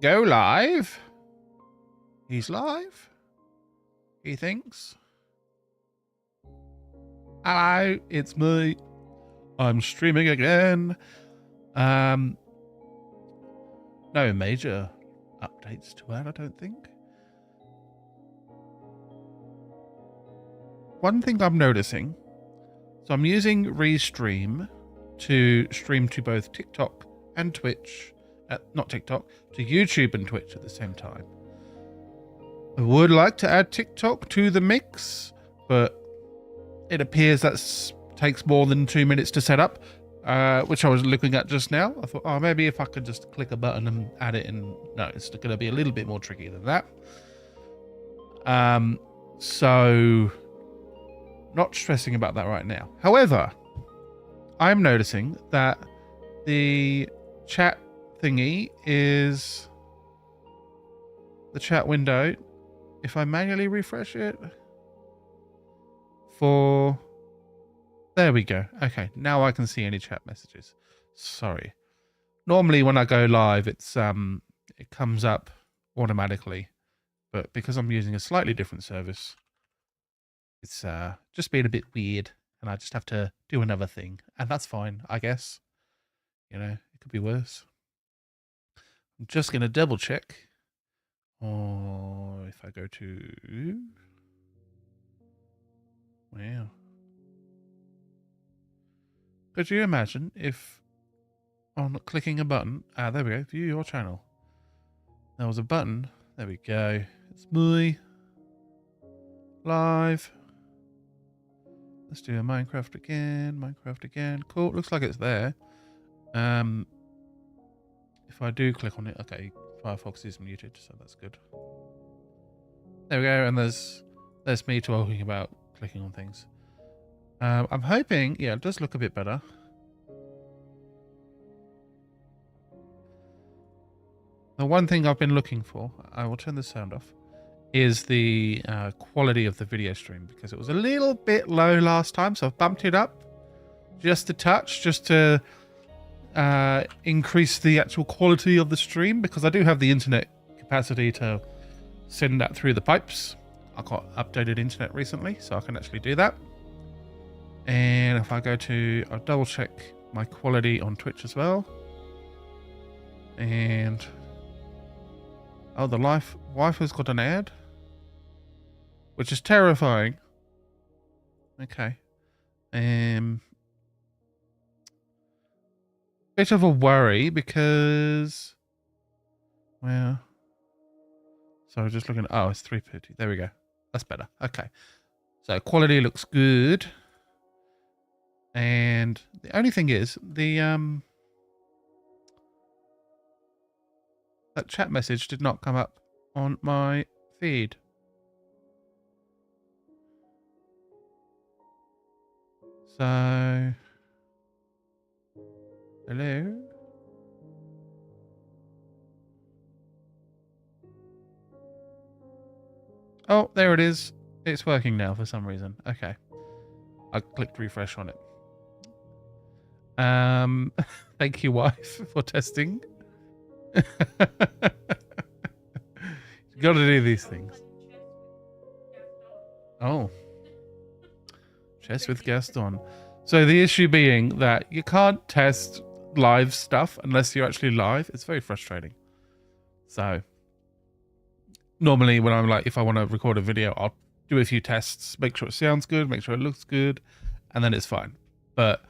Go live. He's live. He thinks. Hello, it's me. I'm streaming again. No major updates to add, I don't think. One thing I'm noticing, so I'm using Restream to stream to both TikTok and Twitch. Not TikTok, to YouTube and Twitch at the same time. I would like to add TikTok to the mix, but it appears that takes more than 2 minutes to set up, which I was looking at just now. I thought, oh, maybe if I could just click a button and add it in. No, it's going to be a little bit more tricky than that. So not stressing about that right now. However, I'm noticing that the chat thingy is the chat window. If I manually refresh it there we go. Okay, now I can see any chat messages. Sorry. Normally when I go live, it comes up automatically, but because I'm using a slightly different service, it's just being a bit weird, and I just have to do another thing, and that's fine, I guess. You know, it could be worse. I'm just going to double check. Or if I go to... Wow. Could you imagine if on clicking a button... Ah, there we go. View your channel. There was a button. There we go. It's me. Live. Let's do a Minecraft again. Minecraft again. Cool. Looks like it's there. If I do click on it... Okay, Firefox is muted, so that's good. There we go. And there's me talking about clicking on things. I'm hoping... Yeah, it does look a bit better. The one thing I've been looking for, I will turn the sound off, is the quality of the video stream, because it was a little bit low last time, so I've bumped it up just a touch, just to increase the actual quality of the stream, because I do have the internet capacity to send that through the pipes. I got updated internet recently, so I can actually do that. And if I go to... I'll double check my quality on Twitch as well. And... Oh, the wife has got an ad, which is terrifying. Okay. Bit of a worry because... Well... So just looking... Oh, it's 350. There we go. That's better. Okay. So quality looks good. And the only thing is, that chat message did not come up on my feed. So, hello? Oh, there it is. It's working now for some reason. Okay. I clicked refresh on it. Thank you, wife, for testing. You got to do these things. Oh. Chess with Gaston. So the issue being that you can't test live stuff unless you're actually live. It's very frustrating. So normally when I'm like, if I want to record a video, I'll do a few tests, make sure it sounds good, make sure it looks good, and then it's fine. But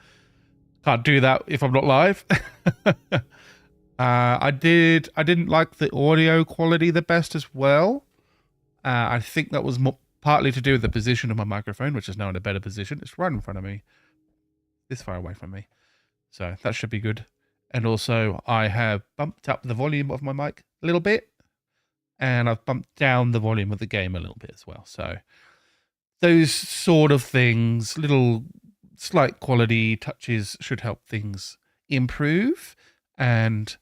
can't do that if I'm not live. I didn't like the audio quality the best as well. I think that was partly to do with the position of my microphone, which is now in a better position. It's right in front of me, this far away from me. So that should be good. And also I have bumped up the volume of my mic a little bit, and I've bumped down the volume of the game a little bit as well. So those sort of things, little slight quality touches should help things improve. And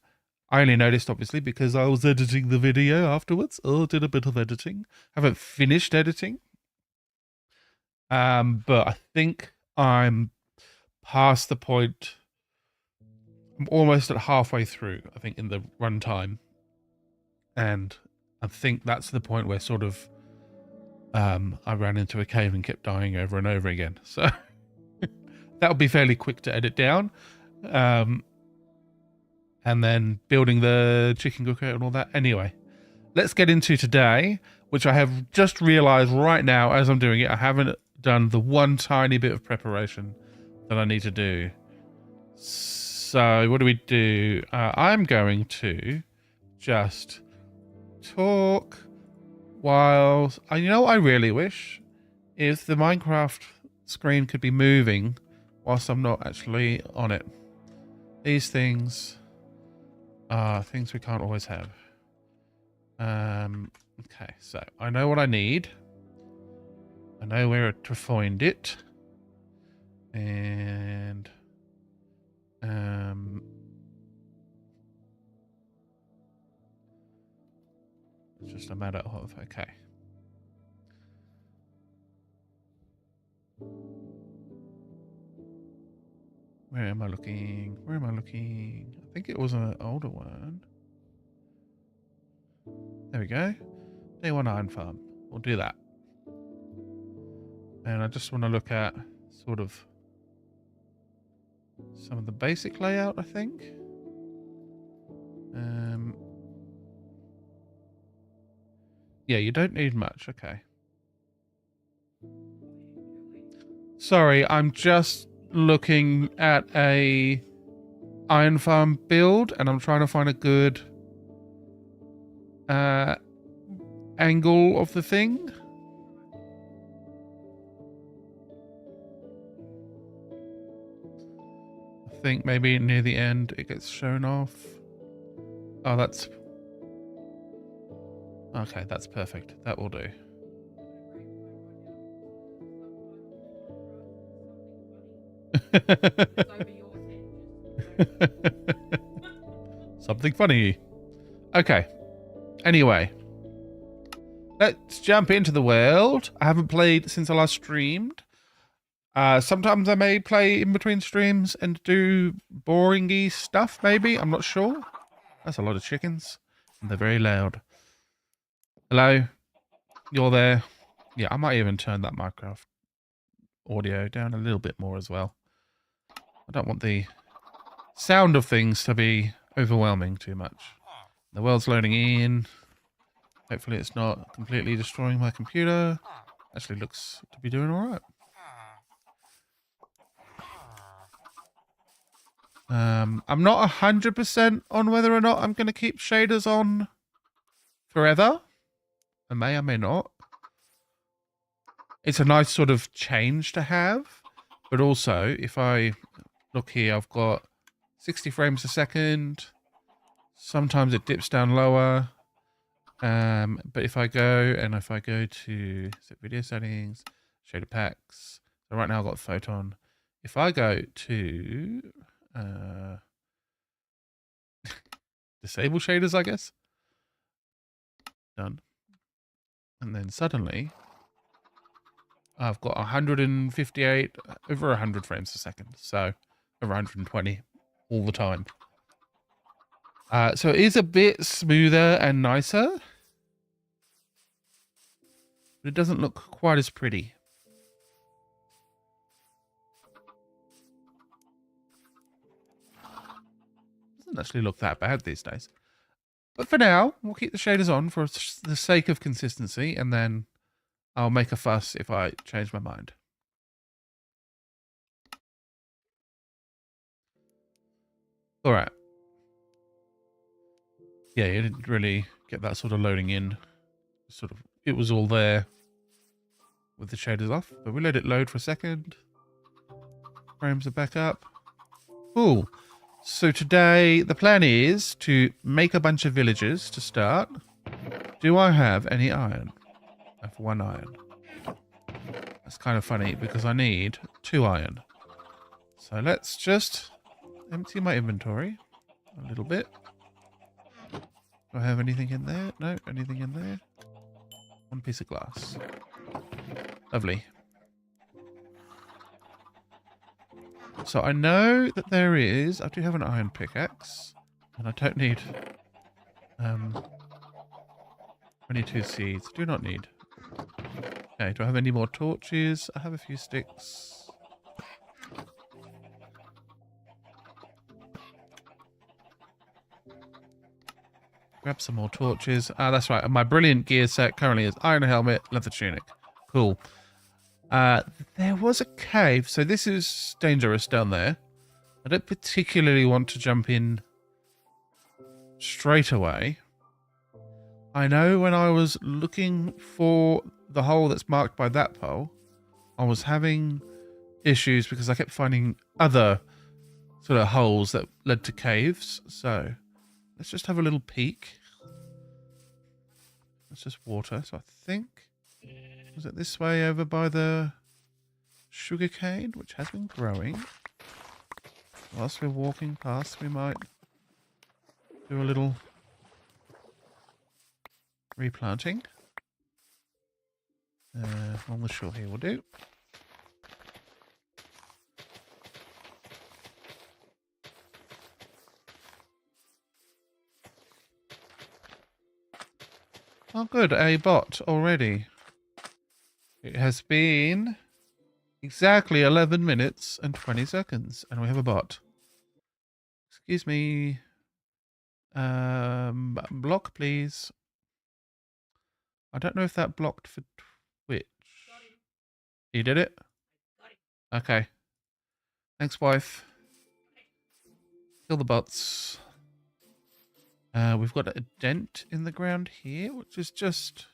I only noticed, obviously, because I was editing the video afterwards. Oh, did a bit of editing. Haven't finished editing. But I think I'm past the point. I'm almost at halfway through, I think, in the runtime. And I think that's the point where sort of I ran into a cave and kept dying over and over again. So that would be fairly quick to edit down. And then building the chicken cooker and all that. Anyway, let's get into today, which I have just realized right now as I'm doing it. I haven't done the one tiny bit of preparation that I need to do. So what do we do? I'm going to just talk while... you know what I really wish? If the Minecraft screen could be moving whilst I'm not actually on it. These things are things we can't always have. Okay, so I know what I need. I know where to find it. And it's just a matter of, okay. Where am I looking? Where am I looking? I think it was an older one. There we go. Day 1 iron farm. We'll do that. And I just want to look at sort of some of the basic layout, I think. Yeah, you don't need much. Okay. Sorry, I'm just looking at a iron farm build and I'm trying to find a good angle of the thing. I think maybe near the end it gets shown off. Oh, that's... Okay, that's perfect. That will do. Something funny. Okay. Anyway. Let's jump into the world. I haven't played since I last streamed. Sometimes I may play in between streams and do boring-y stuff, maybe. I'm not sure. That's a lot of chickens. And they're very loud. Hello? You're there? Yeah, I might even turn that Minecraft audio down a little bit more as well. I don't want the sound of things to be overwhelming too much. The world's loading in. Hopefully it's not completely destroying my computer. Actually looks to be doing alright. I'm not 100% on whether or not I'm going to keep shaders on forever. I may or may not. It's a nice sort of change to have. But also, if I look here, I've got 60 frames a second. Sometimes it dips down lower. But if I go to set video settings, shader packs. So right now I've got Photon. If I go to disable shaders, I guess. Done. And then suddenly I've got 158, over 100 frames a second. So over 120 all the time. So it is a bit smoother and nicer. But it doesn't look quite as pretty. Doesn't actually look that bad these days. But for now, we'll keep the shaders on for the sake of consistency, and then I'll make a fuss if I change my mind. All right. Yeah, you didn't really get that sort of loading in. Sort of, it was all there with the shaders off, but we let it load for a second. Frames are back up. Cool. So today, the plan is to make a bunch of villages to start. Do I have any iron? I have 1 iron. That's kind of funny because I need 2 iron. So let's just empty my inventory a little bit. Do I have anything in there? No, anything in there? 1 piece of glass. Lovely. So I know that there is... I do have an iron pickaxe. And I don't need... 22 seeds. Do not need. Okay, do I have any more torches? I have a few sticks. Grab some more torches. Ah, that's right. And my brilliant gear set currently is iron helmet, leather tunic. Cool. There was a cave, so this is dangerous down there. I don't particularly want to jump in straight away. I know when I was looking for the hole that's marked by that pole, I was having issues because I kept finding other sort of holes that led to caves. So let's just have a little peek. It's just water. So I think, was it this way over by the sugarcane, which has been growing? Whilst we're walking past, we might do a little replanting. On the shore here will do. Oh good, a bot already. It has been exactly 11 minutes and 20 seconds, and we have a bot. Excuse me. Block, please. I don't know if that blocked for Twitch. You did it? Okay. Thanks, wife. Kill the bots. We've got a dent in the ground here, which is just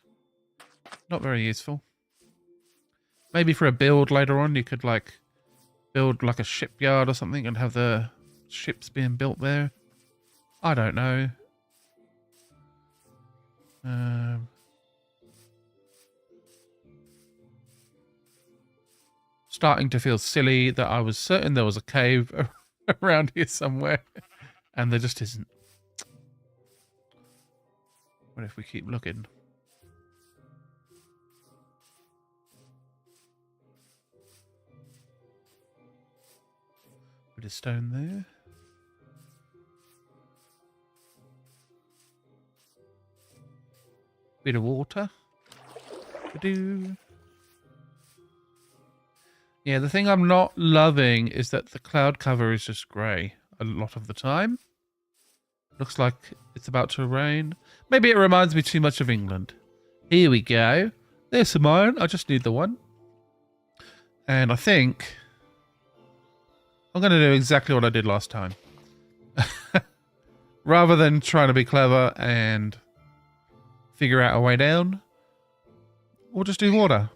not very useful. Maybe for a build later on, you could like build like a shipyard or something and have the ships being built there. I don't know. Starting to feel silly that I was certain there was a cave around here somewhere, and there just isn't. What if we keep looking? Bit of stone there. Bit of water. Ba-doo. Yeah, the thing I'm not loving is that the cloud cover is just grey a lot of the time. Looks like it's about to rain. Maybe it reminds me too much of England. Here we go. There's some iron. I just need the one. And I think I'm going to do exactly what I did last time. Rather than trying to be clever and figure out a way down, we'll just do water.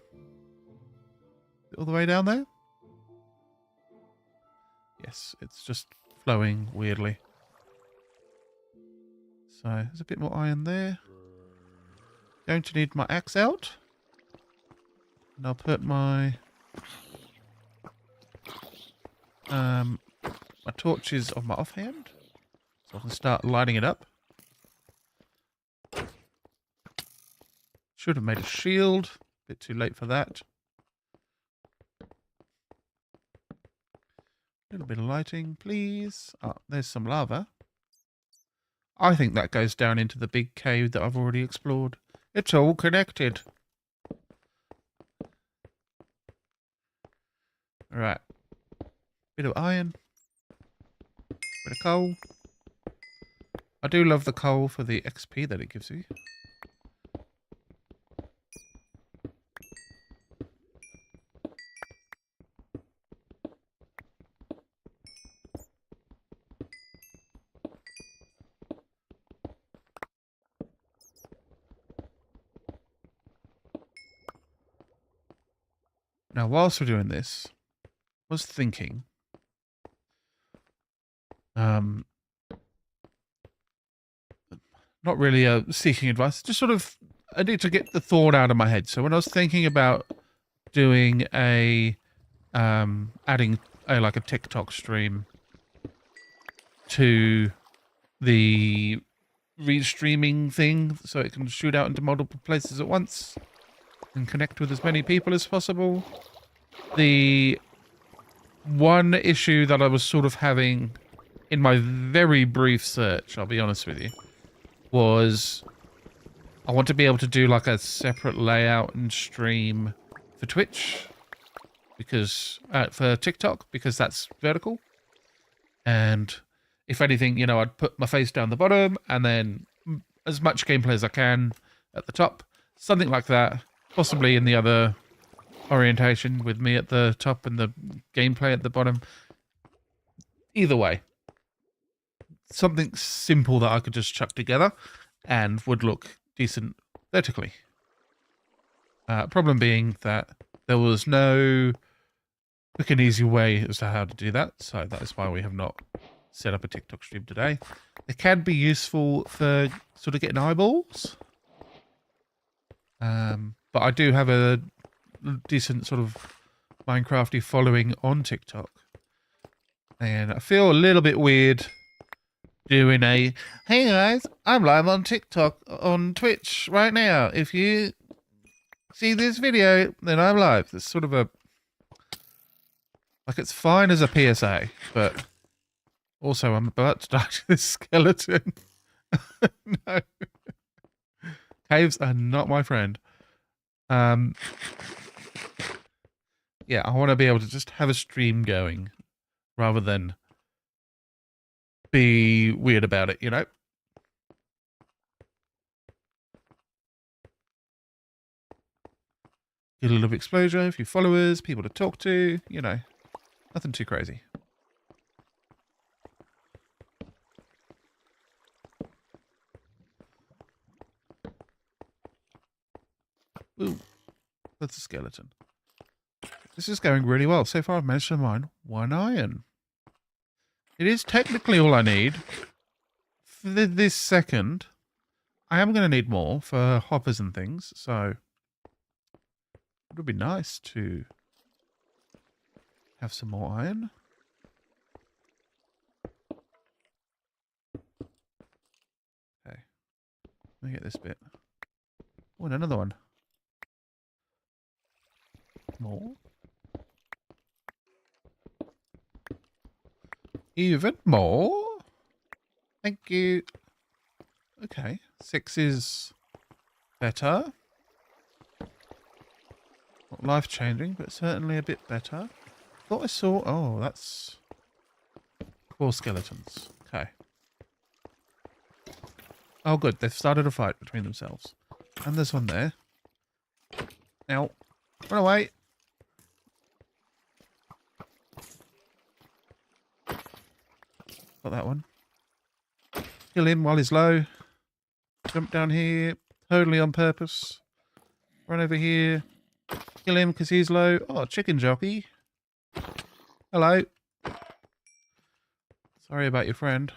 All the way down there? Yes, it's just flowing weirdly. So there's a bit more iron there. Going to need my axe out. And I'll put my my torches on my offhand, so I can start lighting it up. Should have made a shield. Bit too late for that. A little bit of lighting, please. Oh, there's some lava. I think that goes down into the big cave that I've already explored. It's all connected. Right. Bit of iron. Bit of coal. I do love the coal for the XP that it gives you. Now, whilst we're doing this, I was thinking, not really seeking advice, just sort of, I need to get the thought out of my head. So when I was thinking about doing a, adding like a TikTok stream to the restreaming thing so it can shoot out into multiple places at once and connect with as many people as possible. The one issue that I was sort of having in my very brief search, I'll be honest with you, was I want to be able to do like a separate layout and stream for Twitch, because for TikTok, because that's vertical. And if anything, you know, I'd put my face down the bottom and then as much gameplay as I can at the top, something like that. Possibly in the other orientation with me at the top and the gameplay at the bottom. Either way, something simple that I could just chuck together and would look decent vertically. Problem being that there was no quick and easy way as to how to do that, so that is why we have not set up a TikTok stream today. It can be useful for sort of getting eyeballs, but I do have a decent sort of Minecrafty following on TikTok, and I feel a little bit weird doing a, hey guys, I'm live on TikTok, on Twitch right now. If you see this video, then I'm live. It's sort of a, like, it's fine as a PSA, but also I'm about to die to this skeleton. No. Caves are not my friend. Yeah, I want to be able to just have a stream going rather than be weird about it, you know? Get a little bit of exposure, a few followers, people to talk to, you know. Nothing too crazy. Ooh, that's a skeleton. This is going really well. So far I've managed to mine 1 iron. It is technically all I need. For this second, I am going to need more for hoppers and things, so it would be nice to have some more iron. Okay. Let me get this bit. Oh, and another one. More. Even more. Thank you. Okay. 6 is better. Not life-changing, but certainly a bit better. Thought I saw... Oh, that's... core skeletons. Okay. Oh, good. They've started a fight between themselves. And there's one there. Now, run away. Got that one. Kill him while he's low. Jump down here. Totally on purpose. Run over here. Kill him because he's low. Oh, chicken jockey. Hello. Sorry about your friend.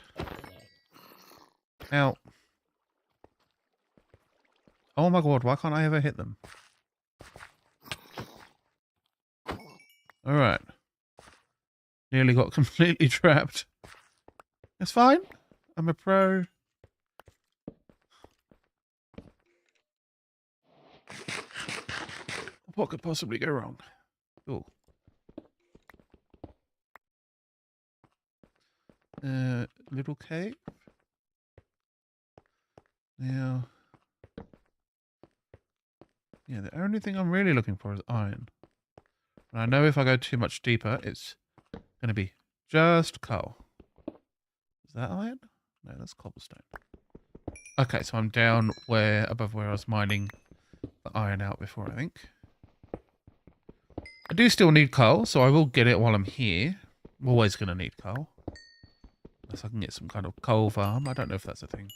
Ow. Oh my god, why can't I ever hit them? Alright. Nearly got completely trapped. It's fine. I'm a pro. What could possibly go wrong? Cool. Little cave. Now, yeah, the only thing I'm really looking for is iron. And I know if I go too much deeper, it's going to be just coal. Is that iron? No, that's cobblestone. Okay, so I'm down above where I was mining the iron out before, I think. I do still need coal, so I will get it while I'm here. I'm always going to need coal. Unless I can get some kind of coal farm. I don't know if that's a thing.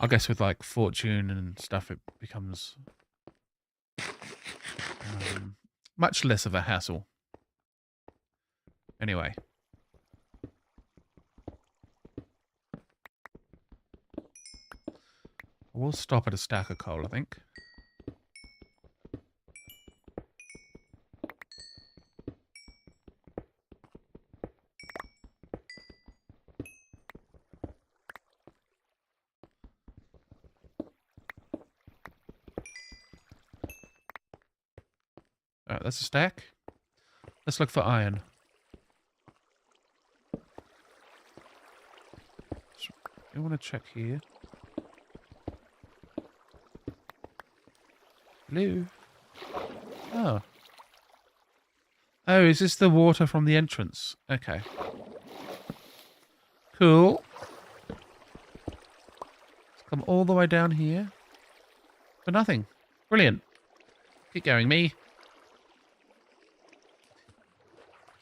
I guess with like fortune and stuff, it becomes much less of a hassle. Anyway. We'll stop at a stack of coal, I think. Alright, that's a stack. Let's look for iron. I want to check here. Hello? Oh. Oh, is this the water from the entrance? Okay. Cool. Let's come all the way down here. For nothing. Brilliant. Keep going, me.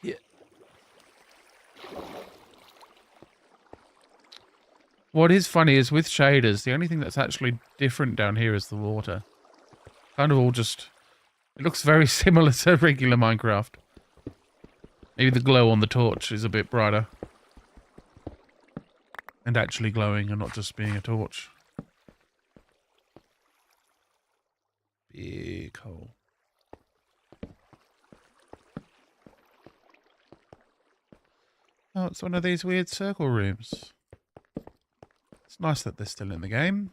Yeah. What is funny is with shaders, the only thing that's actually different down here is the water. Kind of all just... It looks very similar to regular Minecraft. Maybe the glow on the torch is a bit brighter. And actually glowing and not just being a torch. Big hole. Oh, it's one of these weird circle rooms. It's nice that they're still in the game.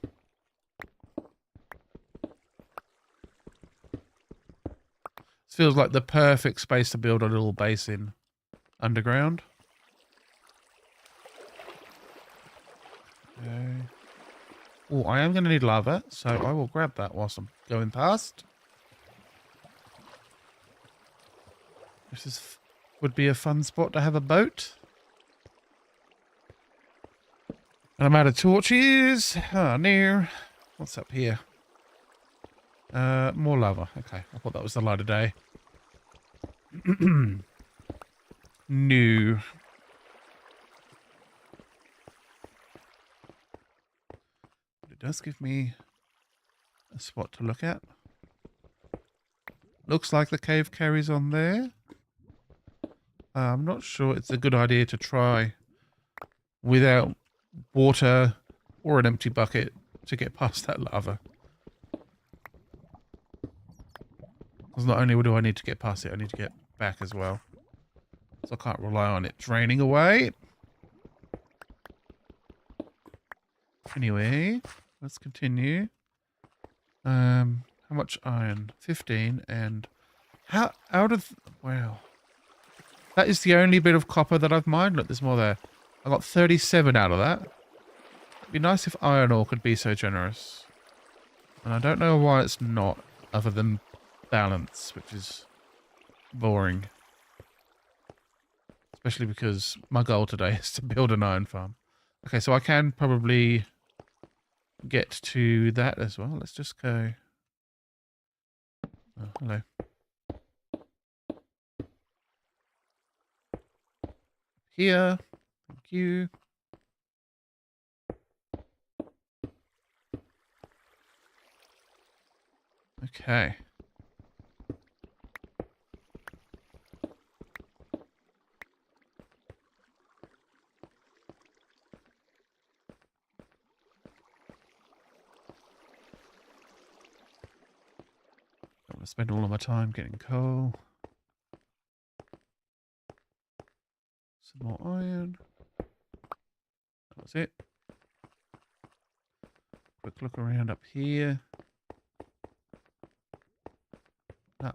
This feels like the perfect space to build a little base in underground. Okay. Oh, I am going to need lava, so I will grab that whilst I'm going past. This would be a fun spot to have a boat. And I'm out of torches. Oh, near. What's up here? More lava. Okay, I thought that was the light of day. No. But it does give me a spot to look at. Looks like the cave carries on there. I'm not sure it's a good idea to try without water or an empty bucket to get past that lava. Because not only do I need to get past it, I need to get back as well. So I can't rely on it draining away. Anyway, let's continue. How much iron? 15 and... How... Out of... Wow. That is the only bit of copper that I've mined. Look, there's more there. I got 37 out of that. It'd be nice if iron ore could be so generous. And I don't know why it's not, other than balance, which is boring. Especially because my goal today is to build an iron farm. Okay, so I can probably get to that as well. Let's just go... Oh, hello. Here. Thank you. Okay. I'm gonna spend all of my time getting coal. Some more iron. That was it. Quick look around up here. Oh.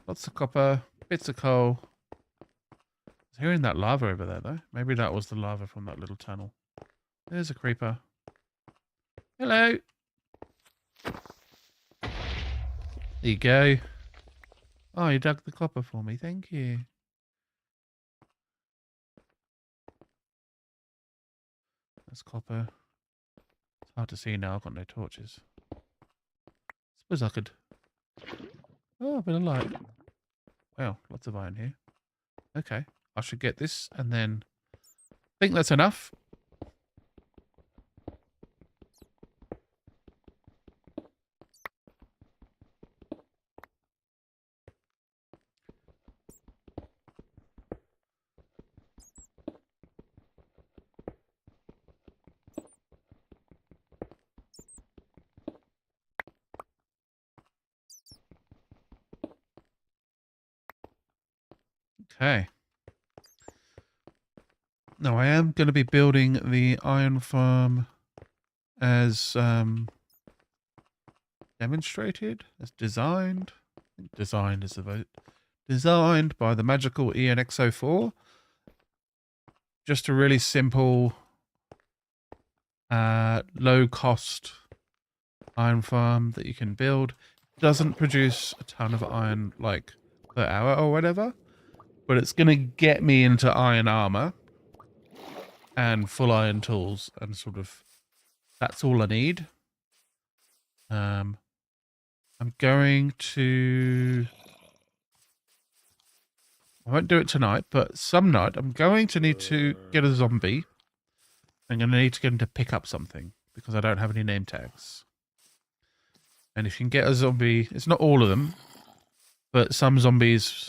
Lots of copper, bits of coal. I was hearing that lava over there though. Maybe that was the lava from that little tunnel. There's a creeper. Hello. There you go. Oh, you dug the copper for me. Thank you. That's copper. It's hard to see now. I've got no torches. Suppose I could... Oh, a bit of light. Wow, lots of iron here. Okay, I should get this and then... I think that's enough. Okay. Now I am going to be building the iron farm as demonstrated, as designed. I think designed is the vote. Designed by the magical ENX04. Just a really simple low cost iron farm that you can build. Doesn't produce a ton of iron like per hour or whatever, but it's gonna get me into iron armor and full iron tools, and sort of that's all I need. I'm going to. I won't do it tonight, but some night I'm going to need to get a zombie. I'm going to need to get him to pick up something because I don't have any name tags. And if you can get a zombie, it's not all of them, but some zombies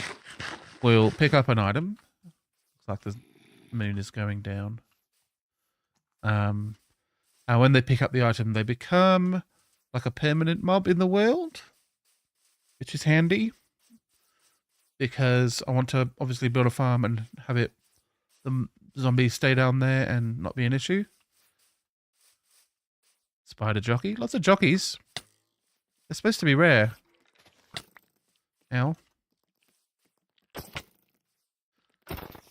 will pick up an item. Looks like the moon is going down. And when they pick up the item, they become like a permanent mob in the world, which is handy because I want to obviously build a farm and have it the zombies stay down there and not be an issue. Spider jockey, lots of jockeys. They're supposed to be rare. Ow.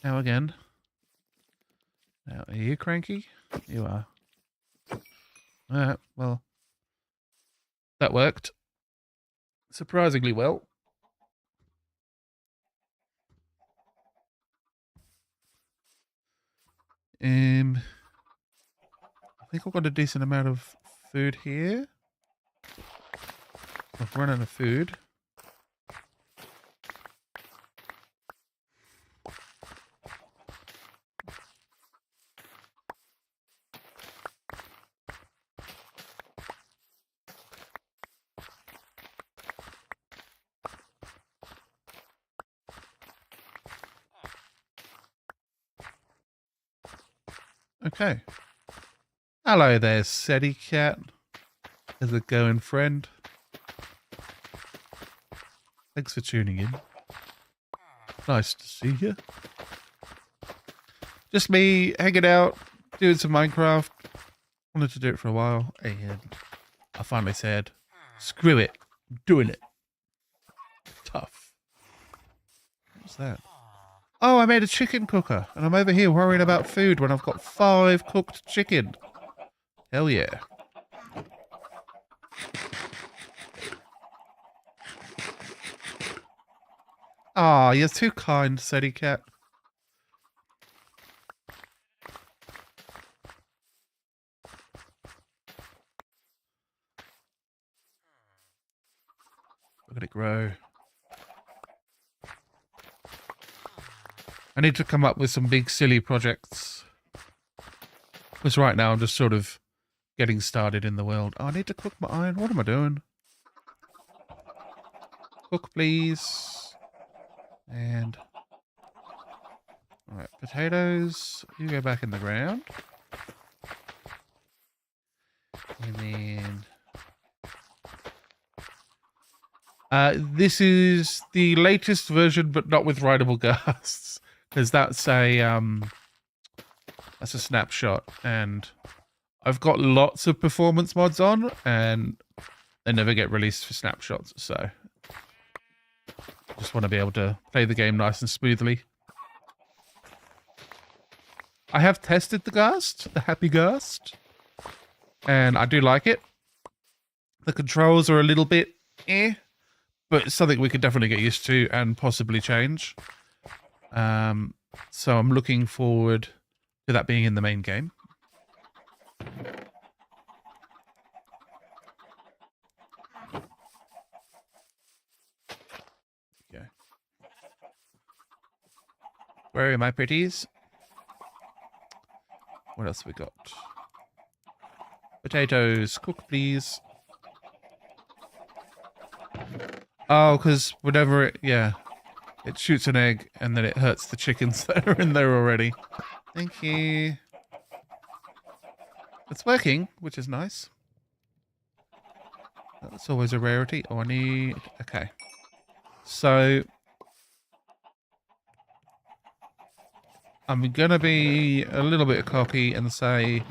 Ow again. Now, are you cranky? You are. Alright, well. That worked. Surprisingly well. I think I've got a decent amount of food here. I've run out of food. Okay. Hello there, Seti Cat. How's it going, friend? Thanks for tuning in. Nice to see you. Just me hanging out, doing some Minecraft. Wanted to do it for a while, and I finally said, screw it, I'm doing it. Tough. What's that? Oh, I made a chicken cooker, and I'm over here worrying about food when I've got 5 cooked chicken. Hell yeah. Aw, you're too kind, Seti Cat. Look at it grow. I need to come up with some big silly projects. Because right now I'm just sort of getting started in the world. Oh, I need to cook my iron. What am I doing? Cook, please. And... alright, potatoes. You go back in the ground. And then... this is the latest version, but not with rideable ghasts. Because that's a snapshot, and I've got lots of performance mods on, and they never get released for snapshots, so I just want to be able to play the game nice and smoothly. I have tested the Ghast, the Happy Ghast, and I do like it. The controls are a little bit but it's something we could definitely get used to and possibly change. So I'm looking forward to that being in the main game. Okay. Where are my pretties? What else have we got? Potatoes, cook please. Oh, because whenever it, it shoots an egg and then it hurts the chickens that are in there already. Thank you. It's working, which is nice. That's always a rarity. Oh, I need... okay. So... I'm going to be a little bit cocky and say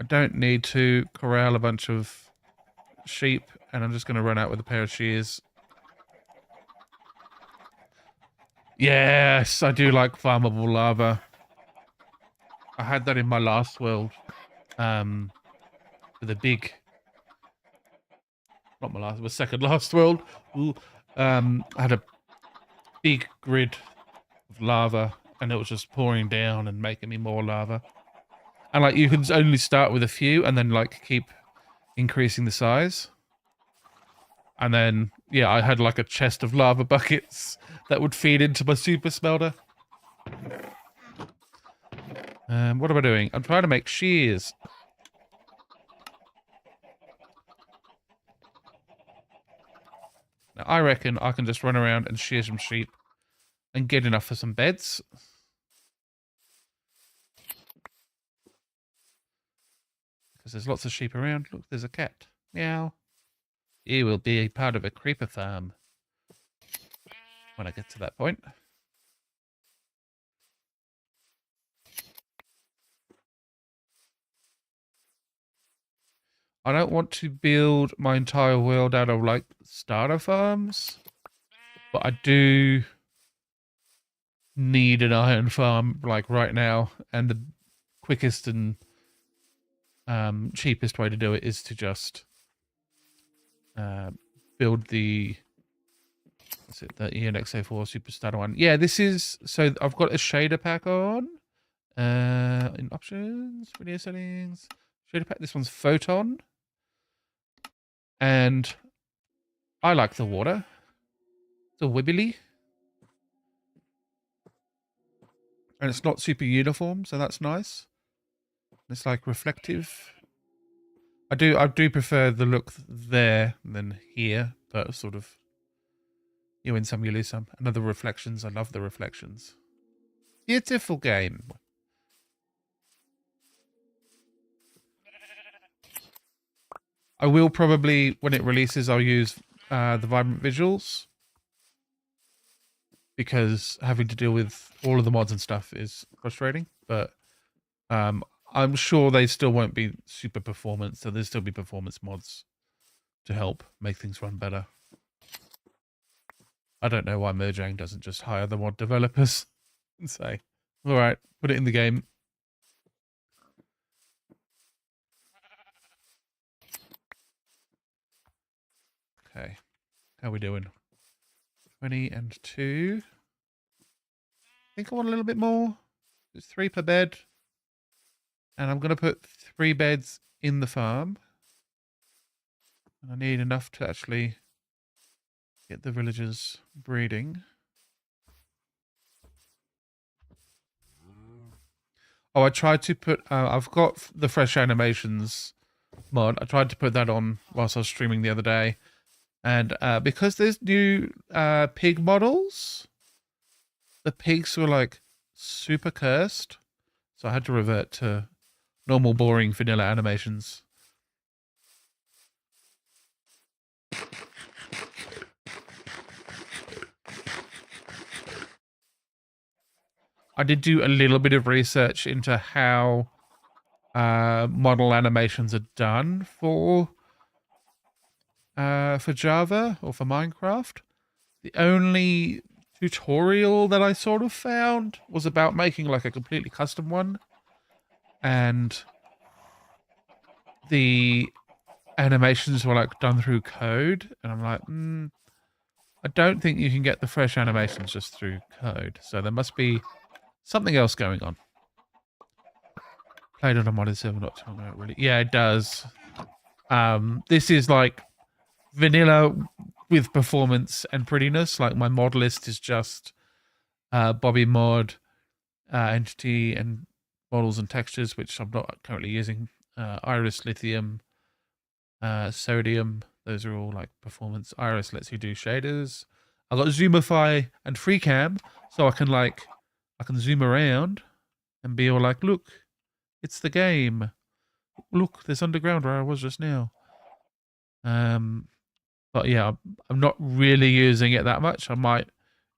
I don't need to corral a bunch of sheep, and I'm just going to run out with a pair of shears. Yes, I do like farmable lava. I had that in my last world. with a big, not my last, it was second last world. I had a big grid of lava, and it was just pouring down and making me more lava. And like you can only start with a few, and then like keep increasing the size. And then yeah, I had like a chest of lava buckets that would feed into my super smelter. What am I doing? I'm trying to make shears. Now, I reckon I can just run around and shear some sheep and get enough for some beds. Because there's lots of sheep around. Look, there's a cat. Meow. He will be a part of a creeper farm when I get to that point. I don't want to build my entire world out of like starter farms, but I do need an iron farm like right now, and the quickest and cheapest way to do it is to just build the ENX04 Super Starter one. Yeah, this is, so I've got a shader pack on in options, video settings, shader pack. This one's Photon. And I like the water. It's a wibbly. And it's not super uniform, so that's nice. It's like reflective. I do prefer the look there than here, but sort of you win some, you lose some. And the reflections, I love the reflections. Beautiful game. I will probably, when it releases, I'll use the vibrant visuals, because having to deal with all of the mods and stuff is frustrating. But I'm sure they still won't be super performance, so there'll still be performance mods to help make things run better. I don't know why Mojang doesn't just hire the mod developers and say, all right, put it in the game. Okay, how are we doing? 20 and 2. I think I want a little bit more. It's 3 per bed. And I'm going to put 3 beds in the farm. And I need enough to actually get the villagers breeding. Oh, I tried to put, I've got the fresh animations mod. I tried to put that on whilst I was streaming the other day. And because there's new pig models, the pigs were like super cursed. So I had to revert to normal, boring, vanilla animations. I did do a little bit of research into how model animations are done for Java or for Minecraft. The only tutorial that I sort of found was about making like a completely custom one, and the animations were like done through code, and I'm like, I don't think you can get the fresh animations just through code, so there must be something else going on. Played on a modded server not too long ago, really. Yeah, it does. This is like vanilla with performance and prettiness. Like my mod list is just Bobby mod, entity and models and textures, which I'm not currently using. Iris, lithium, sodium. Those are all like performance. Iris lets you do shaders. I got Zoomify and FreeCam, so I can zoom around and be all like, look, it's the game. Look, there's underground where I was just now. But yeah, I'm not really using it that much. I might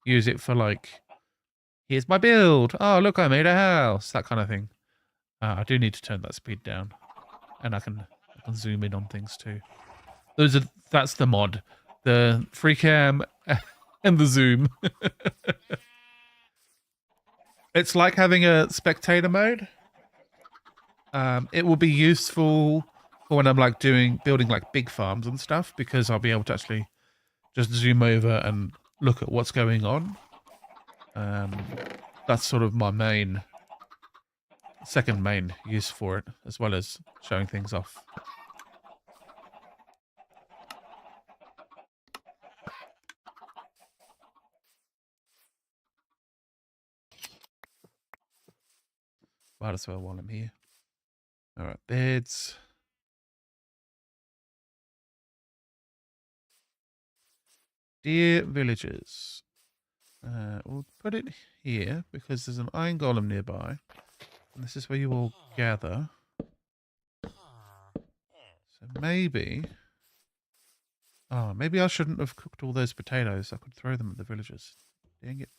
use it for like, here's my build. Oh, look, I made a house. That kind of thing. I do need to turn that speed down, and I can zoom in on things too. That's the mod, the FreeCam and the zoom. It's like having a spectator mode. It will be useful for when I'm like building like big farms and stuff, because I'll be able to actually just zoom over and look at what's going on. That's sort of my second main use for it, as well as showing things off. Might as well while I'm here. All right, beds. Dear villagers. We'll put it here because there's an iron golem nearby. And this is where you all gather. So maybe... Oh, maybe I shouldn't have cooked all those potatoes. I could throw them at the villagers. Dang it.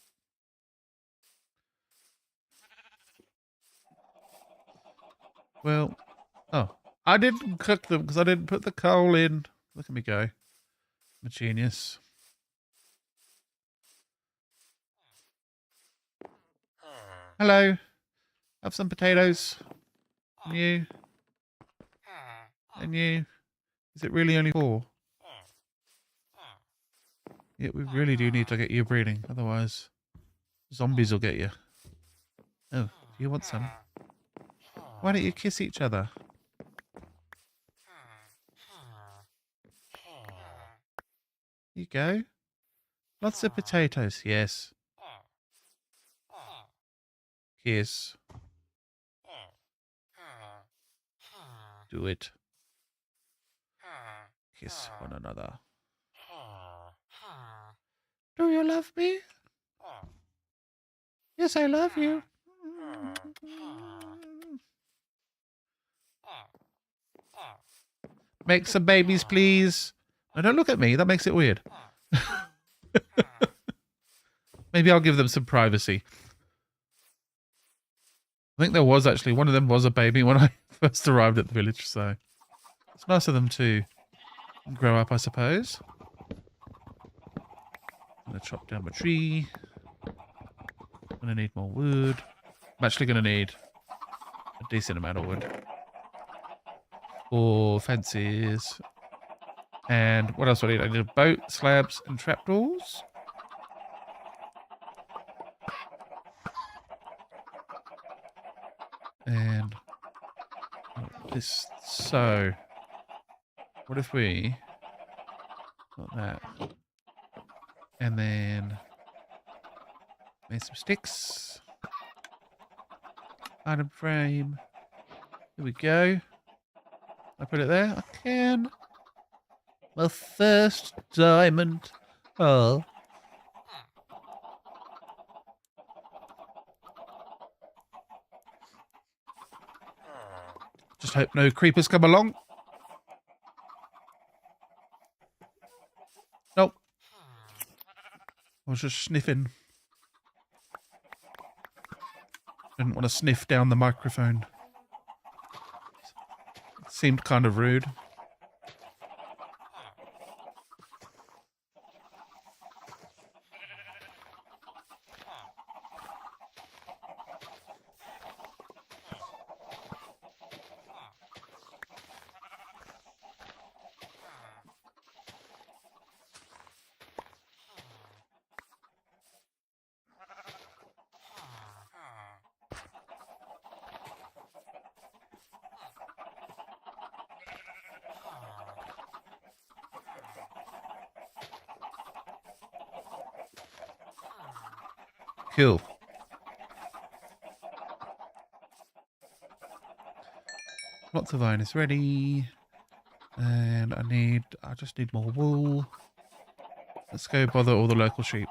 Well, oh, I didn't cook them because I didn't put the coal in. Look at me go. I'm a genius. Hello. Have some potatoes. And you. And you. Is it really only 4? Yeah, we really do need to get you breeding. Otherwise, zombies will get you. Oh, do you want some? Why don't you kiss each other? Here you go. Lots of potatoes, yes. Kiss. Do it. Kiss one another. Do you love me? Yes, I love you. Make some babies, please. No, don't look at me. That makes it weird. Maybe I'll give them some privacy. I think there was actually, one of them was a baby when I first arrived at the village, so it's nice of them to grow up, I suppose. I'm going to chop down my tree. I'm going to need more wood. I'm actually going to need a decent amount of wood for fences. And what else do I need? I need a boat, slabs, and trapdoors. And this, so what if we got that, and then made some sticks, item frame, here we go. I put it there, I can. My first diamond. Oh. Just hope no creepers come along. Nope. I was just sniffing. Didn't want to sniff down the microphone. It seemed kind of rude. Cool. Lots of iron is ready. And I just need more wool. Let's go bother all the local sheep.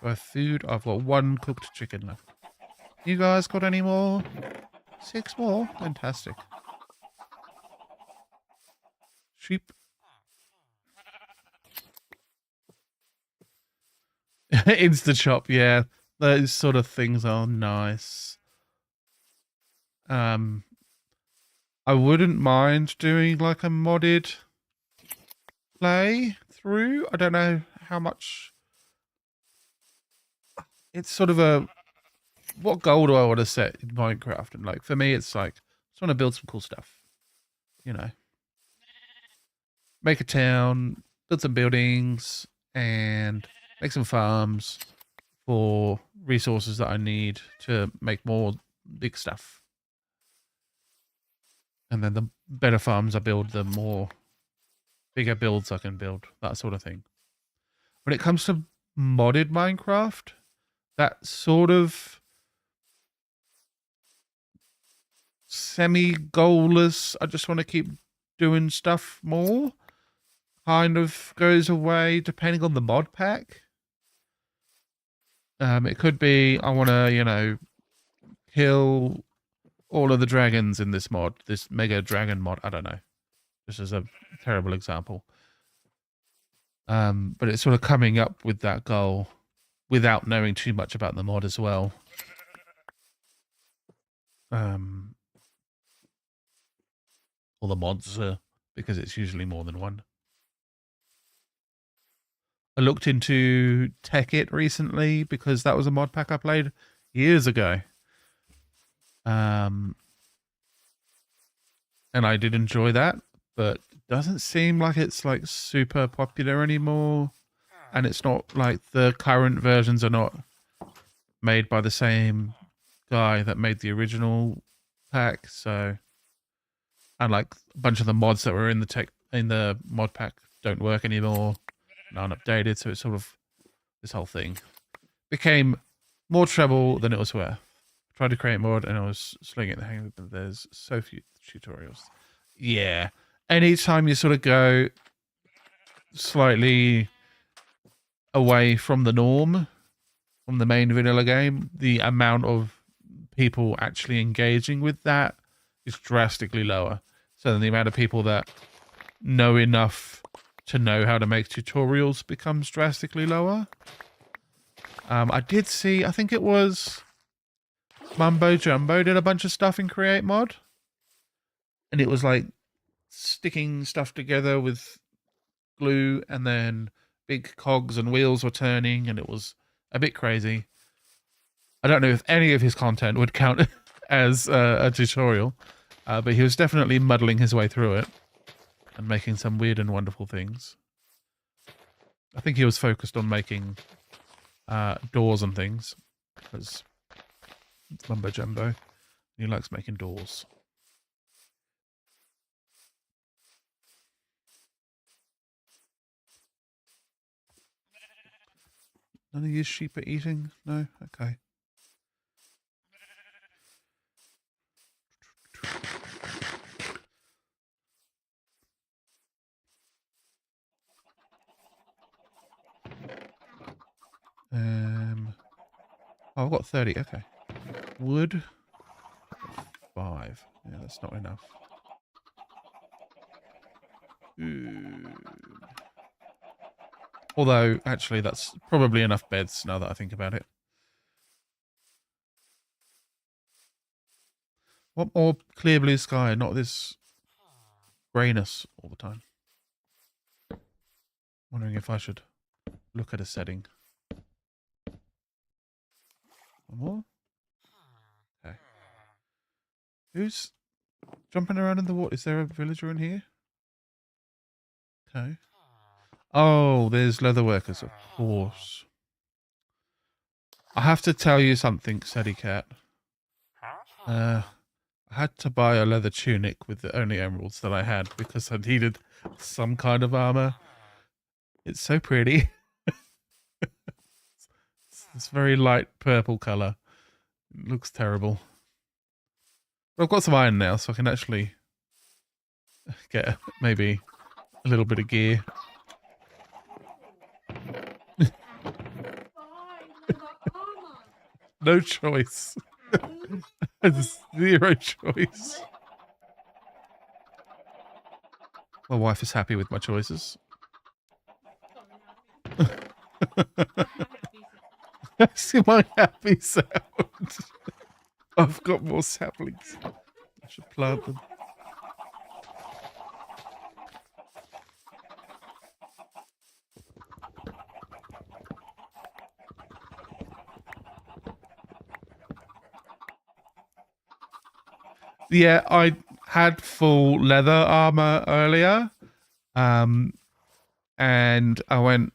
Do I have food? I've got 1 cooked chicken left. You guys got any more? 6 more? Fantastic. Sheep. Insta chop, yeah. Those sort of things are nice. I wouldn't mind doing like a modded play through. I don't know how much. It's sort of a, what goal do I want to set in Minecraft? And like for me, it's like I just want to build some cool stuff. you know, make a town, build some buildings, and make some farms for resources that I need to make more big stuff. And then the better farms I build, the more bigger builds I can build, that sort of thing. When it comes to modded Minecraft, that sort of semi-goalless, I just want to keep doing stuff more, kind of goes away depending on the mod pack. It could be I want to, you know, kill all of the dragons in this mod, this mega dragon mod. I don't know. This is a terrible example. But it's sort of coming up with that goal without knowing too much about the mod as well. Or the mods, because it's usually more than one. I looked into Tekkit recently because that was a mod pack I played years ago. And I did enjoy that, but it doesn't seem like it's like super popular anymore. And it's not like the current versions are not made by the same guy that made the original pack. So, and like a bunch of the mods that were in the mod pack don't work anymore. Aren't updated, so it's sort of this whole thing became more trouble than it was worth. Tried to create mod and I was slinging the hang of it, but there's so few tutorials. Yeah, anytime you sort of go slightly away from the norm, from the main vanilla game, the amount of people actually engaging with that is drastically lower. So then the amount of people that know enough to know how to make tutorials becomes drastically lower. I did see, I think it was Mumbo Jumbo did a bunch of stuff in Create Mod. And it was like sticking stuff together with glue and then big cogs and wheels were turning and it was a bit crazy. I don't know if any of his content would count as a tutorial, but he was definitely muddling his way through it and making some weird and wonderful things. I think he was focused on making doors and things, because it's Mumbo Jumbo. He likes making doors. None of you sheep are eating? No? Okay. Oh, I've got 30. Okay. Wood. 5. Yeah, that's not enough. Although, actually, that's probably enough beds now that I think about it. Want more clear blue sky, not this grayness all the time. Wondering if I should look at a setting. One more? Okay. Who's jumping around in the water? Is there a villager in here? Okay. Oh, there's leather workers, of course. I have to tell you something, Sadie Cat. I had to buy a leather tunic with the only emeralds that I had because I needed some kind of armor. It's so pretty. It's very light purple color. It looks terrible. But I've got some iron now, so I can actually get maybe a little bit of gear. No choice. Zero choice. My wife is happy with my choices. See my happy sound. I've got more saplings. I should plant them. Yeah, I had full leather armor earlier, and I went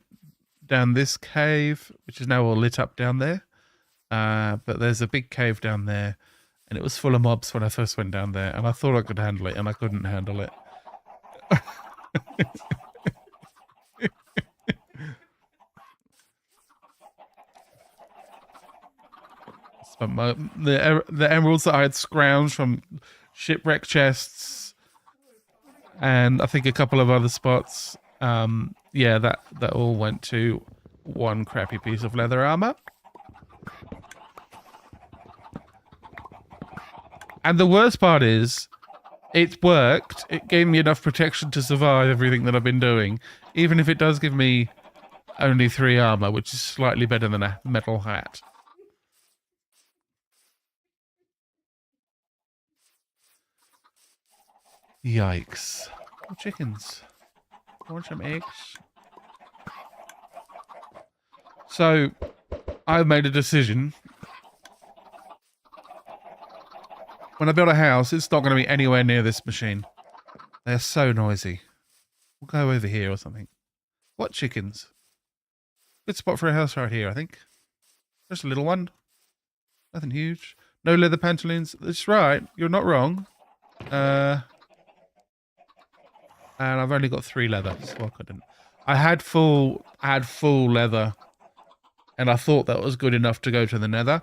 down this cave, which is now all lit up down there. But there's a big cave down there, and it was full of mobs when I first went down there, and I thought I could handle it, and I couldn't handle it. The emeralds that I had scrounged from shipwreck chests, and I think a couple of other spots. Yeah, that all went to one crappy piece of leather armor. And the worst part is, it worked. It gave me enough protection to survive everything that I've been doing, even if it does give me only 3 armor, which is slightly better than a metal hat. Yikes. Oh, chickens. I want some eggs. So, I've made a decision. When I build a house, it's not going to be anywhere near this machine. They're so noisy. We'll go over here or something. What chickens? Good spot for a house right here, I think. Just a little one. Nothing huge. No leather pantaloons. That's right. You're not wrong. And I've only got 3 leather, so I couldn't. I had full leather, and I thought that was good enough to go to the nether.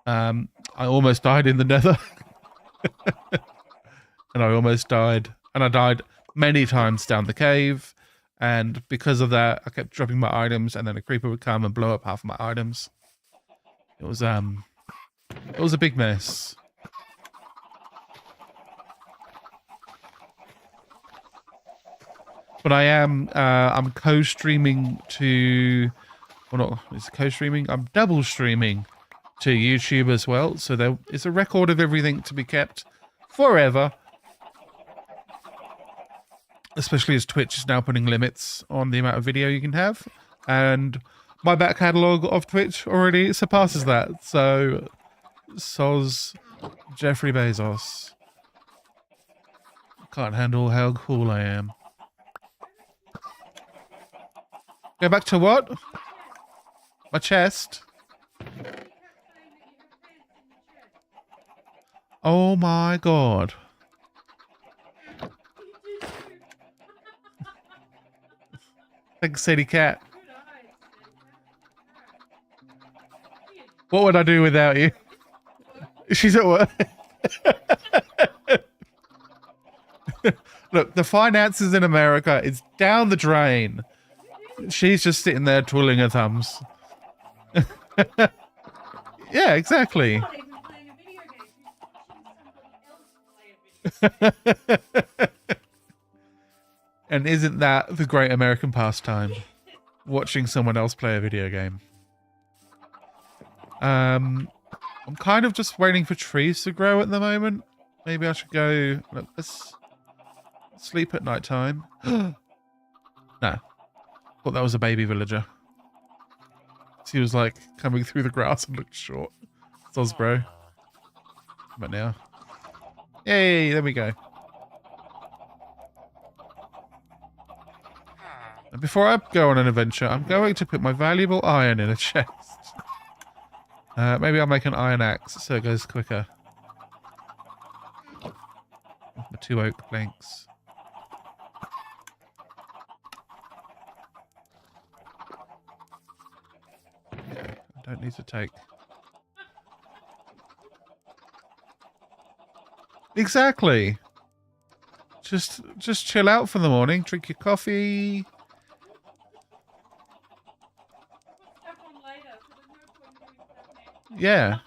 I almost died in the nether. And I almost died. And I died many times down the cave. And because of that, I kept dropping my items, and then a creeper would come and blow up half of my items. It was a big mess. But I am, I'm co-streaming to, well, not, is it co-streaming? I'm double streaming to YouTube as well. So there is a record of everything to be kept forever. Especially as Twitch is now putting limits on the amount of video you can have. And my back catalogue of Twitch already surpasses that. So, soz Jeffrey Bezos. Can't handle how cool I am. Go back to what? My chest. Oh my god. Thanks, Sadie Cat. What would I do without you? She's at work. Look, the finances in America is down the drain. She's just sitting there twiddling her thumbs. Yeah, exactly. And isn't that the great American pastime? Watching someone else play a video game. I'm kind of just waiting for trees to grow at the moment. Maybe I should go... Look, let's sleep at night time. No. Thought that was a baby villager. He was like coming through the grass and looked short. Soz, bro. But now. Yay, there we go. And before I go on an adventure, I'm going to put my valuable iron in a chest. Maybe I'll make an iron axe so it goes quicker. My 2 oak planks. I don't need to take. Exactly. Just chill out for the morning, drink your coffee. Yeah.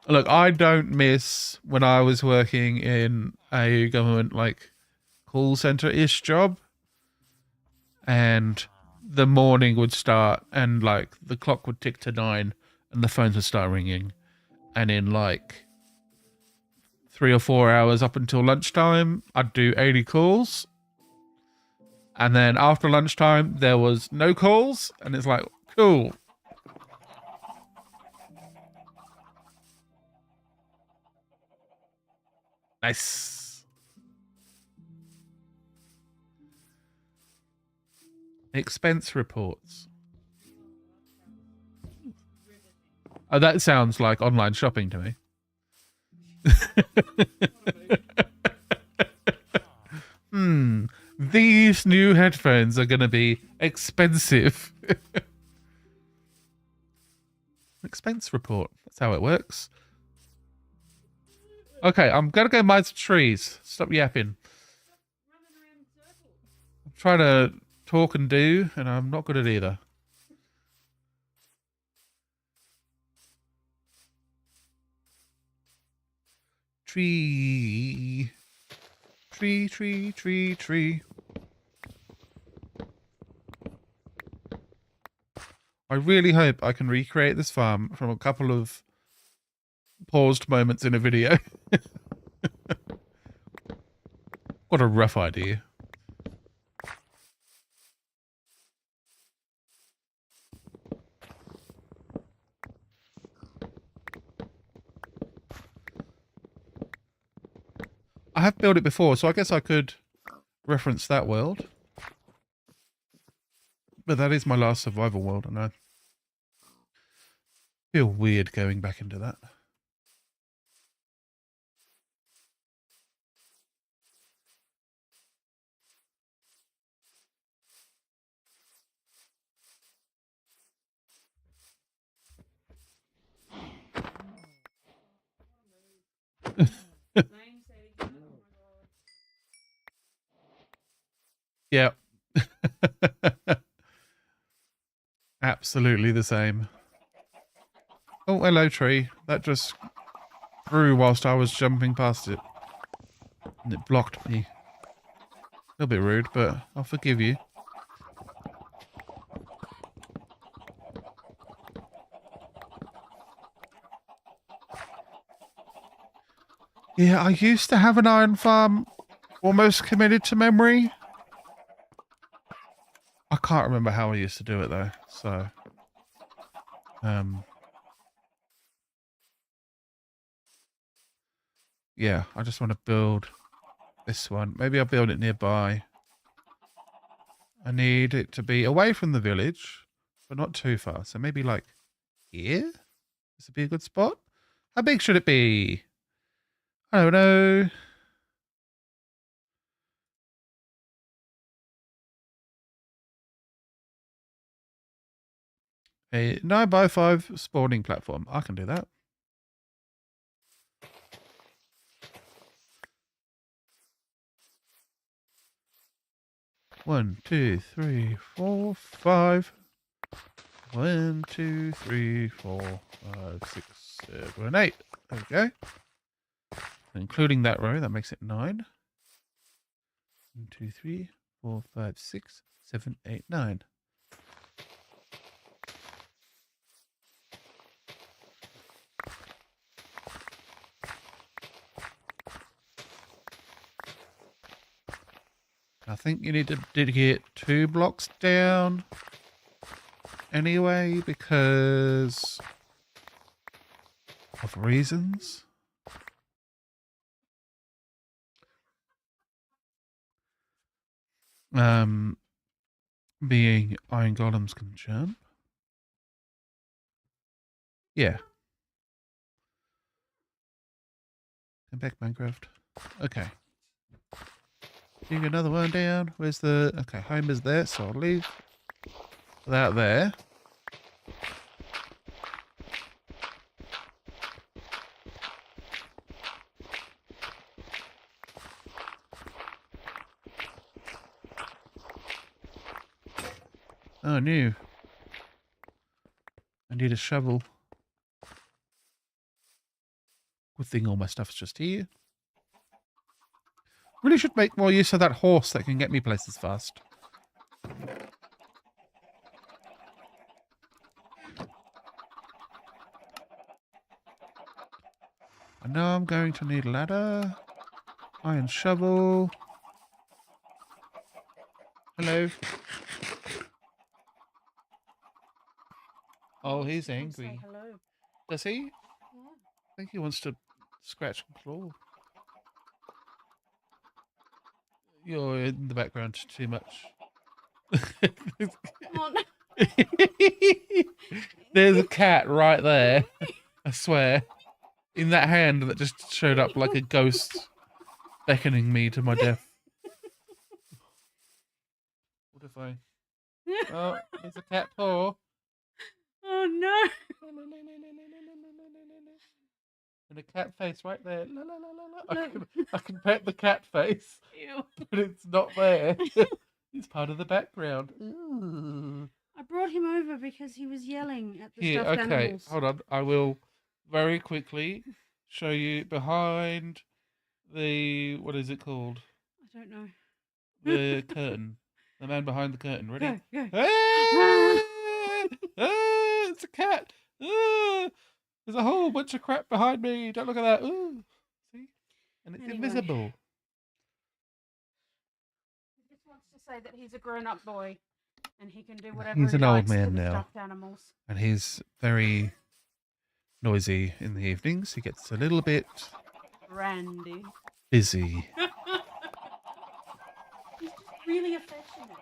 Look, I don't miss when I was working in a government like call center-ish job, and the morning would start and like the clock would tick to 9 and the phones would start ringing, and in like 3 or 4 hours up until lunchtime, I'd do 80 calls. And then after lunchtime, there was no calls, and it's like, cool. Nice. Expense reports. Oh, that sounds like online shopping to me. These new headphones are going to be expensive. Expense report. That's how it works. Okay, I'm going to go mine some trees. Stop yapping. I'm trying to talk and do, and I'm not good at either. Tree. Tree, tree, tree, tree. I really hope I can recreate this farm from a couple of paused moments in a video. What a rough idea. I have built it before, so I guess I could reference that world. But that is my last survival world, and I feel weird going back into that. Yeah. Absolutely the same. Oh, hello, tree. That just grew whilst I was jumping past it. And it blocked me. A little bit rude, but I'll forgive you. Yeah, I used to have an iron farm almost committed to memory. I can't remember how I used to do it though, so yeah, I just want to build this one. Maybe I'll build it nearby. I need it to be away from the village, but not too far. So maybe like here? This would be a good spot. How big should it be? I don't know. A 9x5 spawning platform. I can do that. One, two, three, four, five. 1, 2, 3, 4, 5, 6, 7, 8. There we go. Including that row, that makes it 9. 1, 2, 3, 4, 5, 6, 7, 8, 9. I think you need to get 2 blocks down anyway because of reasons. Being iron golems can jump. Yeah. Come back, Minecraft. Okay. Dig another one down. Where's the... Okay, home is there, so I'll leave that there. Oh, new. I need a shovel. Good thing all my stuff's just here. Really should make more use of that horse that can get me places fast. I know I'm going to need a ladder. Iron shovel. Hello. Oh, He he's wants to say angry. hello. Does he? Yeah. I think he wants to scratch and claw. You're in the background too much. Oh, no. There's a cat right there. I swear. In that hand that just showed up like a ghost beckoning me to my death. What if I... Oh, there's a cat paw. Oh no. And a cat face right there. La, la, la, la, la. Look. I can pet the cat face, Ew. but it's not there. It's part of the background. Ooh. I brought him over because he was yelling at the Here, stuffed okay, animals. hold on. I will very quickly show you behind the, what is it called? I don't know. The curtain. The man behind the curtain. Ready? Go. Ah! Ah! It's a cat. Ah! There's a whole bunch of crap behind me. Don't look at that. Ooh. See? And it's Anyway. invisible. He just wants to say that he's a grown-up boy and he can do whatever He's he an old likes to man the now. stuffed animals. And he's very noisy in the evenings. He gets a little bit Randy. busy. He's just really affectionate.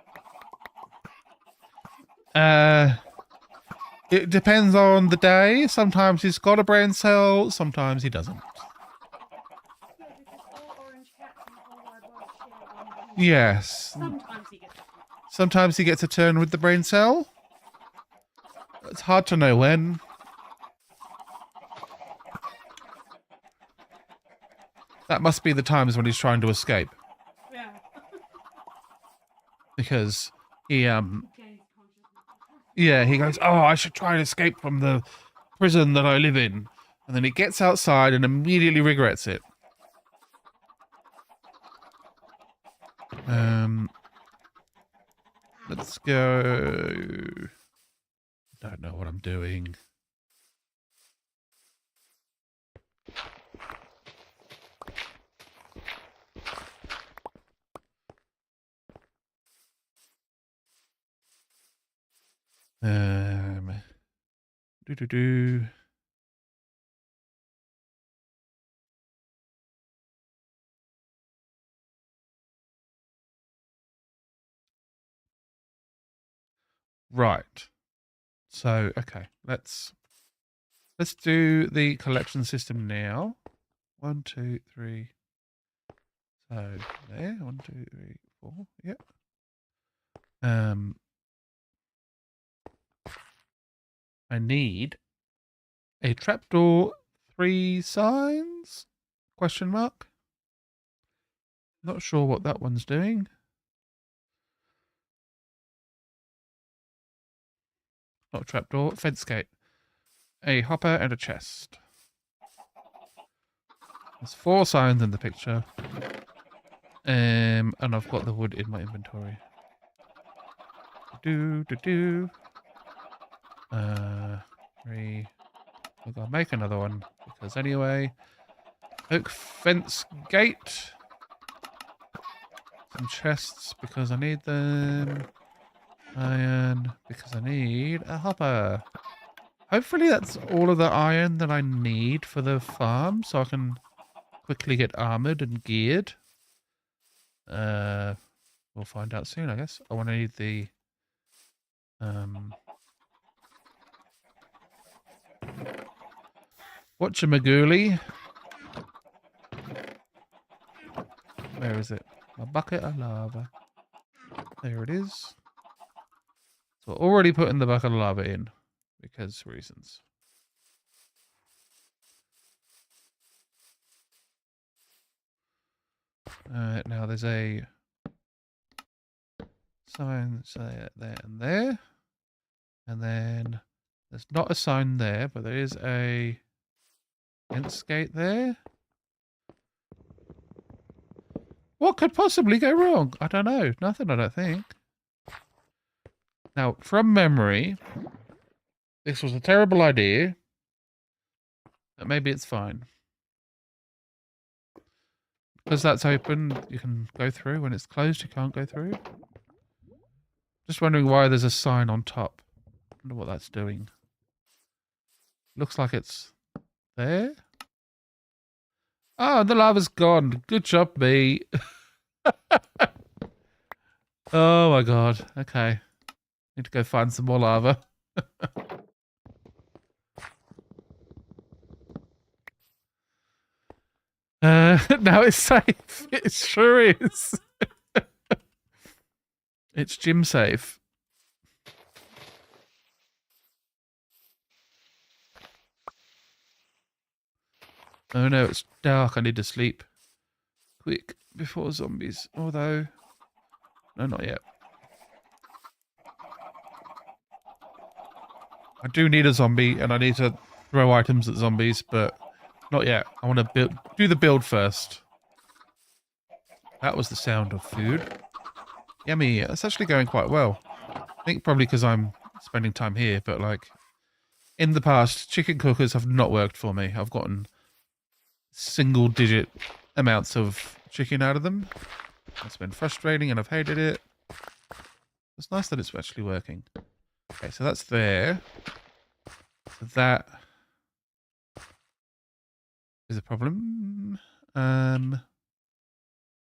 It depends on the day. Sometimes he's got a brain cell, sometimes he doesn't. Yeah, because all orange cats in the whole wide world share one brain. Yes. Sometimes he gets it. Sometimes he gets a turn with the brain cell. It's hard to know when. That must be the times when he's trying to escape. Yeah. Because he Gains consciousness. yeah, he goes, "Oh, I should try and escape from the prison that I live in." And then he gets outside and immediately regrets it. Let's go. Don't know what I'm doing. Do. Right. So, okay, let's do the collection system now. 1, 2, 3. So there, 1, 2, 3, 4. Yep. I need a trapdoor, 3 signs? Question mark. Not sure what that one's doing. Not a trapdoor, fence gate. A hopper and a chest. There's 4 signs in the picture. And I've got the wood in my inventory. Do. 3. We're gonna make another one because anyway. Oak fence gate. Some chests because I need them. Iron because I need a hopper. Hopefully that's all of the iron that I need for the farm so I can quickly get armored and geared. We'll find out soon, I guess. I want to need the whatchamagooly. Where is it? A bucket of lava. There it is. So already putting the bucket of lava in because reasons. Now there's a sign there and there. And then there's not a sign there, but there is a fence gate there. What could possibly go wrong? I don't know. Nothing, I don't think. Now, from memory, this was a terrible idea, but maybe it's fine. Because that's open, you can go through. When it's closed, you can't go through. Just wondering why there's a sign on top. I wonder what that's doing. Looks like it's there. Oh, the lava's gone. Good job, me. Oh my god. Okay. Need to go find some more lava. Now it's safe. It sure is. It's gym safe. Oh no, it's dark. I need to sleep. Quick, before zombies. Although, no, not yet. I do need a zombie, and I need to throw items at zombies, but not yet. I want to do the build first. That was the sound of food. Yummy. That's actually going quite well. I think probably because I'm spending time here, but like in the past, chicken cookers have not worked for me. I've gotten single-digit amounts of chicken out of them. It's been frustrating, and I've hated it. It's nice that it's actually working. Okay, so that's there. So that is a problem.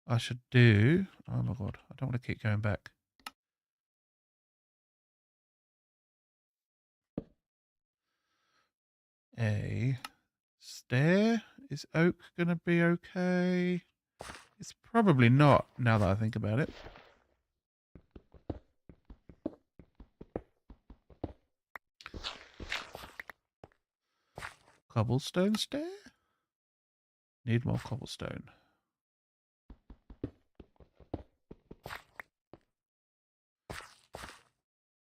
I should do... Oh my god, I don't want to keep going back. A stair. Is oak going to be okay? It's probably not, now that I think about it. Cobblestone stair? Need more cobblestone.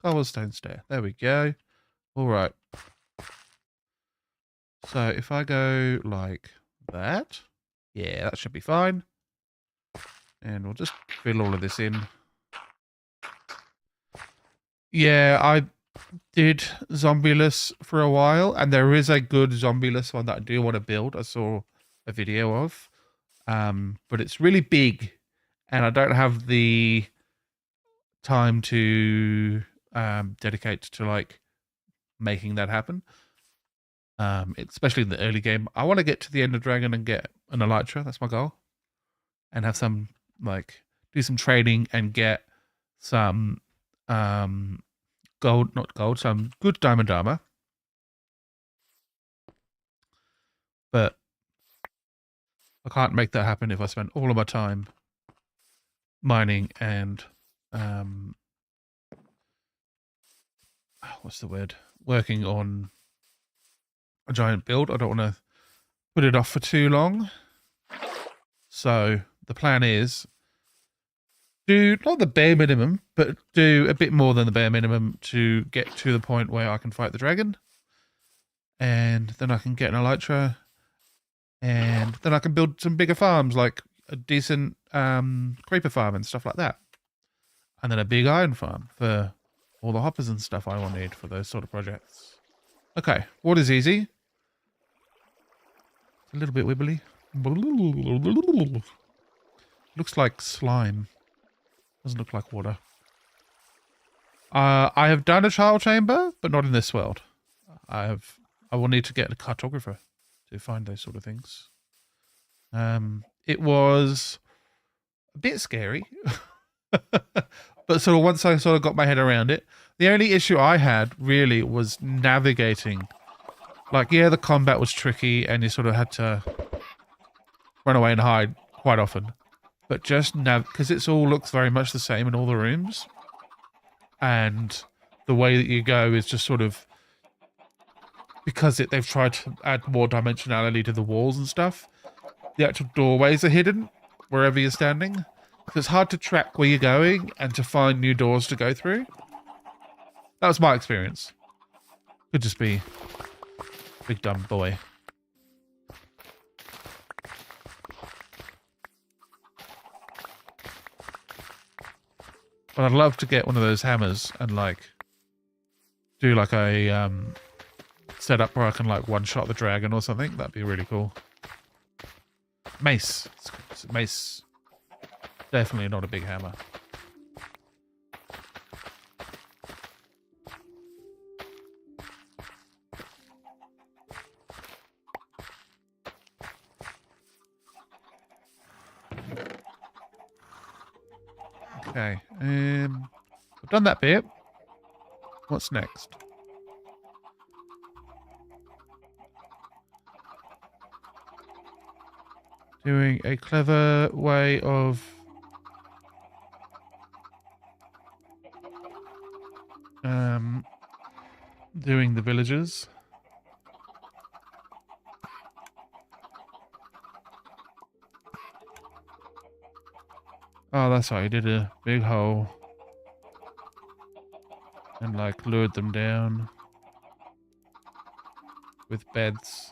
Cobblestone stair. There we go. All right. So if I go like that, yeah, that should be fine. And we'll just fill all of this in. Yeah, I did Zombieless for a while, and there is a good Zombieless one that I do want to build. I saw a video of, but it's really big, and I don't have the time to dedicate to like making that happen. Especially in the early game. I want to get to the Ender Dragon and get an Elytra. That's my goal, and have some like do some trading and get some gold, not gold, some good diamond armor. But I can't make that happen if I spend all of my time mining and what's the word? Working on a giant build. I don't want to put it off for too long. So the plan is do not the bare minimum, but do a bit more than the bare minimum to get to the point where I can fight the dragon. And then I can get an Elytra. And then I can build some bigger farms, like a decent creeper farm and stuff like that. And then a big iron farm for all the hoppers and stuff I will need for those sort of projects. Okay, water's easy. It's a little bit wibbly. Looks like slime. Doesn't look like water. I have done a trial chamber, but not in this world. I will need to get a cartographer to find those sort of things. It was a bit scary. But sort of once I sort of got my head around it, the only issue I had really was navigating. Like, yeah, the combat was tricky and you sort of had to run away and hide quite often. But just because it all looks very much the same in all the rooms. And the way that you go is just sort of, because they've tried to add more dimensionality to the walls and stuff, the actual doorways are hidden wherever you're standing. So it's hard to track where you're going and to find new doors to go through. That was my experience. Could just be a big dumb boy. But I'd love to get one of those hammers and like do like a setup where I can like one-shot the dragon or something. That'd be really cool. Mace. Mace. Definitely not a big hammer. Okay. I've done that bit. What's next? Doing a clever way of doing the villagers. Oh, that's right. He did a big hole and like lured them down with beds.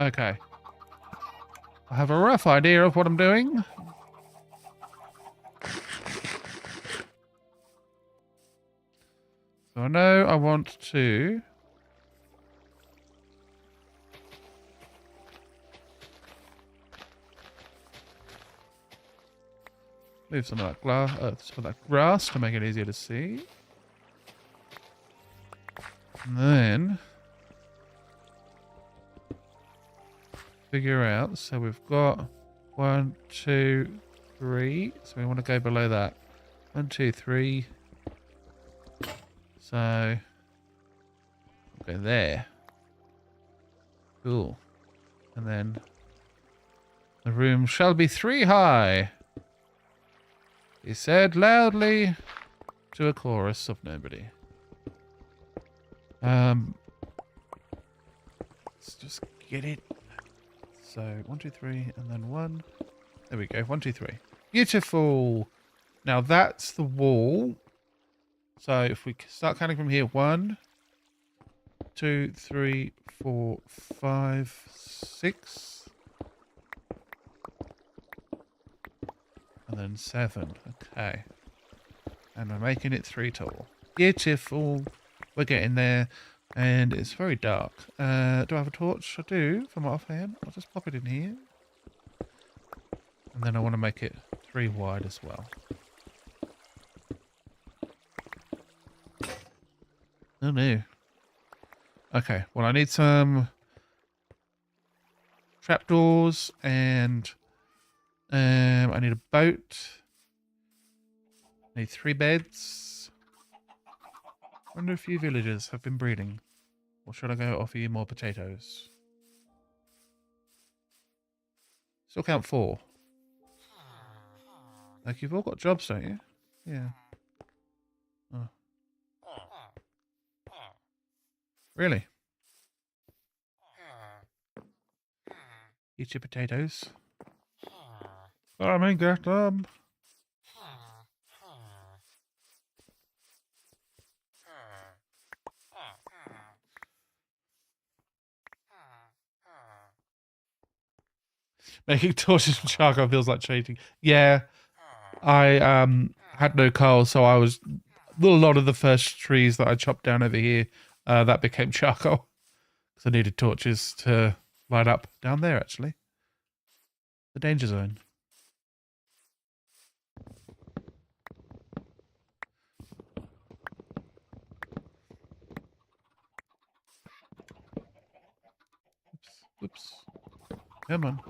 Okay. I have a rough idea of what I'm doing. So I know I want to leave some of that grass to make it easier to see. And then figure out, so we've got 1, 2, 3. So we want to go below that. 1, 2, 3. So we'll go there. Cool. And then the room shall be 3 high, he said loudly to a chorus of nobody. Let's just get it. So 1, 2, 3, and then 1. There we go. 1, 2, 3. Beautiful. Now that's the wall. So if we start counting from here, 1, 2, 3, 4, 5, 6, and then 7. Okay. And we're making it 3 tall. Beautiful. We're getting there. And it's very dark. Do I have a torch? I do, from offhand. I'll just pop it in here. And then I want to make it 3 wide as well. Oh no. Okay, well I need some trapdoors and I need a boat. I need 3 beds. Wonder if you villagers have been breeding. Or should I go offer you more potatoes? Still count 4. Like, you've all got jobs, don't you? Yeah. Oh. Really? Eat your potatoes. I mean, get them. Making torches from charcoal feels like cheating. Yeah, I had no coal, so I was a lot of the first trees that I chopped down over here that became charcoal because I needed torches to light up down there. Actually, the danger zone. Oops. Come on.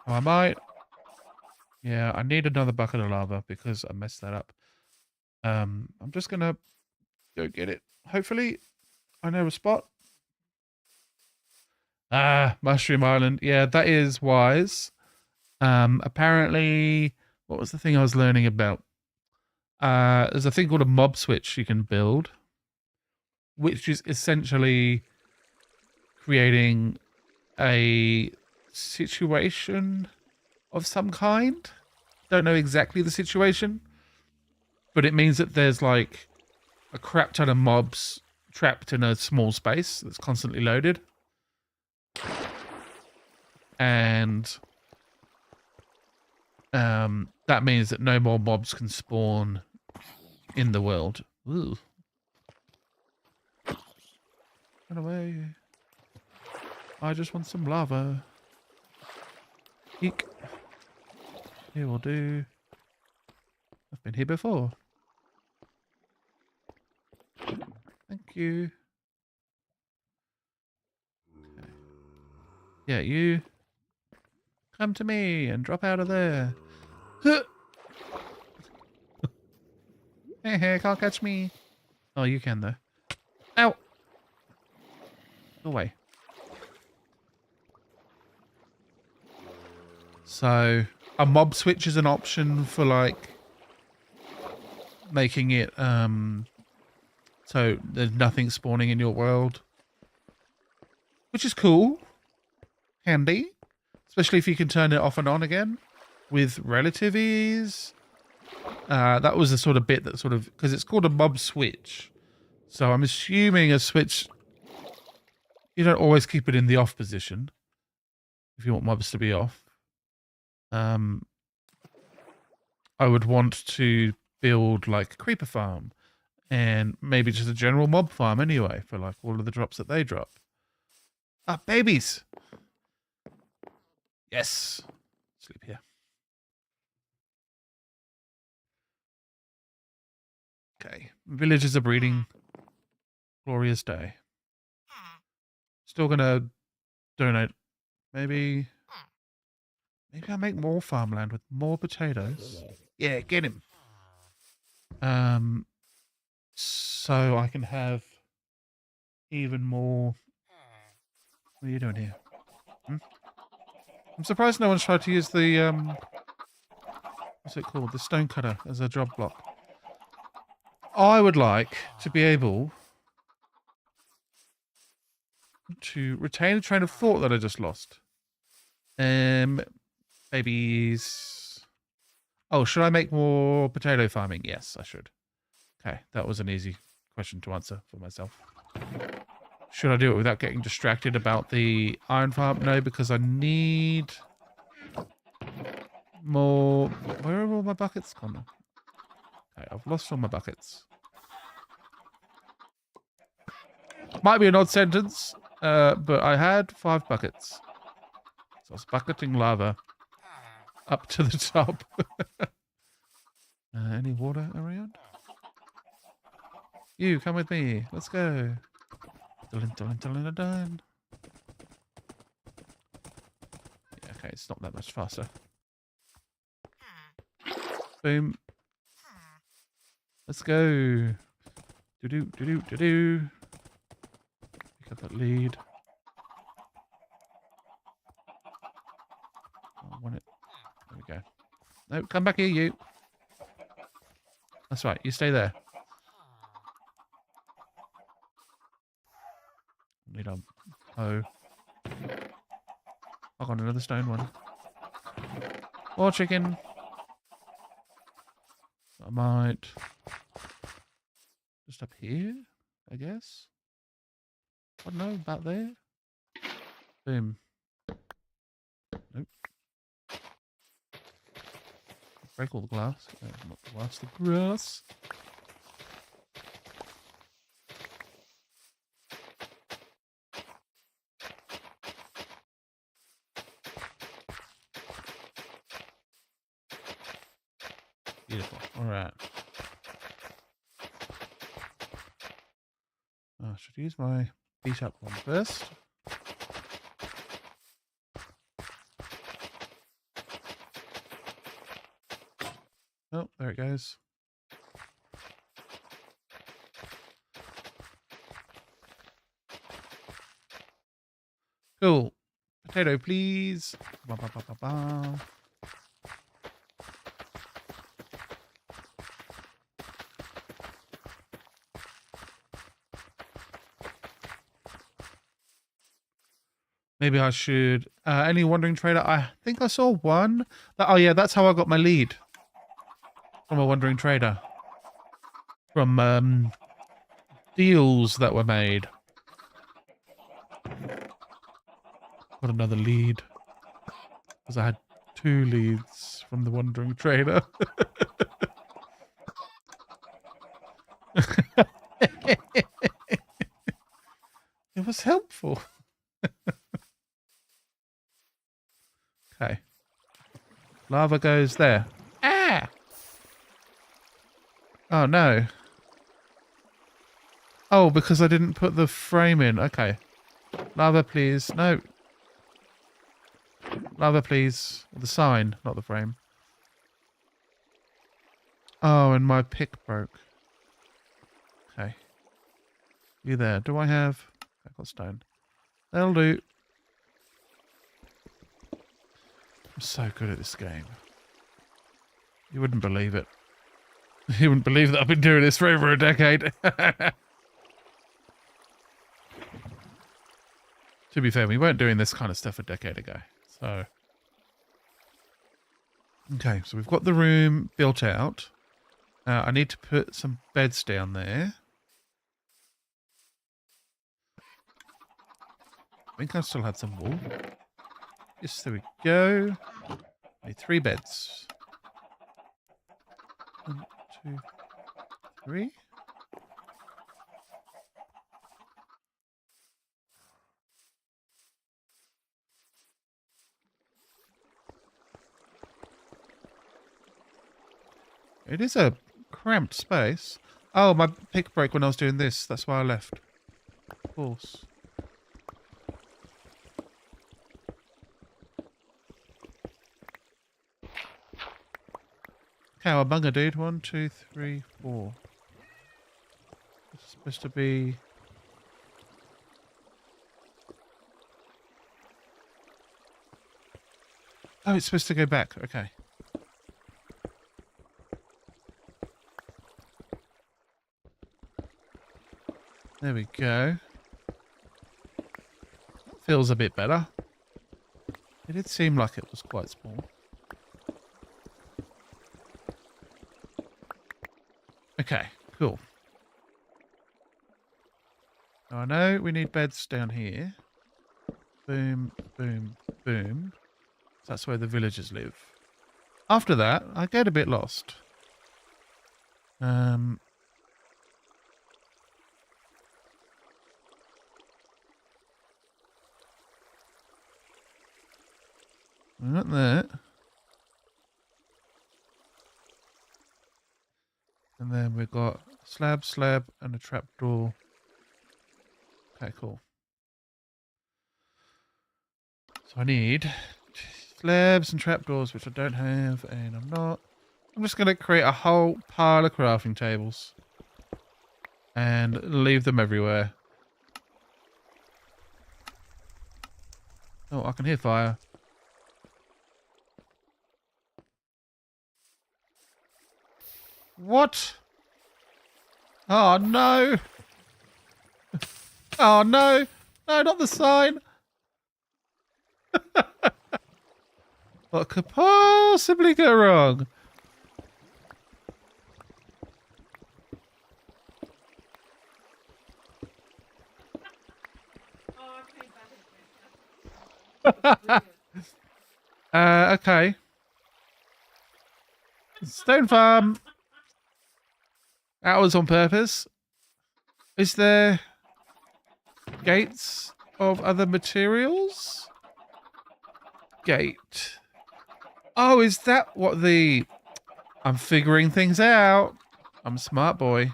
Oh, I might. Yeah, I need another bucket of lava because I messed that up. I'm just gonna go get it. Hopefully, I know a spot. Ah, Mushroom Island. Yeah, that is wise. Apparently, what was the thing I was learning about? There's a thing called a mob switch you can build, which is essentially creating a situation of some kind. Don't know exactly the situation, but it means that there's like a crap ton of mobs trapped in a small space that's constantly loaded. And that means that no more mobs can spawn in the world. Ooh. Run away. I just want some lava. Eek. Here will do. I've been here before. Thank you. Okay. Yeah, you. Come to me and drop out of there. Hey, can't catch me. Oh, you can though. Ow! Go away. So, a mob switch is an option for like making it so there's nothing spawning in your world, which is cool, handy, especially if you can turn it off and on again with relative ease. That was the sort of bit that sort of, because it's called a mob switch, so I'm assuming a switch, you don't always keep it in the off position if you want mobs to be off. I would want to build like a creeper farm and maybe just a general mob farm anyway for like all of the drops that they drop. Ah, babies! Yes! Sleep here. Okay. Villagers are breeding. Glorious day. Still gonna donate. Maybe I'll make more farmland with more potatoes. Yeah, get him. So I can have even more. What are you doing here? I'm surprised no one's tried to use the what's it called? The stone cutter as a job block. I would like to be able to retain a train of thought that I just lost. Babies. Oh, should I make more potato farming? Yes, I should. Okay, that was an easy question to answer for myself. Should I do it without getting distracted about the iron farm? No, because I need more. Where are all my buckets gone? Okay, I've lost all my buckets. Might be an odd sentence, but I had 5 buckets. So I was bucketing lava up to the top. Any water around? You, come with me. Let's go. Dun. Yeah, okay, it's not that much faster. Boom. Let's go. Do. Pick up that lead. I want it. There we go. No, come back here, you. That's right. You stay there. Need a hoe. I got another stone one. More chicken. I might just up here, I guess. I don't know, about there. Boom. Nope. Break all the glass. Not the glass, the grass. Beautiful. All right. I should use my beat up one first. Oh, there it goes. Cool. Potato, please. Ba, ba, ba, ba, ba. Maybe I should... any wandering trader? I think I saw one. Oh, yeah, that's how I got my lead. From a wandering trader. From, deals that were made. Got another lead. Because I had 2 leads from the wandering trader. It was helpful. Okay. Lava goes there. Ah! Oh, no. Oh, because I didn't put the frame in. Okay. Lava, please. No. Lava, please. The sign, not the frame. Oh, and my pick broke. Okay. You there? Do I have... I've got stone. That'll do. I'm so good at this game. You wouldn't believe it. You wouldn't believe that I've been doing this for over a decade. To be fair, we weren't doing this kind of stuff a decade ago. So... Okay, so we've got the room built out. I need to put some beds down there. I think I still had some wool. Yes, there we go. Need 3 beds. 1, 2, 3. It is a cramped space. Oh, my pick broke when I was doing this. That's why I left. Of course. Cowabunga, dude. 1, 2, 3, 4. It's supposed to be... Oh, it's supposed to go back. Okay. There we go. That feels a bit better. It did seem like it was quite small. Okay, cool. Now I know we need beds down here. Boom, boom, boom. That's where the villagers live. After that, I get a bit lost. Not that. And then we've got a slab, and a trapdoor. Okay, cool. So I need slabs and trapdoors, which I don't have, and I'm just going to create a whole pile of crafting tables. And leave them everywhere. Oh, I can hear fire. What? Oh, no. Oh, no. No, not the sign. What could possibly go wrong? Oh, I came back again. Okay. Stone farm. That was on purpose. Is there gates of other materials? Gate. Oh, is that what the... I'm figuring things out. I'm a smart boy.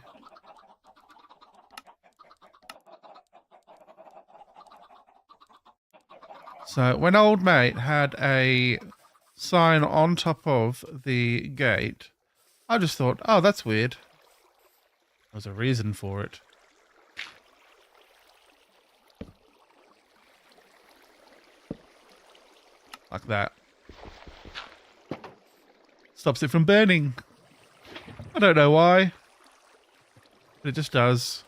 So when old mate had a sign on top of the gate, I just thought, oh, that's weird. There's a reason for it. Like that. Stops it from burning. I don't know why. But it just does.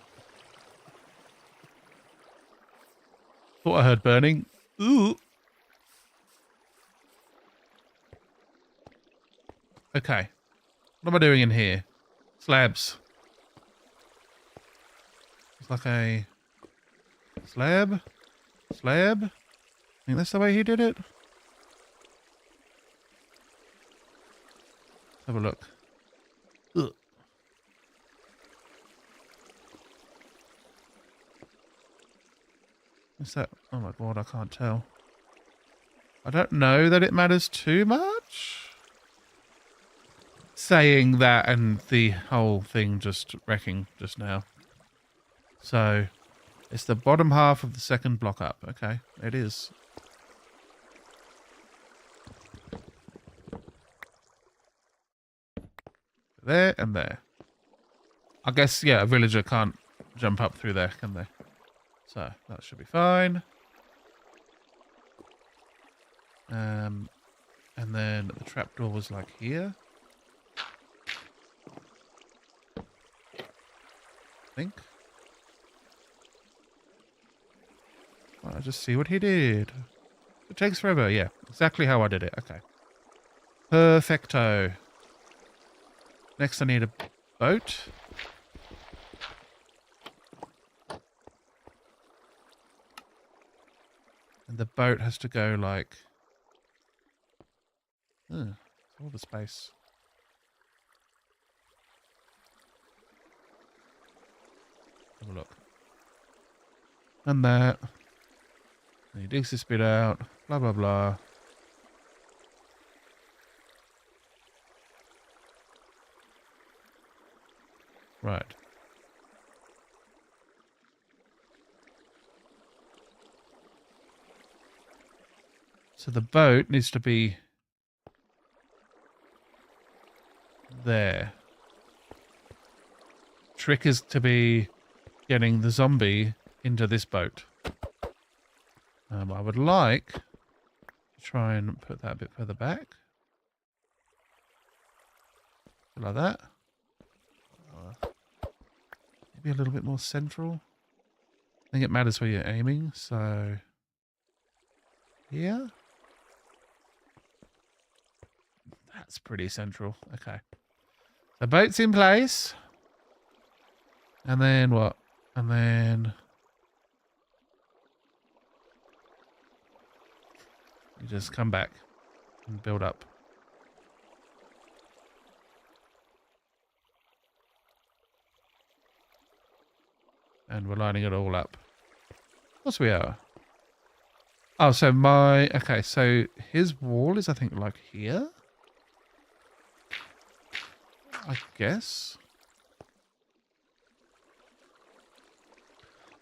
Thought I heard burning. Ooh. Okay. What am I doing in here? Slabs. It's like a slab. Slab. I think that's the way he did it. Let's have a look. Ugh. What's that? Oh my god, I can't tell. I don't know that it matters too much. Saying that and the whole thing just wrecking just now. So, it's the bottom half of the second block up. Okay, it is. There and there. I guess, yeah, a villager can't jump up through there, can they? So, that should be fine. And then the trapdoor was like here. I think. Well, I'll just see what he did. It takes forever, yeah. Exactly how I did it. Okay. Perfecto. Next I need a boat. And the boat has to go like... all the space. Have a look. And that. And he digs this bit out. Blah, blah, blah. Right. So the boat needs to be there. Trick is to be getting the zombie into this boat. I would like to try and put that a bit further back. Like that. Maybe a little bit more central. I think it matters where you're aiming, so... yeah. That's pretty central. Okay. The boat's in place. And then what? And then... you just come back and build up. And we're lining it all up. Of course we are. Oh, so my... okay, so his wall is, I think, like here? I guess.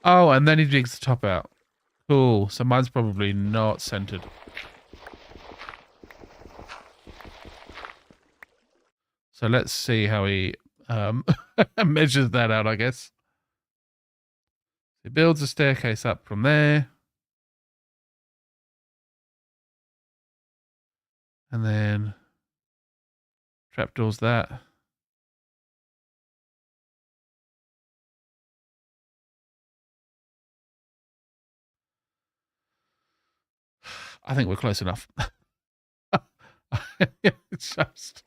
Oh, and then he digs the top out. Cool. So mine's probably not centered. So let's see how he measures that out, I guess. He builds a staircase up from there. And then trapdoors that. I think we're close enough. It's just...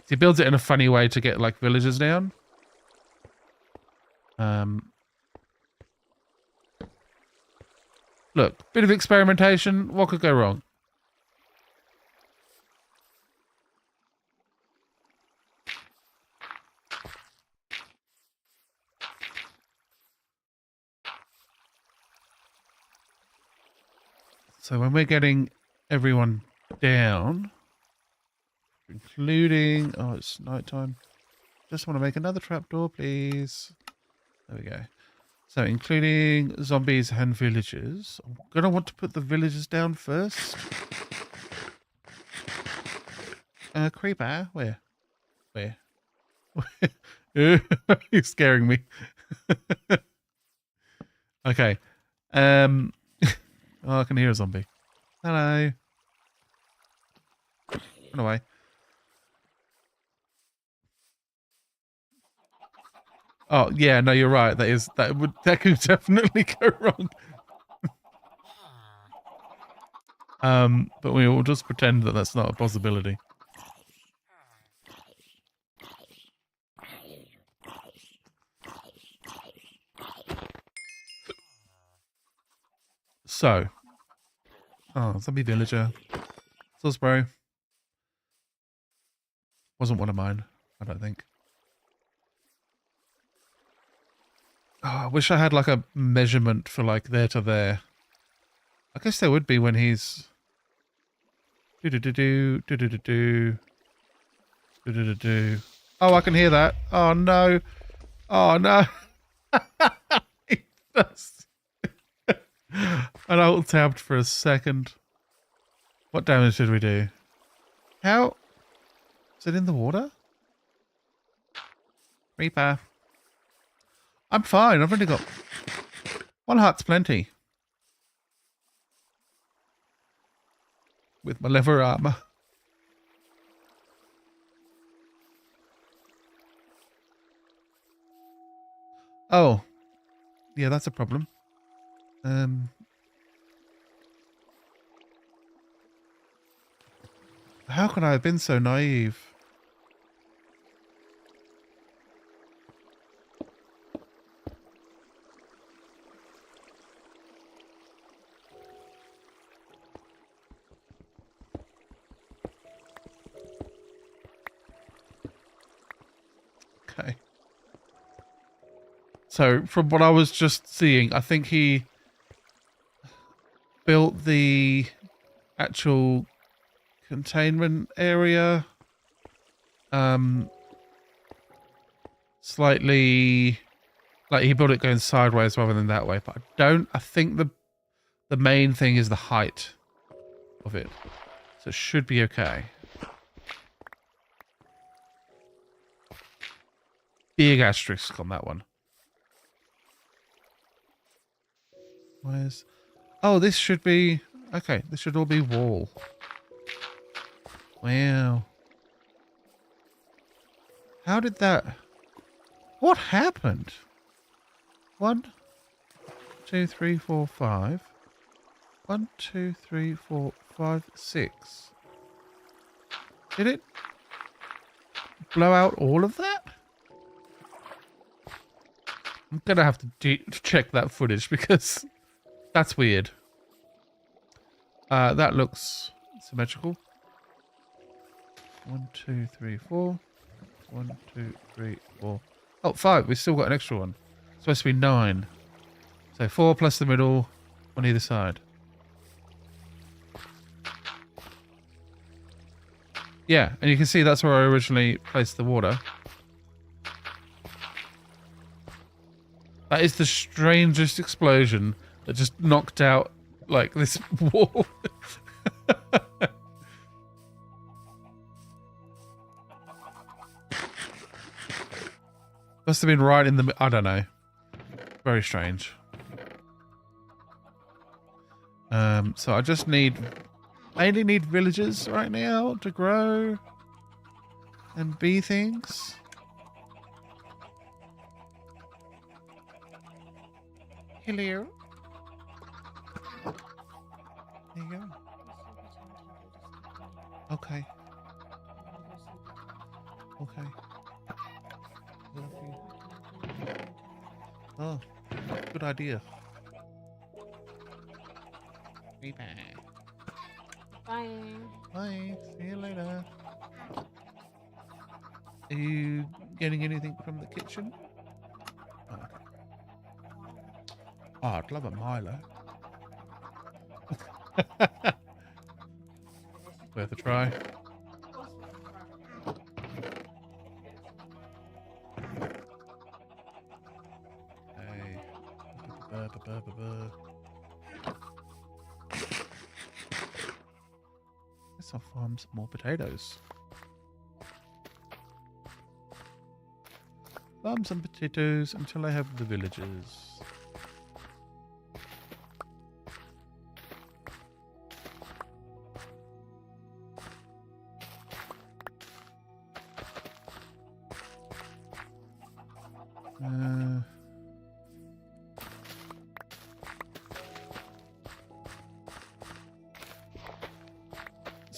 he builds it in a funny way to get like villagers down. Look, bit of experimentation. What could go wrong? So when we're getting everyone down, including... oh, it's nighttime. Just want to make another trapdoor, please. There we go. So including zombies and villagers. I'm going to want to put the villagers down first. Creeper? Where? Where? You're scaring me. Okay. Oh, I can hear a zombie. Hello. Run away. Oh yeah, no, you're right. That could definitely go wrong. But we will just pretend that that's not a possibility. So, zombie villager, Salisbury. Wasn't one of mine, I don't think. Oh, I wish I had like a measurement for like there to there. I guess there would be when he's do. Oh, I can hear that. Oh no. Oh no. He just- And I tabbed for a second. What damage did we do? How? Is it in the water? Reaper. I'm fine. I've only got one heart's plenty. With my leather armor. Oh. Yeah, that's a problem. How could I have been so naive? Okay. So, from what I was just seeing, I think he built the actual containment area slightly, like he built it going sideways rather than that way, but I think the main thing is the height of it, so it should be okay. Big asterisk on that one. Where's, oh, this should be okay, this should all be wall. Wow. How did that... What happened? 1, 2, 3, 4, 5. 1, 2, 3, 4, 5, 6. Did it blow out all of that? I'm gonna have to check that footage because that's weird. That looks symmetrical. 1, 2, 3, 4. 1, 2, 3, 4. Oh, 5. We've still got an extra one. It's supposed to be 9. So 4 plus the middle on either side. Yeah, and you can see that's where I originally placed the water. That is the strangest explosion that just knocked out, like, this wall. Must have been right in the... I don't know. Very strange. So I just need... mainly need villagers right now to grow and be things. Hello. There you go. Okay. Okay. Love you. Oh, good idea. Be back. Bye. Bye. See you later. Are you getting anything from the kitchen? Oh, okay. Oh, I'd love a Milo. Worth a try. Hey. Guess I'll farm some more potatoes. Farm some potatoes until I have the villagers.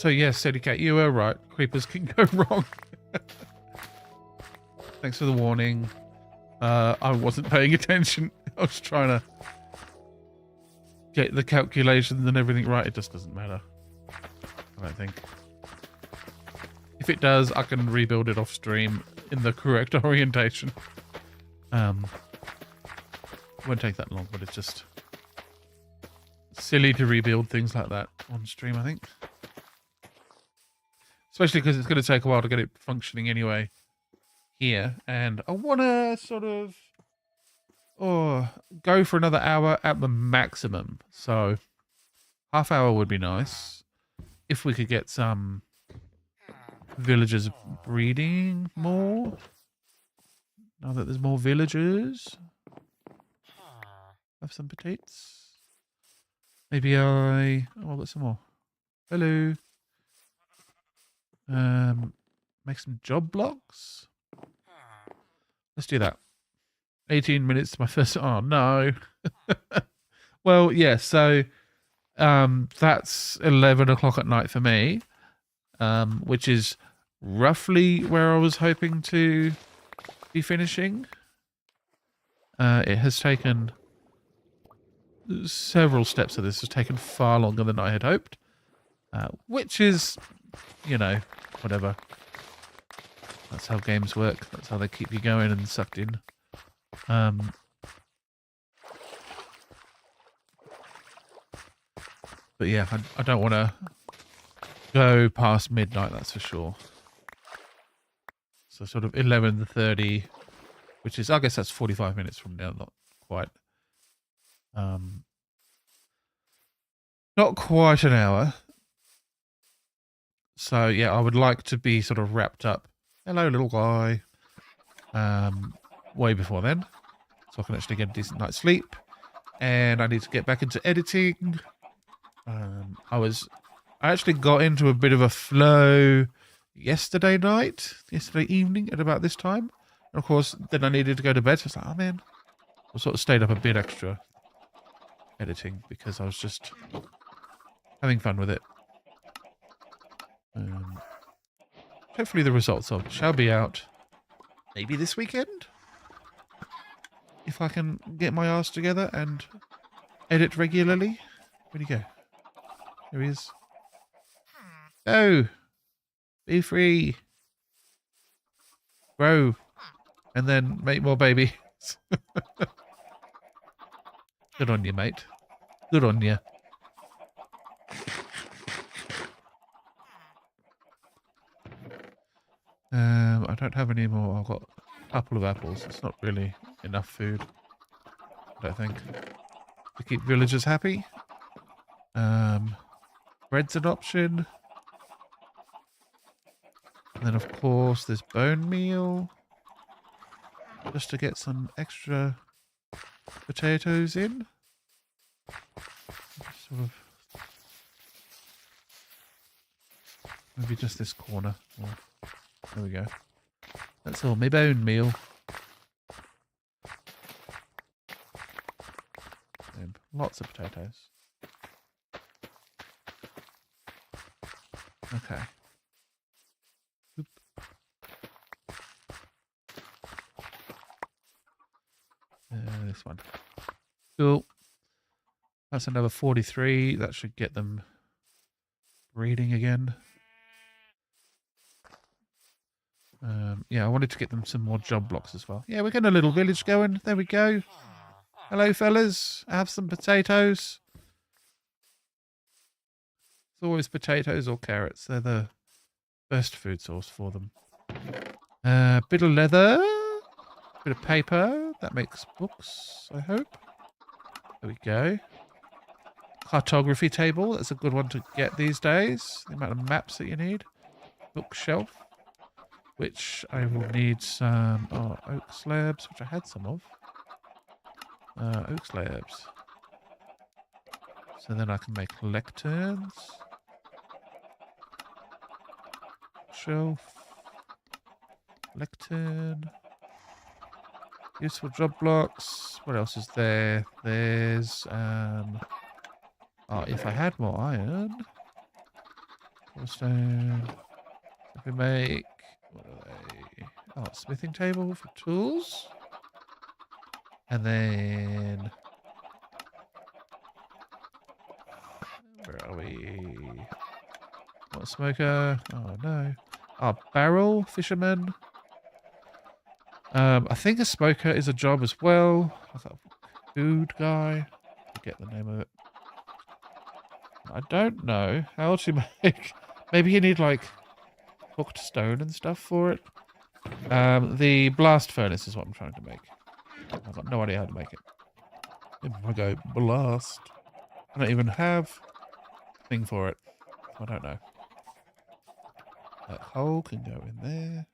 So yes, Sadie Cat, you were right. Creepers can go wrong. Thanks for the warning. I wasn't paying attention. I was trying to get the calculations and everything right. It just doesn't matter, I don't think. If it does, I can rebuild it off stream in the correct orientation. It won't take that long, but it's just silly to rebuild things like that on stream, I think. Especially because it's going to take a while to get it functioning anyway here. And I want to sort of go for another hour at the maximum. So half hour would be nice. If we could get some villagers breeding more. Now that there's more villagers. Have some potatoes. Maybe I've got some more. Hello. Make some job blocks. Let's do that. 18 minutes to my first. Oh no. Well, yeah. So, that's 11 o'clock at night for me, which is roughly where I was hoping to be finishing. It has taken several steps of this. Has taken far longer than I had hoped, which is, you know, whatever. That's how games work. That's how they keep you going and sucked in. But yeah, I don't want to go past midnight, that's for sure. So sort of 11:30, which is, I guess that's 45 minutes from now, not quite. Not quite an hour. So yeah, I would like to be sort of wrapped up. Hello, little guy. Way before then, so I can actually get a decent night's sleep. And I need to get back into editing. I actually got into a bit of a flow yesterday evening at about this time. And of course, then I needed to go to bed. So I was like, oh man, I sort of stayed up a bit extra editing because I was just having fun with it. Hopefully the results shall be out maybe this weekend, if I can get my ass together and edit regularly. Where'd he go? There he is. Go! Be free! Grow! And then make more babies. Good on you, mate. Good on you. I don't have any more. I've got a couple of apples. It's not really enough food, I don't think, to keep villagers happy. Bread's an option. And then, of course, there's bone meal. Just to get some extra potatoes in. Sort of. Maybe just this corner. Oh, there we go. That's all. My bone meal. And lots of potatoes. Okay. Oop. This one. Cool. That's another 43. That should get them breeding again. Yeah, I wanted to get them some more job blocks as well. Yeah, we're getting a little village going. There we go. Hello, fellas. Have some potatoes. It's always potatoes or carrots. They're the best food source for them. Bit of leather. Bit of paper. That makes books, I hope. There we go. Cartography table. That's a good one to get these days. The amount of maps that you need. Bookshelf. Which I will need some oak slabs, which I had some of. Oak slabs. So then I can make lecterns. Shelf. Lectern. Useful job blocks. What else is there? There's if I had more iron, Cobblestone. If we make, what are they? Oh, smithing table for tools. And then, where are we? What, smoker? Oh no. Oh, barrel fisherman. I think a smoker is a job as well. I thought food guy. Forget the name of it. I don't know how to make. Maybe you need like hooked stone and stuff for it. The blast furnace is what I'm trying to make. I've got no idea how to make it. If I go blast, I don't even have a thing for it. I don't know. That hole can go in there.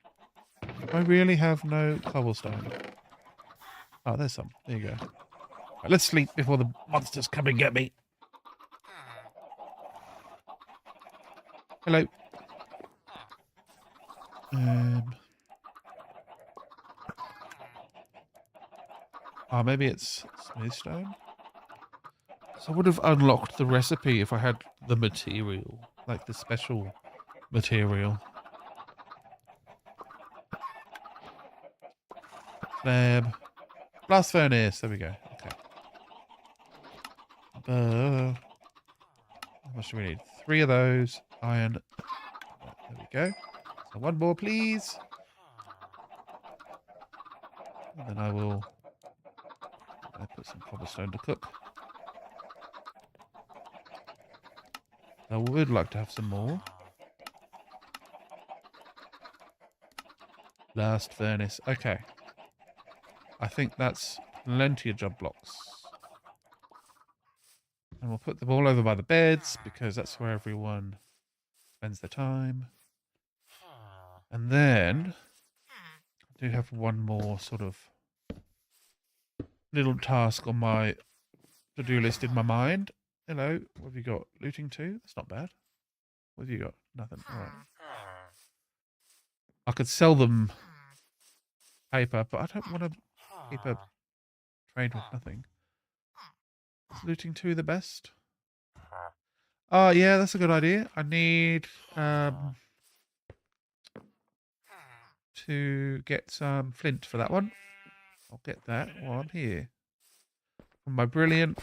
I really have no cobblestone. Oh, there's some. There you go. Right, let's sleep before the monsters come and get me. Hello. Oh, maybe it's smoothstone. So I would have unlocked the recipe if I had the material, like the special material. Slab. Blast furnace. There we go. Okay. How much do we need? 3 of those. Iron. There we go. So 1 more, please. And then I will put some cobblestone to cook. I would like to have some more. Blast furnace. Okay. I think that's plenty of job blocks. And we'll put them all over by the beds because that's where everyone spends their time. And then I do have one more sort of little task on my to-do list in my mind. Hello, what have you got? Looting 2? That's not bad. What have you got? Nothing. All right. I could sell them paper, but I don't want to keep a trade with nothing. Is looting 2 the best? Oh, yeah, that's a good idea. I need to get some flint for that one. I'll get that while I'm here. From my brilliant...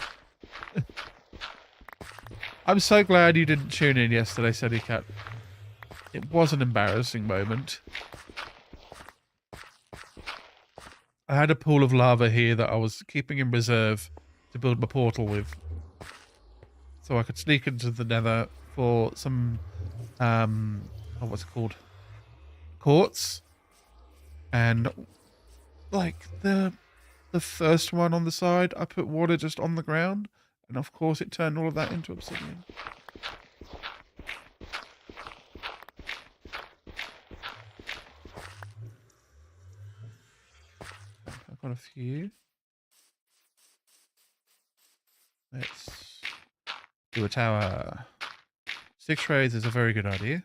I'm so glad you didn't tune in yesterday, Sadie Cat. It was an embarrassing moment. I had a pool of lava here that I was keeping in reserve to build my portal with. So I could sneak into the nether for some, what's it called? Quartz. And, like, the first one on the side, I put water just on the ground. And of course it turned all of that into obsidian. I've got a few. Let's do a tower. 6 trays is a very good idea.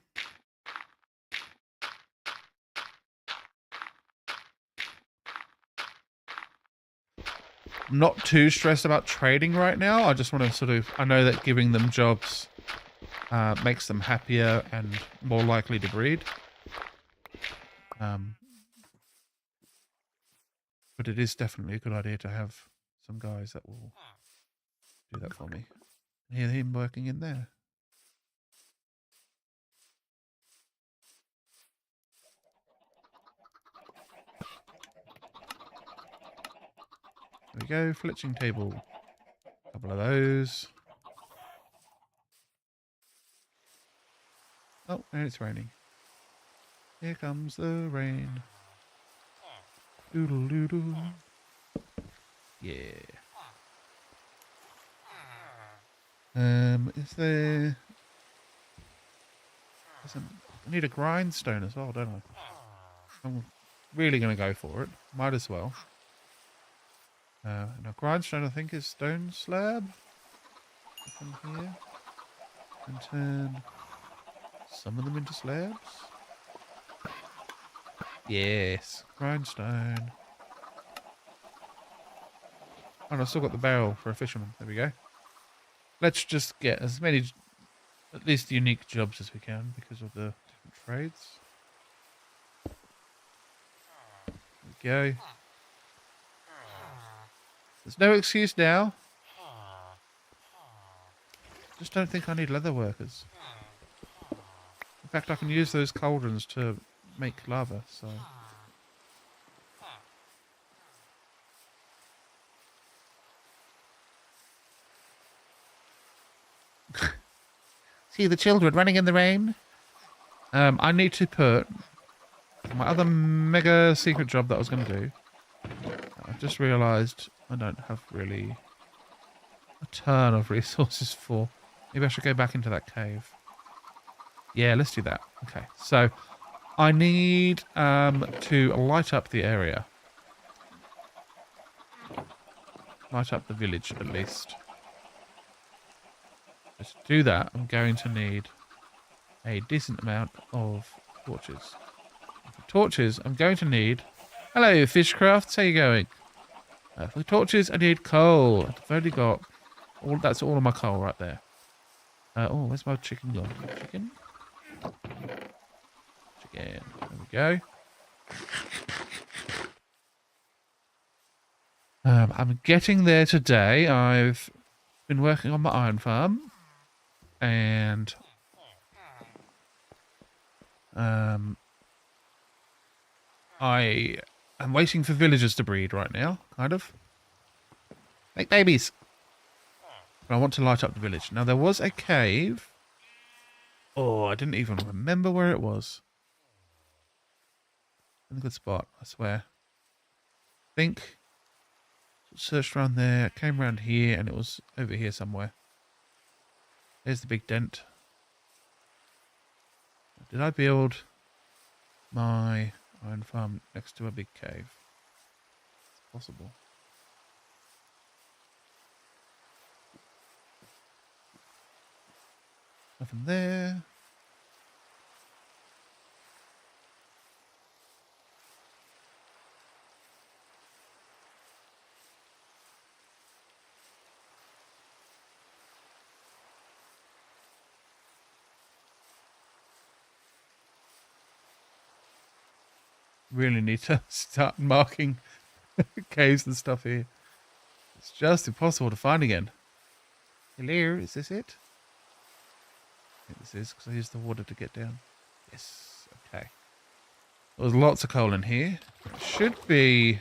Not too stressed about trading right now. I just want to sort of... I know that giving them jobs makes them happier and more likely to breed. But it is definitely a good idea to have some guys that will do that for me. I hear him working in there. There we go, flitching table. A couple of those. Oh, and it's raining. Here comes the rain. Doodle doodle. Yeah. Is there... I need a grindstone as well, don't I? I'm really going to go for it. Might as well. Now, grindstone, I think, is stone slab. From here. And turn some of them into slabs. Yes, grindstone. Oh, and I've still got the barrel for a fisherman. There we go. Let's just get as many at least unique jobs as we can because of the different trades. There we go. There's no excuse now. Just don't think I need leather workers. In fact, I can use those cauldrons to make lava, so... See the children running in the rain? I need to put my other mega secret job that I was going to do. I've just realised I don't have really a ton of resources for. Maybe I should go back into that cave. Yeah, let's do that. Okay, so I need to light up the area. Light up the village, at least. To do that, I'm going to need a decent amount of torches. For torches, I'm going to need... Hello, Fishcrafts, how you going? For torches, I need coal. I've only got... That's all of my coal right there. Oh, where's my chicken gone? Chicken? Chicken. There we go. I'm getting there today. I've been working on my iron farm. And I am waiting for villagers to breed right now, kind of. Make babies. But I want to light up the village. Now, there was a cave. Oh, I didn't even remember where it was. In a good spot, I swear. I think searched around there, came around here, and it was over here somewhere. There's the big dent. Did I build my iron farm next to a big cave? It's possible. Nothing there. Really need to start marking caves and stuff here. It's just impossible to find again. Hello, is this it? I think this is, because I used the water to get down. Yes, okay. There's lots of coal in here. It should be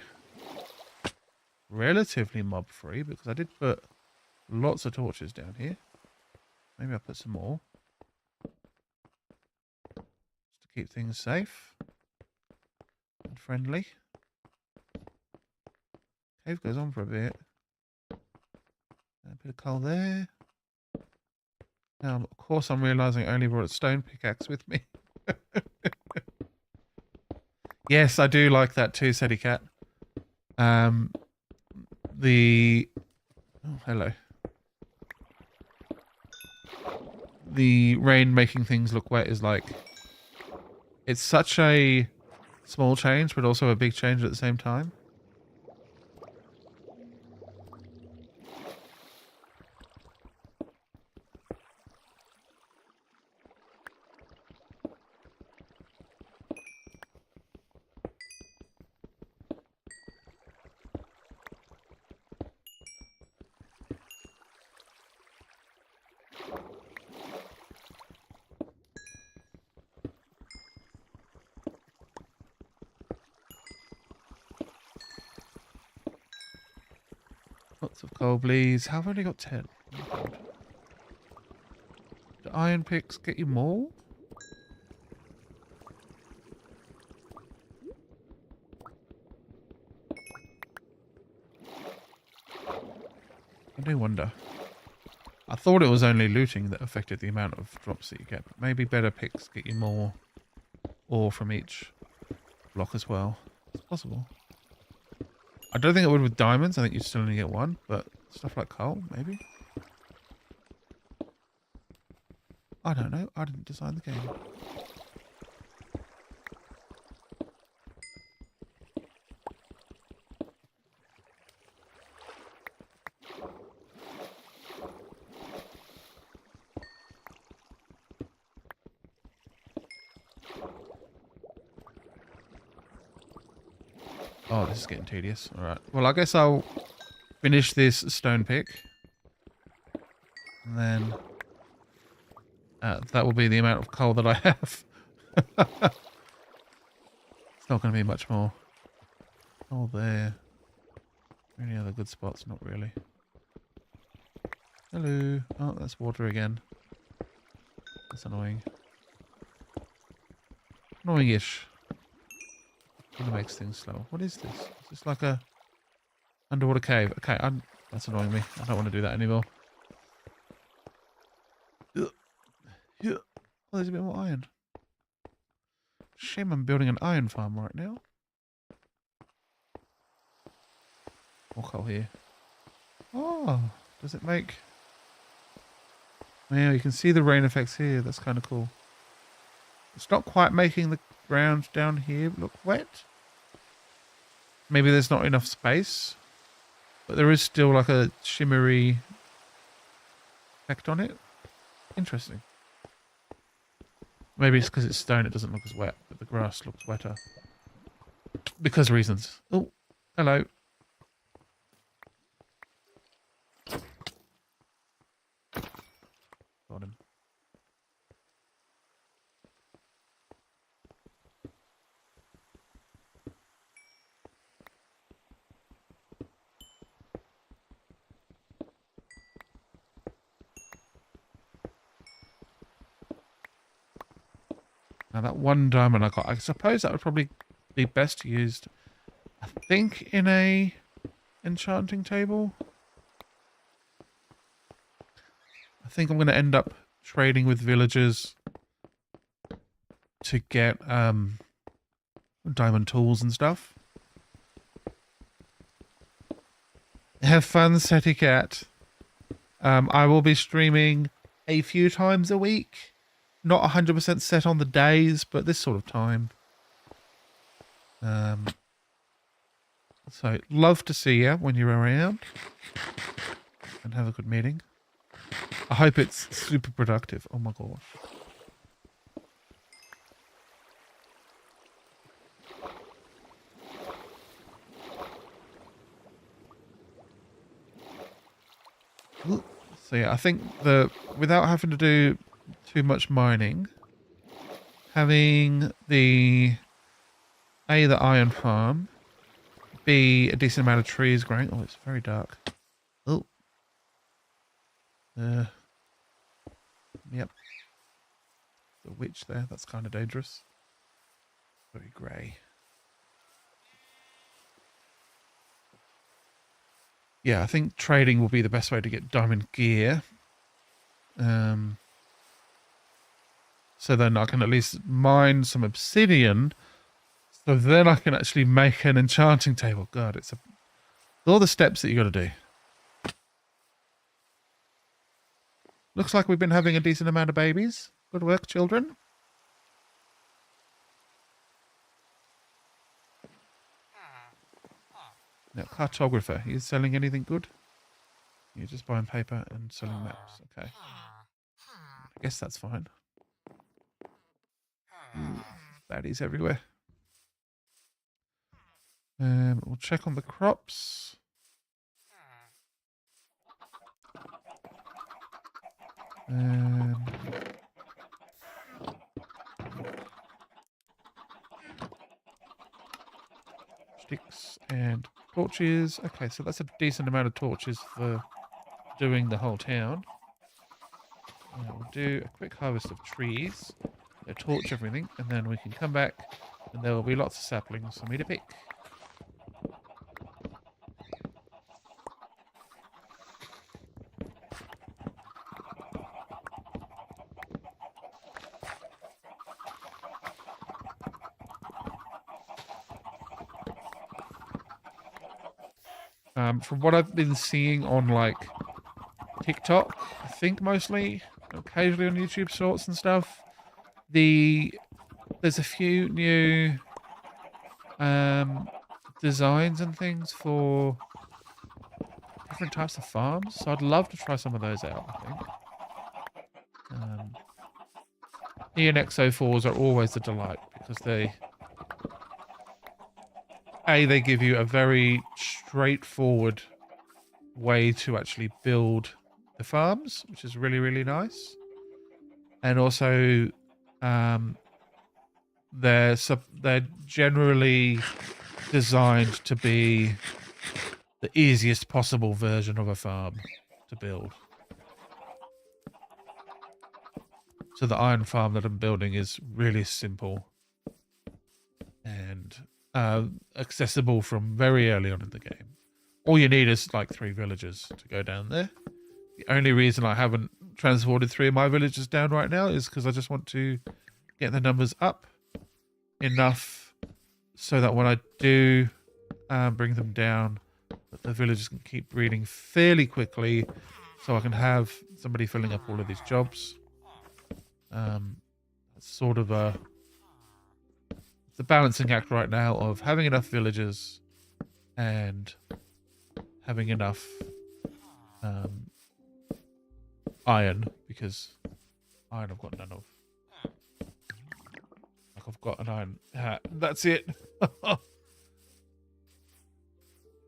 relatively mob free because I did put lots of torches down here. Maybe I'll put some more. Just to keep things safe and friendly. Cave goes on for a bit. A bit of coal there. Now, of course, I'm realising I only brought a stone pickaxe with me. Yes, I do like that too, Sadie Cat. Oh, hello. The rain making things look wet is like... It's such a small change, but also a big change at the same time. Lots of coal, please. How have I only got 10? Oh, God. Do iron picks get you more? I do wonder. I thought it was only looting that affected the amount of drops that you get, but maybe better picks get you more ore from each block as well. It's possible. I don't think it would with diamonds. I think you'd still only get one, but stuff like coal, maybe? I don't know. I didn't design the game. Oh, this is getting tedious. All right. Well, I guess I'll finish this stone pick. And then that will be the amount of coal that I have. It's not going to be much more. Oh, there. Any other good spots? Not really. Hello. Oh, that's water again. That's annoying. Annoying-ish. It makes things slow. What is this? Is this like a underwater cave? Okay, that's annoying me. I don't want to do that anymore. Ugh. Yeah. Oh, there's a bit more iron. Shame I'm building an iron farm right now. More coal here. Oh, does it make... Yeah, you can see the rain effects here. That's kind of cool. It's not quite making the ground down here look wet. Maybe there's not enough space. But there is still like a shimmery effect on it. Interesting. Maybe it's because it's stone, it doesn't look as wet, but the grass looks wetter. Because reasons. Oh, hello. Got him. Now that one diamond I got, I suppose that would probably be best used, I think, in a enchanting table. I think I'm going to end up trading with villagers to get diamond tools and stuff. Have fun, Seti Cat. I will be streaming a few times a week. Not 100% set on the days, but this sort of time. So, love to see you when you're around. And have a good meeting. I hope it's super productive. Oh my gosh. So yeah, I think without having to do too much mining, having the iron farm, B, a decent amount of trees growing. Oh, it's very dark. Oh. Yep. The witch there, that's kind of dangerous. Very grey. Yeah, I think trading will be the best way to get diamond gear. So then I can at least mine some obsidian. So then I can actually make an enchanting table. God, it's all the steps that you got to do. Looks like we've been having a decent amount of babies. Good work, children. Now, cartographer. He's selling anything good? You're just buying paper and selling maps. Okay. I guess that's fine. Baddies everywhere. We'll check on the crops. Sticks and torches. Okay, so that's a decent amount of torches for doing the whole town. We'll do a quick harvest of trees. Torch everything, and then we can come back and there will be lots of saplings for me to pick. From what I've been seeing on like TikTok, I think mostly, occasionally on YouTube Shorts and stuff, there's a few new designs and things for different types of farms. So I'd love to try some of those out, I think. ENXO4s are always a delight because they they give you a very straightforward way to actually build the farms, which is really, really nice. And also, they're generally designed to be the easiest possible version of a farm to build. So the iron farm that I'm building is really simple and accessible from very early on in the game. All you need is like 3 villagers to go down there. The only reason I haven't transported 3 of my villagers down right now is because I just want to get the numbers up enough so that when I do bring them down, that the villagers can keep breeding fairly quickly so I can have somebody filling up all of these jobs. It's sort of a balancing act right now of having enough villagers and having enough iron, because iron I've got none of. Like I've got an iron hat. That's it.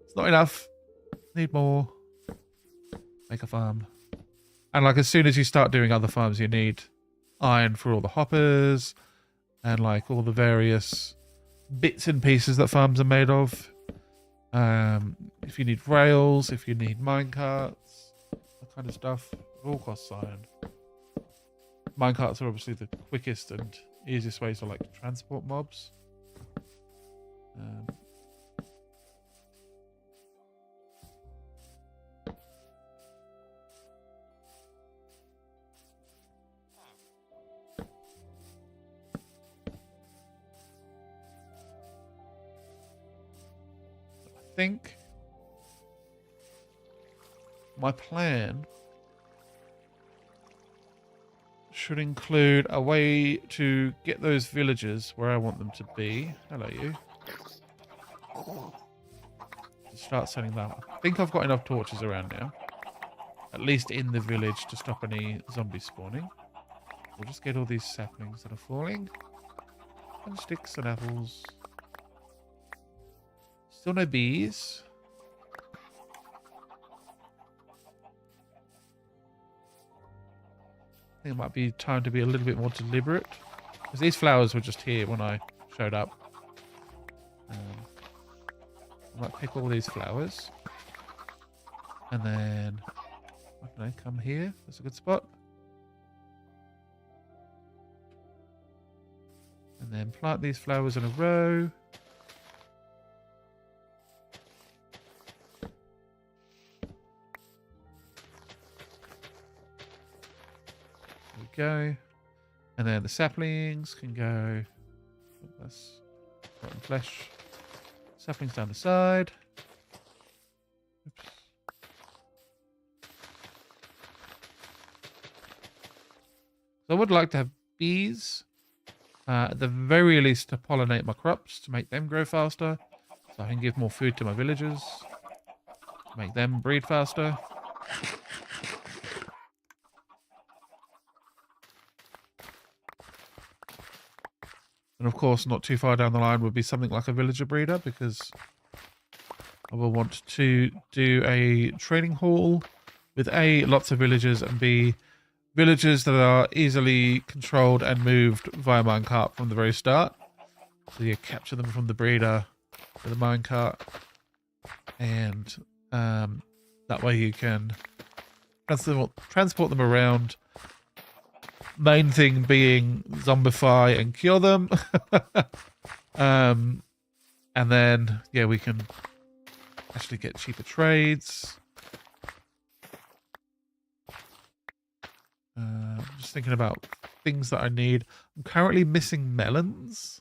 It's not enough. Need more. Make a farm. And like as soon as you start doing other farms, you need iron for all the hoppers and like all the various bits and pieces that farms are made of. If you need rails, if you need minecarts, that kind of stuff, it all costs iron. Minecarts are obviously the quickest and easiest way to like transport mobs. I think my plan should include a way to get those villagers where I want them to be. Hello, you. Start setting that up. I think I've got enough torches around now. At least in the village to stop any zombies spawning. We'll just get all these saplings that are falling. And sticks and apples. Still no bees. I think it might be time to be a little bit more deliberate. Because these flowers were just here when I showed up. I might pick all these flowers. And then, I don't know, come here. That's a good spot. And then plant these flowers in a row. Go, and then the saplings can go. That's rotten flesh. Saplings down the side. Oops. So I would like to have bees, at the very least, to pollinate my crops to make them grow faster, so I can give more food to my villagers, make them breed faster. And of course, not too far down the line would be something like a villager breeder, because I will want to do a trading hall with A, lots of villagers, and B, villagers that are easily controlled and moved via minecart from the very start. So you capture them from the breeder with a minecart, and that way you can transport them around. Main thing being zombify and cure them. And then, yeah, we can actually get cheaper trades. Just thinking about things that I need. I'm currently missing melons.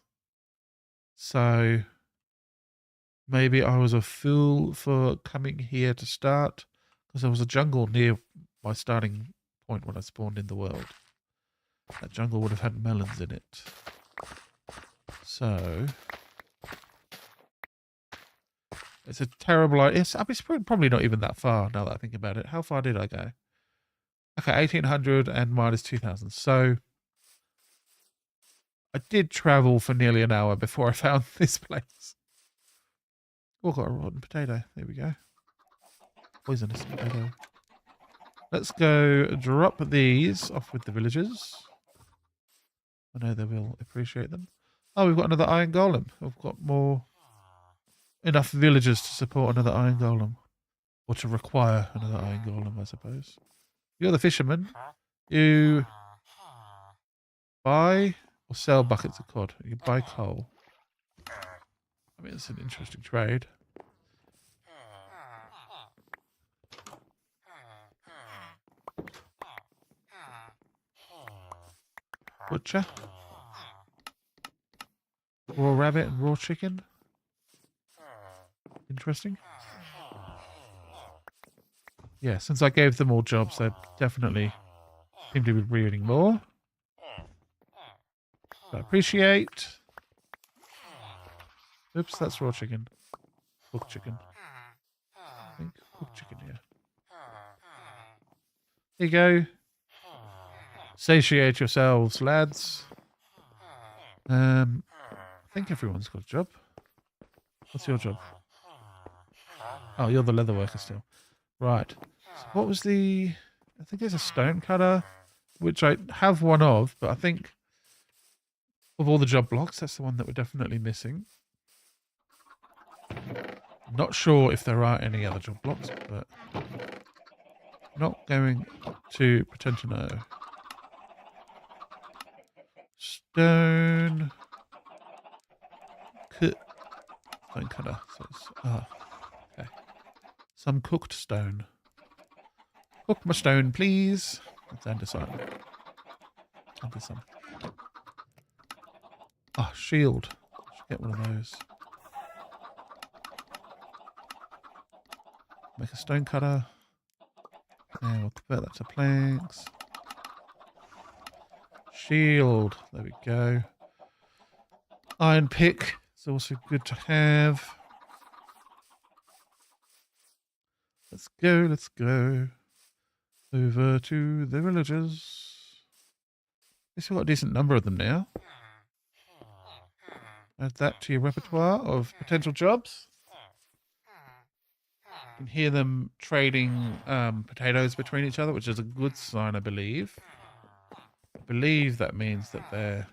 So maybe I was a fool for coming here to start, because there was a jungle near my starting point when I spawned in the world. That jungle would have had melons in it. So it's a terrible idea. It's probably not even that far now that I think about it. How far did I go? Okay, 1800 and minus 2000. So I did travel for nearly an hour before I found this place. Oh, got a rotten potato. There we go. Poisonous potato. Let's go drop these off with the villagers. I know they will appreciate them. Oh, we've got another iron golem. We've got enough villagers to support another iron golem. Or to require another iron golem, I suppose. You're the fisherman. You buy or sell buckets of cod. You buy coal. I mean, it's an interesting trade. Butcher. Raw rabbit and raw chicken. Interesting. Yeah, since I gave them all jobs, they definitely seem to be breeding more. So appreciate. Oops, that's raw chicken. Cooked chicken. I think cooked chicken, yeah. There you go. Satiate yourselves, lads. I think everyone's got a job. What's your job? Oh, you're the leather worker still. Right. So what was the... I think there's a stone cutter, which I have one of, but I think of all the job blocks, that's the one that we're definitely missing. Not sure if there are any other job blocks, but not going to pretend to know. Stone cutter. Okay. Some cooked stone. Cook my stone, please. Let's add this on. Add some. Oh, shield. Should get one of those. Make a stone cutter. And we'll convert that to planks. Shield. There we go. Iron pick. It's also good to have. Let's go, let's go. Over to the villagers. Guess we've got a decent number of them now. Add that to your repertoire of potential jobs. You can hear them trading potatoes between each other, which is a good sign, I believe. I believe that means that they're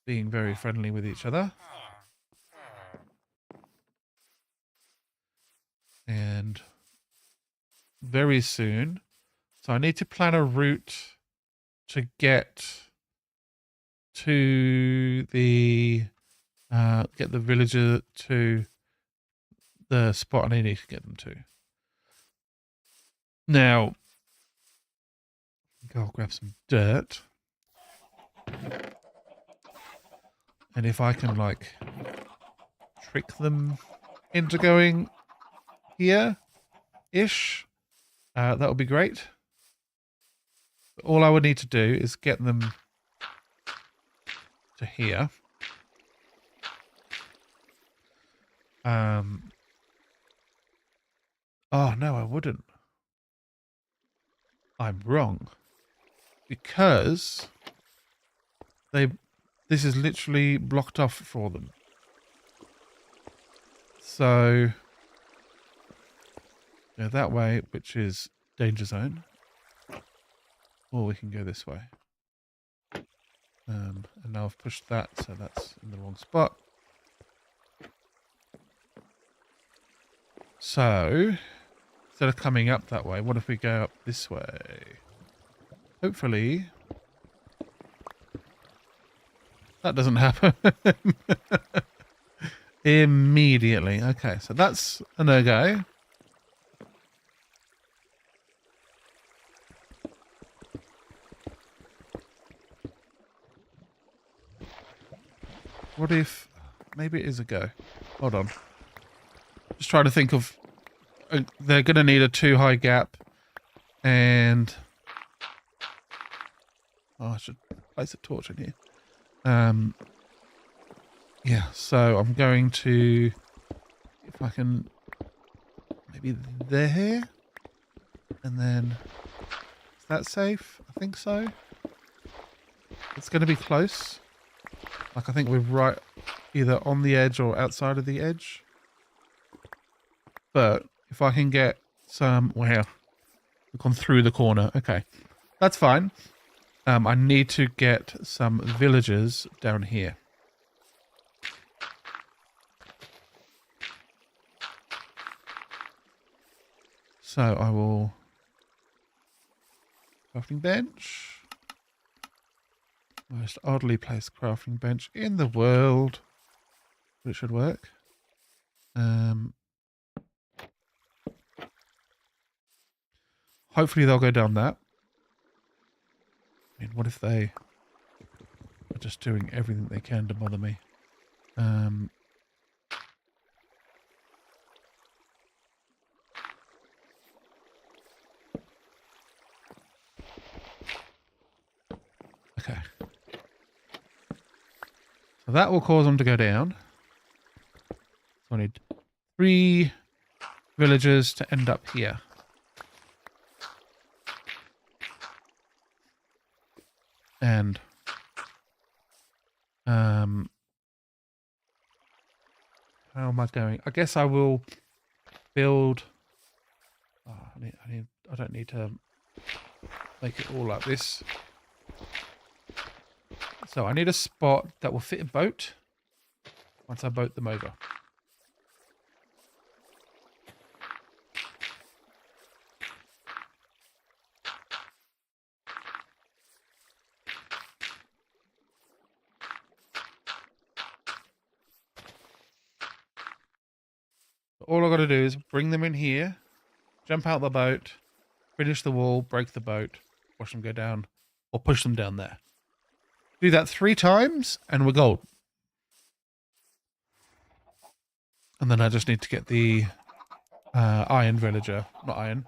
being very friendly with each other. And very soon. So I need to plan a route to get to the get the villager to the spot I need to get them to. Now, I'll grab some dirt. And if I can like trick them into going here-ish, that would be great. But all I would need to do is get them to here. Oh, no, I wouldn't. I'm wrong. Because this is literally blocked off for them. So go that way, which is danger zone. Or we can go this way. And now I've pushed that, so that's in the wrong spot. So, instead of coming up that way, what if we go up this way? Hopefully that doesn't happen. Immediately. Okay, so that's a no-go. What if... maybe it is a go. Hold on. Just trying to think of... they're going to need a 2-high gap. And... oh, I should place a torch in here. Yeah, so I'm going to... if I can... maybe there? And then... is that safe? I think so. It's going to be close. Like, I think we're right either on the edge or outside of the edge. But if I can get some... Wow. We've gone through the corner. Okay. That's fine. I need to get some villagers down here. So I will... Crafting bench. Most oddly placed crafting bench in the world. But it should work. Hopefully they'll go down that. I mean, what if they are just doing everything they can to bother me? Okay. So that will cause them to go down. So I need 3 villagers to end up here. And how am I going? I guess I will build. Oh, I don't need to make it all like this. So I need a spot that will fit a boat. Once I boat them over. All I've got to do is bring them in here, jump out the boat, finish the wall, break the boat, watch them go down, or push them down there. Do that 3 times, and we're gold. And then I just need to get the iron villager, not iron,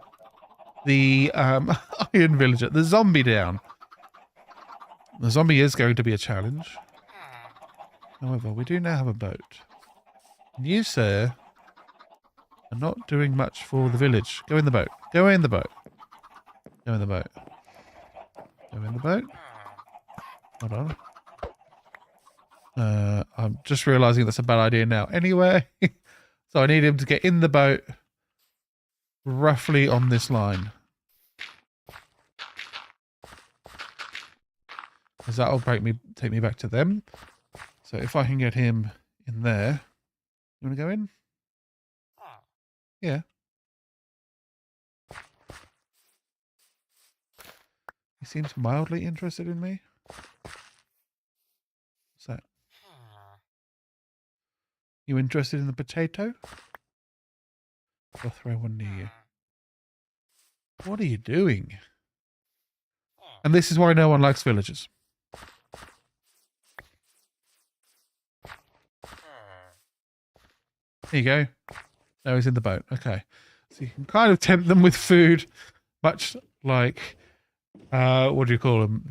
the iron villager, the zombie down. The zombie is going to be a challenge. However, we do now have a boat. And you, sir, are not doing much for the village. Go in the boat. Go in the boat. Go in the boat. Go in the boat. Hold on. I'm just realizing that's a bad idea now. Anyway, so I need him to get in the boat roughly on this line. Because that'll take me back to them. So if I can get him in there. You want to go in? Yeah. He seems mildly interested in me. What's that? You interested in the potato? I'll throw one near you. What are you doing? And this is why no one likes villagers. There you go. Now he's in the boat. Okay. So you can kind of tempt them with food, much like, what do you call them?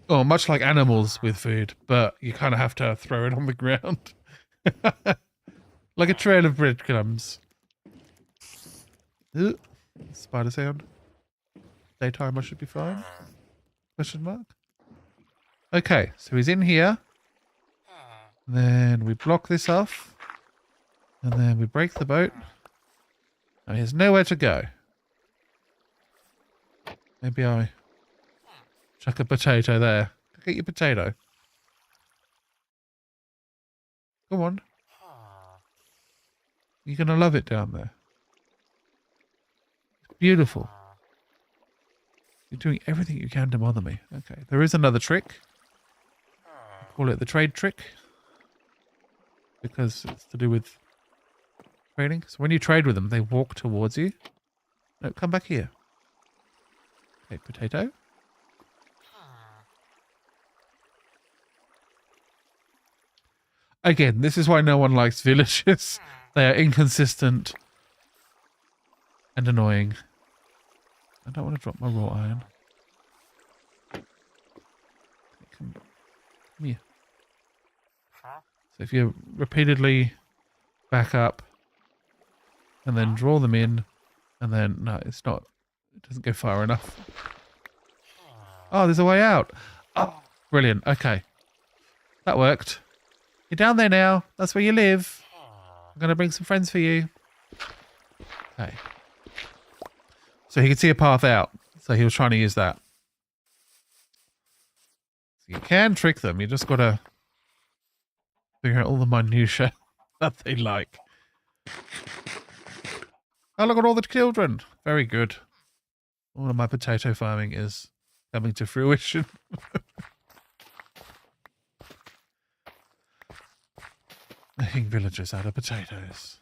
Much like animals with food, but you kind of have to throw it on the ground. Like a trail of breadcrumbs. Ooh, spider sound. Daytime I should be fine. Question mark. Okay, so he's in here. Then we block this off. And then we break the boat. And he has nowhere to go. Maybe I chuck a potato there. Go get your potato. Come on. You're going to love it down there. It's beautiful. You're doing everything you can to bother me. Okay, there is another trick. I call it the trade trick. Because it's to do with trading. So when you trade with them, they walk towards you. No, come back here. Okay, potato. Again, this is why no one likes villagers. They are inconsistent and annoying. I don't want to drop my raw iron. Come here. So if you repeatedly back up and then draw them in, and then, no, it's not, it doesn't go far enough. Oh, there's a way out. Oh, brilliant. Okay. That worked. You're down there now. That's where you live. I'm going to bring some friends for you. Okay. So he could see a path out. So he was trying to use that. So you can trick them. You just got to figure out all the minutiae that they like. Oh, look at all the children. Very good. All of my potato farming is coming to fruition. Making villagers out of potatoes.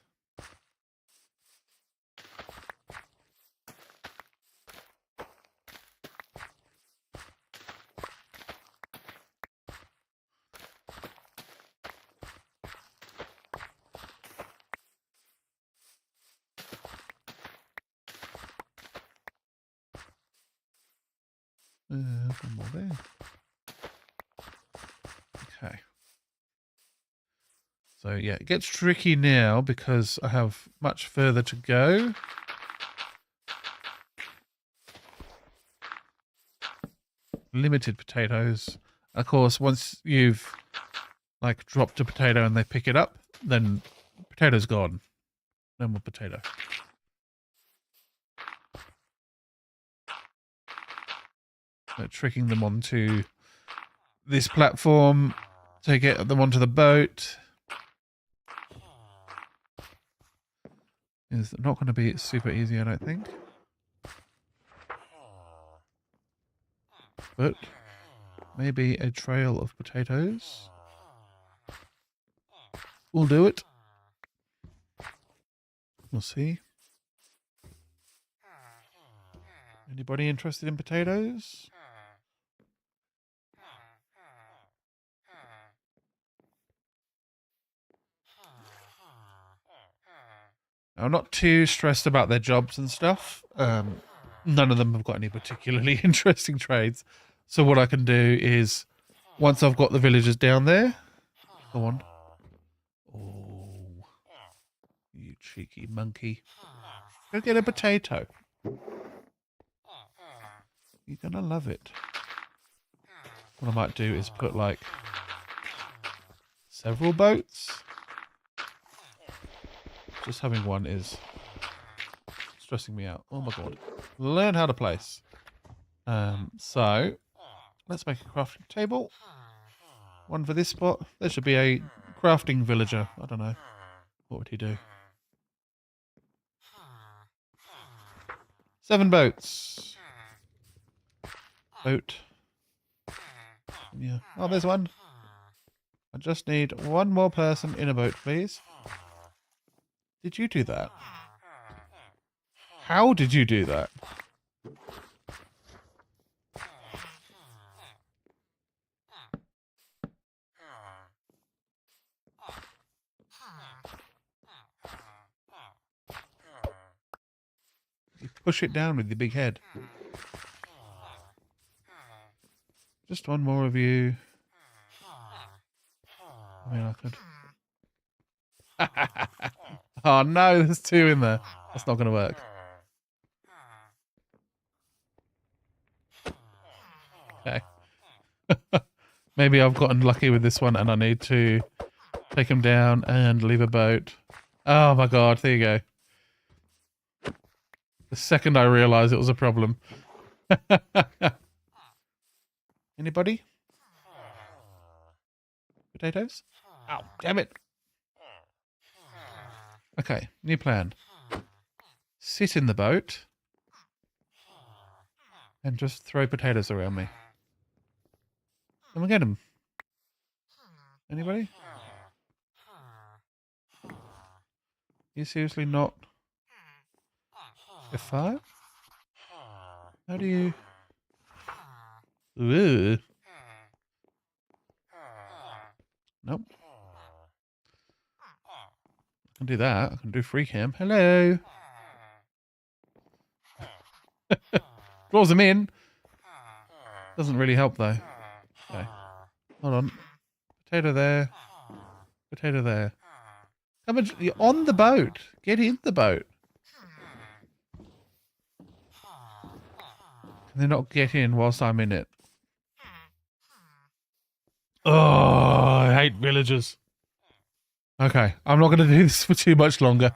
One more there. Okay. So yeah, it gets tricky now because I have much further to go. Limited potatoes. Of course, once you've like dropped a potato and they pick it up, then potato's gone. No more potato. So tricking them onto this platform to get them onto the boat is not going to be super easy, I don't think. But maybe a trail of potatoes will do it. We'll see. Anybody interested in potatoes? I'm not too stressed about their jobs and stuff. None of them have got any particularly interesting trades. So what I can do is, once I've got the villagers down there, go on. Oh, you cheeky monkey. Go get a potato. You're gonna love it. What I might do is put like several boats. Just having one is stressing me out. Oh my god. Learn how to place. So let's make a crafting table. One for this spot. There should be a crafting villager. I don't know. What would he do? 7 boats. Boat. Yeah. Oh, there's one. I just need one more person in a boat, please. Did you do that? How did you do that? You push it down with your big head. Just one more of you. I mean, I could. Oh no, there's 2 in there. That's not going to work. Okay. Maybe I've gotten lucky with this one and I need to take him down and leave a boat. Oh my god, there you go. The second I realised it was a problem. Anybody? Potatoes? Ow, damn it. Okay, new plan. Sit in the boat and just throw potatoes around me. Let me get them. Anybody? You seriously not? F5? How do you... Ooh. Nope. I can do that. I can do free cam. Hello. Draws them in. Doesn't really help though. Okay. Hold on. Potato there. Potato there. Come on, you're on the boat. Get in the boat. Can they not get in whilst I'm in it? Oh, I hate villagers. Okay, I'm not going to do this for too much longer.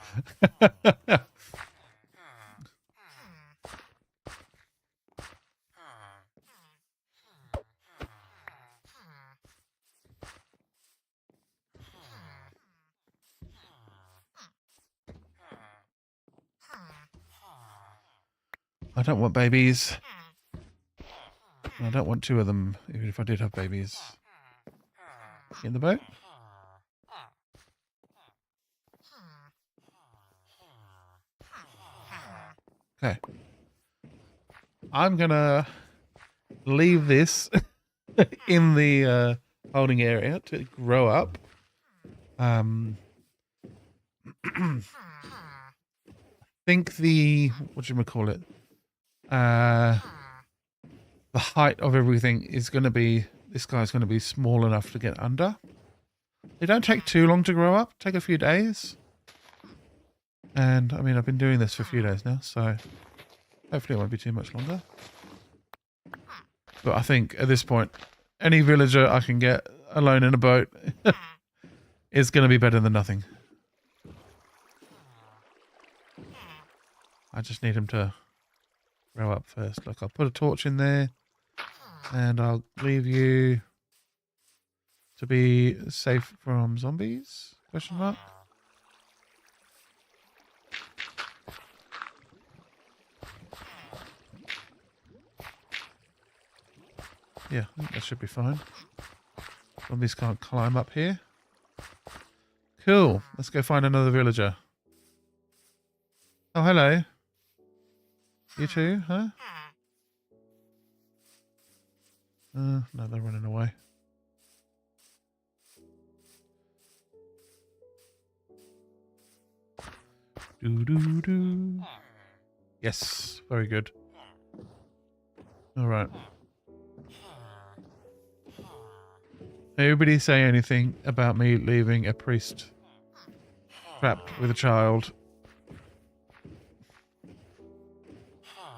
I don't want babies. I don't want two of them, even if I did have babies. In the boat? Okay. I'm gonna leave this in the holding area to grow up. Think the whatchamacallit? The height of everything is gonna be, this guy's gonna be small enough to get under. They don't take too long to grow up, take a few days. And I mean, I've been doing this for a few days now, so hopefully it won't be too much longer. But I think at this point, any villager I can get alone in a boat is going to be better than nothing. I just need him to grow up first. Look, I'll put a torch in there and I'll leave you to be safe from zombies? Question mark. Yeah, I think that should be fine. Zombies can't climb up here. Cool. Let's go find another villager. Oh, hello. You too, huh? No, they're running away. Do. Yes, very good. All right. Nobody say anything about me leaving a priest trapped with a child.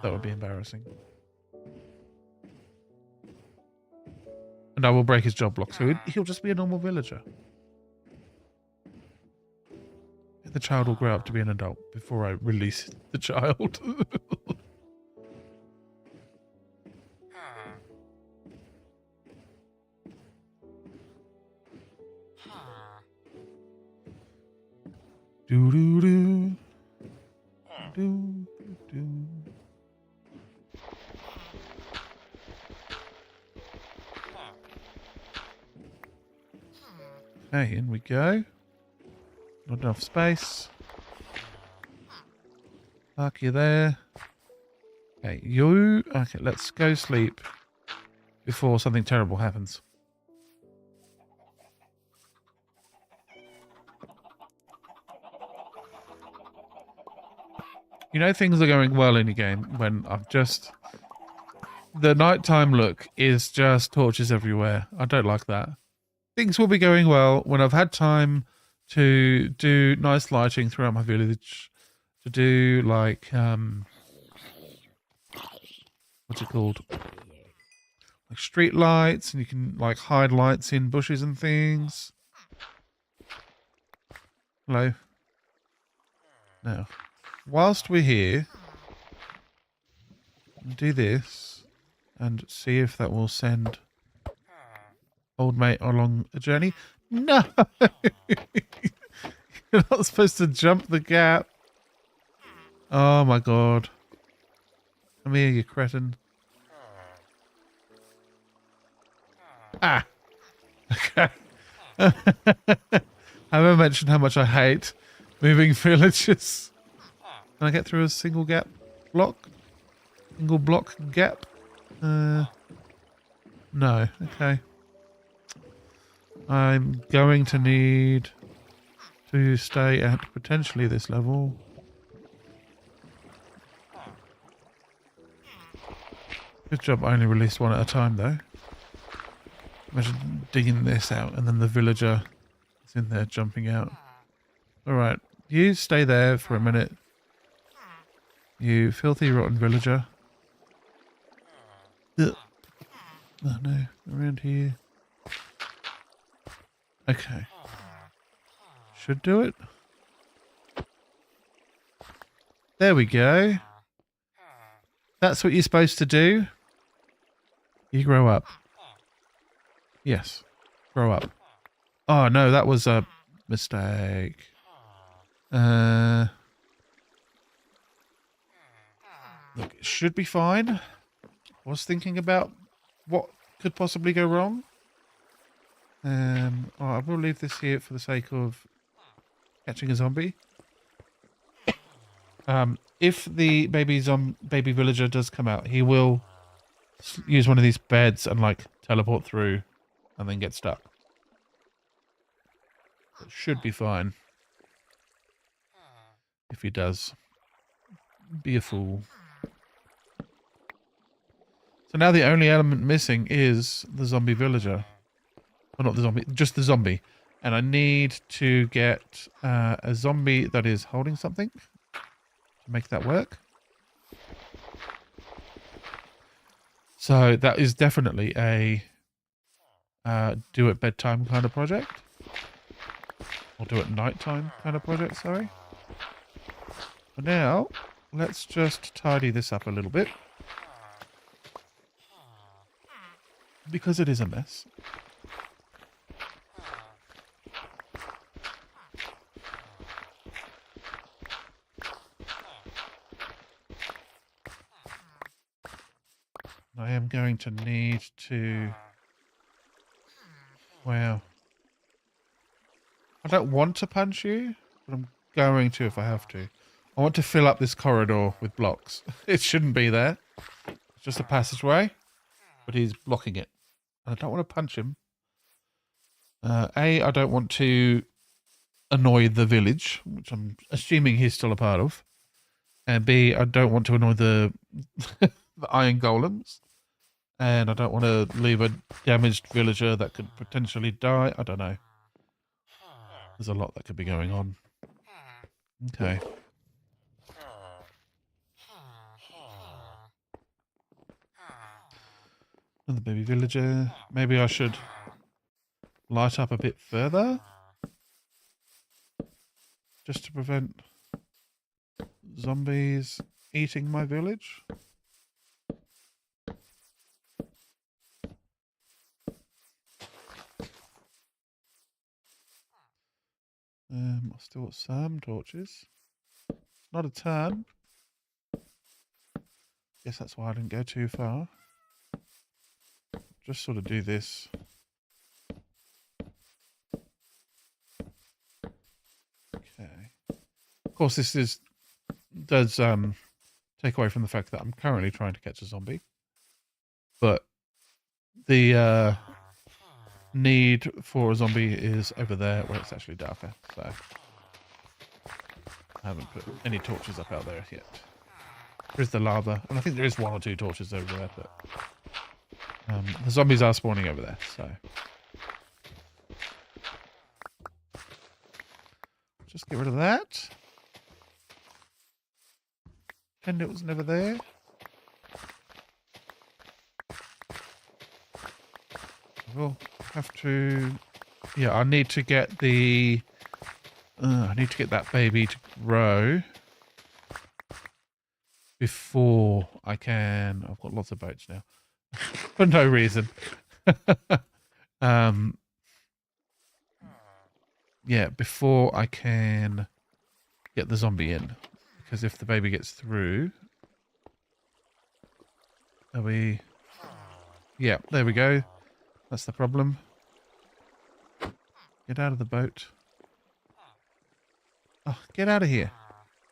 That would be embarrassing. And I will break his job block, so he'll just be a normal villager. The child will grow up to be an adult before I release the child. Do do do. Do do. Okay, in we go. Not enough space. Park you there. Okay, you. Okay, let's go sleep before something terrible happens. You know things are going well in your game when I've just... The nighttime look is just torches everywhere. I don't like that. Things will be going well when I've had time to do nice lighting throughout my village. To do like... what's it called? Like street lights, and you can like hide lights in bushes and things. Hello. Now, whilst we're here, do this and see if that will send old mate along a journey. No! You're not supposed to jump the gap. Oh my god. Come here, you cretin. Ah! Okay. Have I mentioned how much I hate moving villages? Can I get through a single gap block? Single block gap? No. Okay. I'm going to need to stay at potentially this level. Good job I only released one at a time though. Imagine digging this out and then the villager is in there jumping out. Alright, you stay there for a minute. You filthy rotten villager. Ugh. Oh no, around here. Okay. Should do it. There we go. That's what you're supposed to do. You grow up. Yes. Grow up. Oh, no, that was a mistake. Look, it should be fine. I was thinking about what could possibly go wrong. I will leave this here for the sake of catching a zombie. If the baby villager does come out, he will use one of these beds and like teleport through and then get stuck. It should be fine. If he does. Be a fool. So now the only element missing is the zombie villager. Well, not the zombie, just the zombie. And I need to get a zombie that is holding something to make that work. So that is definitely a do at bedtime kind of project. Or do at nighttime kind of project, sorry. For now, let's just tidy this up a little bit. Because it is a mess. I am going to need to... Wow. I don't want to punch you, but I'm going to if I have to. I want to fill up this corridor with blocks. It shouldn't be there. It's just a passageway, but he's blocking it. And I don't want to punch him. I don't want to annoy the village, which I'm assuming he's still a part of. And B, I don't want to annoy the the iron golems. And I don't want to leave a damaged villager that could potentially die. I don't know. There's a lot that could be going on. Okay. Another baby villager. Maybe I should light up a bit further. Just to prevent zombies eating my village. I've still got some torches. Not a ton. Guess that's why I didn't go too far. Just sort of do this. Okay. Of course, this does take away from the fact that I'm currently trying to catch a zombie. But the need for a zombie is over there where it's actually darker. So I haven't put any torches up out there yet. There's the lava, and I think there is 1 or 2 torches over there, but the zombies are spawning over there, so just get rid of that. Pretend it was never there. We'll have to... Yeah, I need to get the... I need to get that baby to grow before I can... I've got lots of boats now. For no reason. Yeah, before I can get the zombie in. Because if the baby gets through... Are we... Yeah, there we go. That's the problem. Get out of the boat. Oh, get out of here.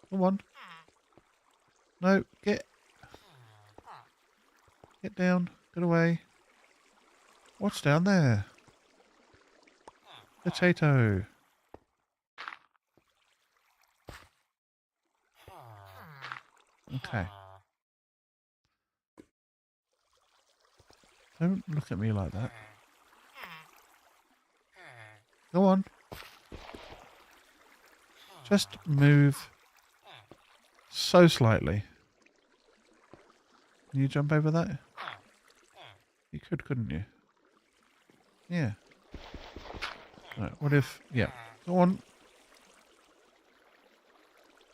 Come on. No, get down. Get away. What's down there? Potato. Okay. Don't look at me like that. Go on. Just move so slightly. Can you jump over that? You could, couldn't you? Yeah. Right, what if... Yeah. Go on.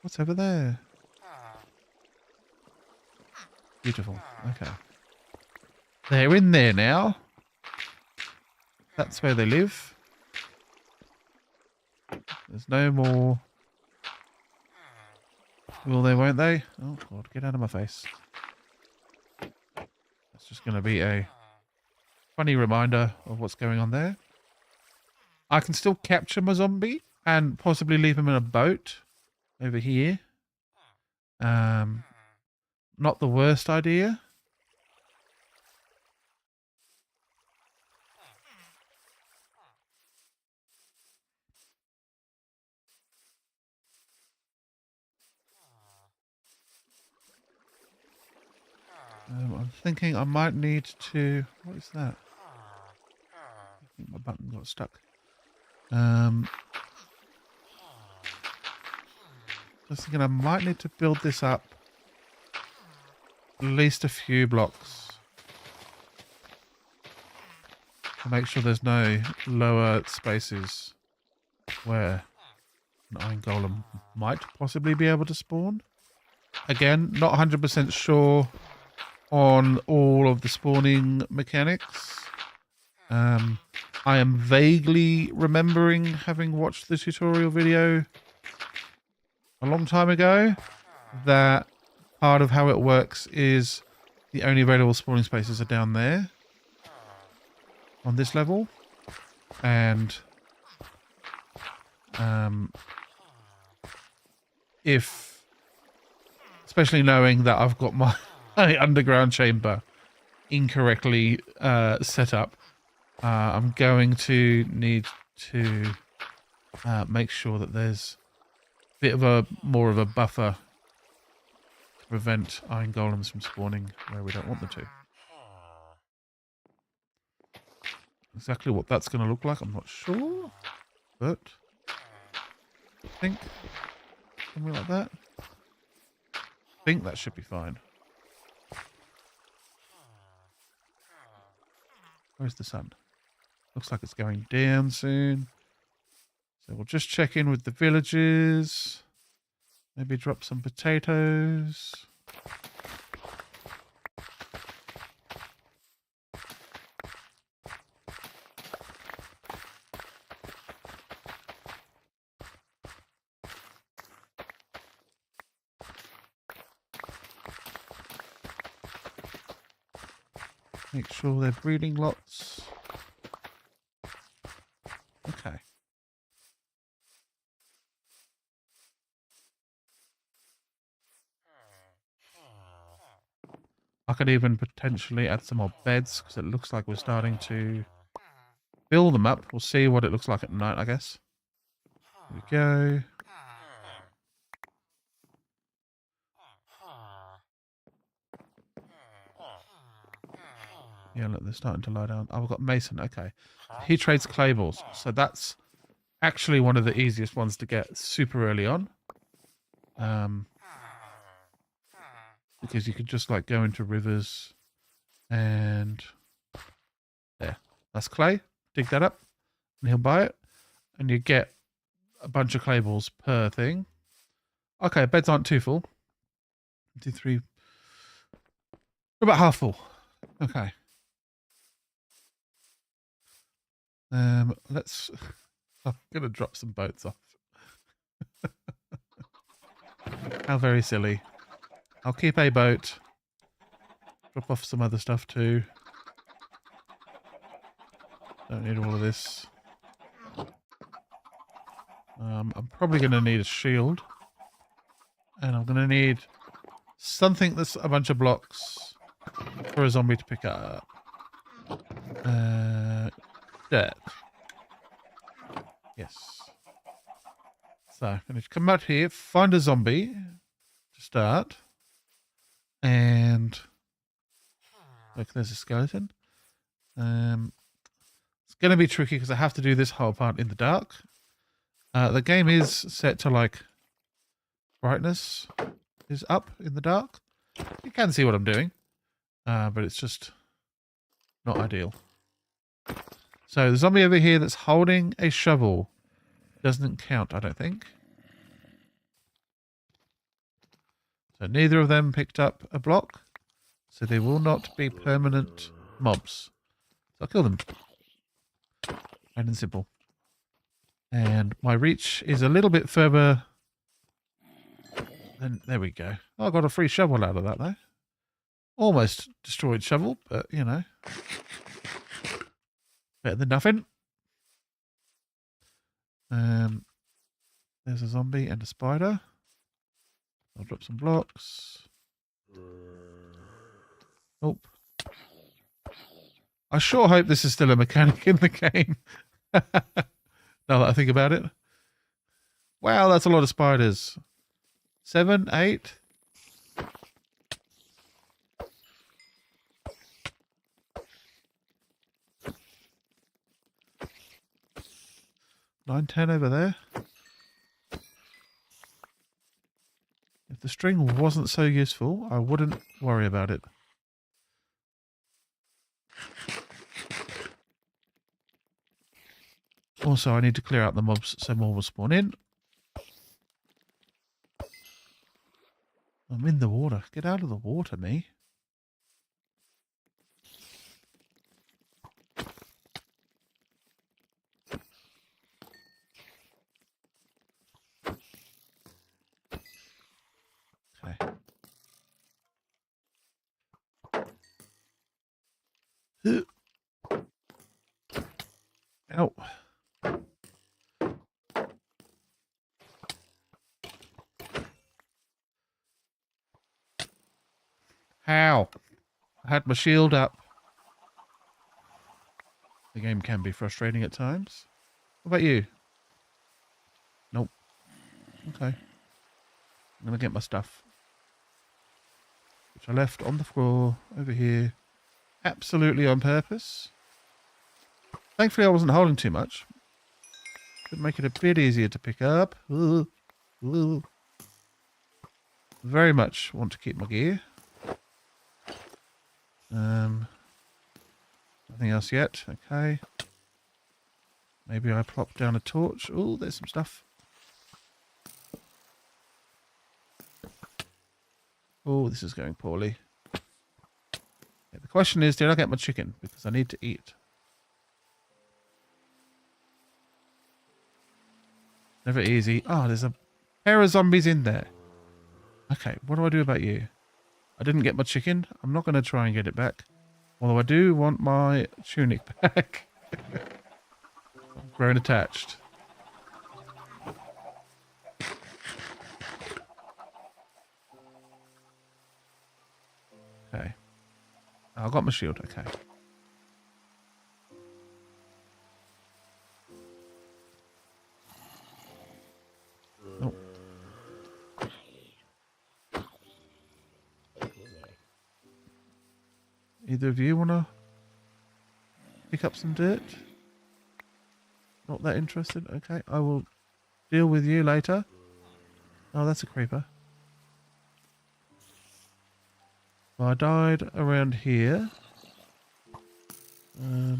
What's over there? Beautiful. Okay. They're in there now. That's where they live. There's no more. Will they, won't they? Oh, God, get out of my face. That's just going to be a funny reminder of what's going on there. I can still capture my zombie and possibly leave him in a boat over here. Not the worst idea. I'm thinking I might need to... What is that? I think my button got stuck. Just thinking I might need to build this up at least a few blocks to make sure there's no lower spaces where an iron golem might possibly be able to spawn. Again, not 100% sure on all of the spawning mechanics. I am vaguely remembering having watched the tutorial video a long time ago that part of how it works is the only available spawning spaces are down there on this level, and if, especially knowing that I've got my underground chamber incorrectly set up, I'm going to need to make sure that there's a bit of a more of a buffer to prevent iron golems from spawning where we don't want them to. Exactly what that's going to look like, I'm not sure, but I think something like that. I think that should be fine. Where's the sun? Looks like it's going down soon. So we'll just check in with the villagers. Maybe drop some potatoes. Make sure they're breeding lots. Okay. I could even potentially add some more beds because it looks like we're starting to build them up. We'll see what it looks like at night, I guess. Here we go. Yeah, look, they're starting to lie down. Oh, we've got Mason. Okay. He trades clay balls. So that's actually one of the easiest ones to get super early on. Because you could just like go into rivers and there. That's clay. Dig that up and he'll buy it. And you get a bunch of clay balls per thing. Okay, beds aren't too full. 2, 3. We're about half full. Okay. Let's... I'm going to drop some boats off. How very silly. I'll keep a boat. Drop off some other stuff too. Don't need all of this. I'm probably going to need a shield. And I'm going to need something that's a bunch of blocks for a zombie to pick up. Dirt. Yes. So I'm going to come out here, find a zombie to start. And look, there's a skeleton. It's going to be tricky because I have to do this whole part in the dark. The game is set to like brightness is up in the dark. You can see what I'm doing, but it's just not ideal. So the zombie over here that's holding a shovel doesn't count, I don't think. So neither of them picked up a block. So they will not be permanent mobs. So I'll kill them. Plain and simple. And my reach is a little bit further. And there we go. Oh, I got a free shovel out of that though. Almost destroyed shovel, but you know. Better than nothing. There's a zombie and a spider. I'll drop some blocks. Oh. I sure hope this is still a mechanic in the game. Now that I think about it. Wow, that's a lot of spiders. 7, 8. Nine, 10 over there. If the string wasn't so useful, I wouldn't worry about it. Also, I need to clear out the mobs so more will spawn in. I'm in the water. Get out of the water, me. Okay. Ow. How? I had my shield up. The game can be frustrating at times. What about you? Nope. Okay. I'm gonna get my stuff. Which I left on the floor over here. Absolutely on purpose. Thankfully I wasn't holding too much. Could make it a bit easier to pick up. Ooh. Ooh. Very much want to keep my gear. Nothing else yet. Okay. Maybe I plop down a torch. Oh, there's some stuff. Oh, this is going poorly. Yeah, the question is, did I get my chicken? Because I need to eat. Never easy. Oh, there's a pair of zombies in there. Okay, what do I do about you? I didn't get my chicken. I'm not going to try and get it back. Although I do want my tunic back. I'm grown attached. Okay. Oh, I got my shield. Okay. Nope. Either of you want to pick up some dirt? Not that interested? Okay, I will deal with you later. Oh, that's a creeper. Well, I died around here. Oh,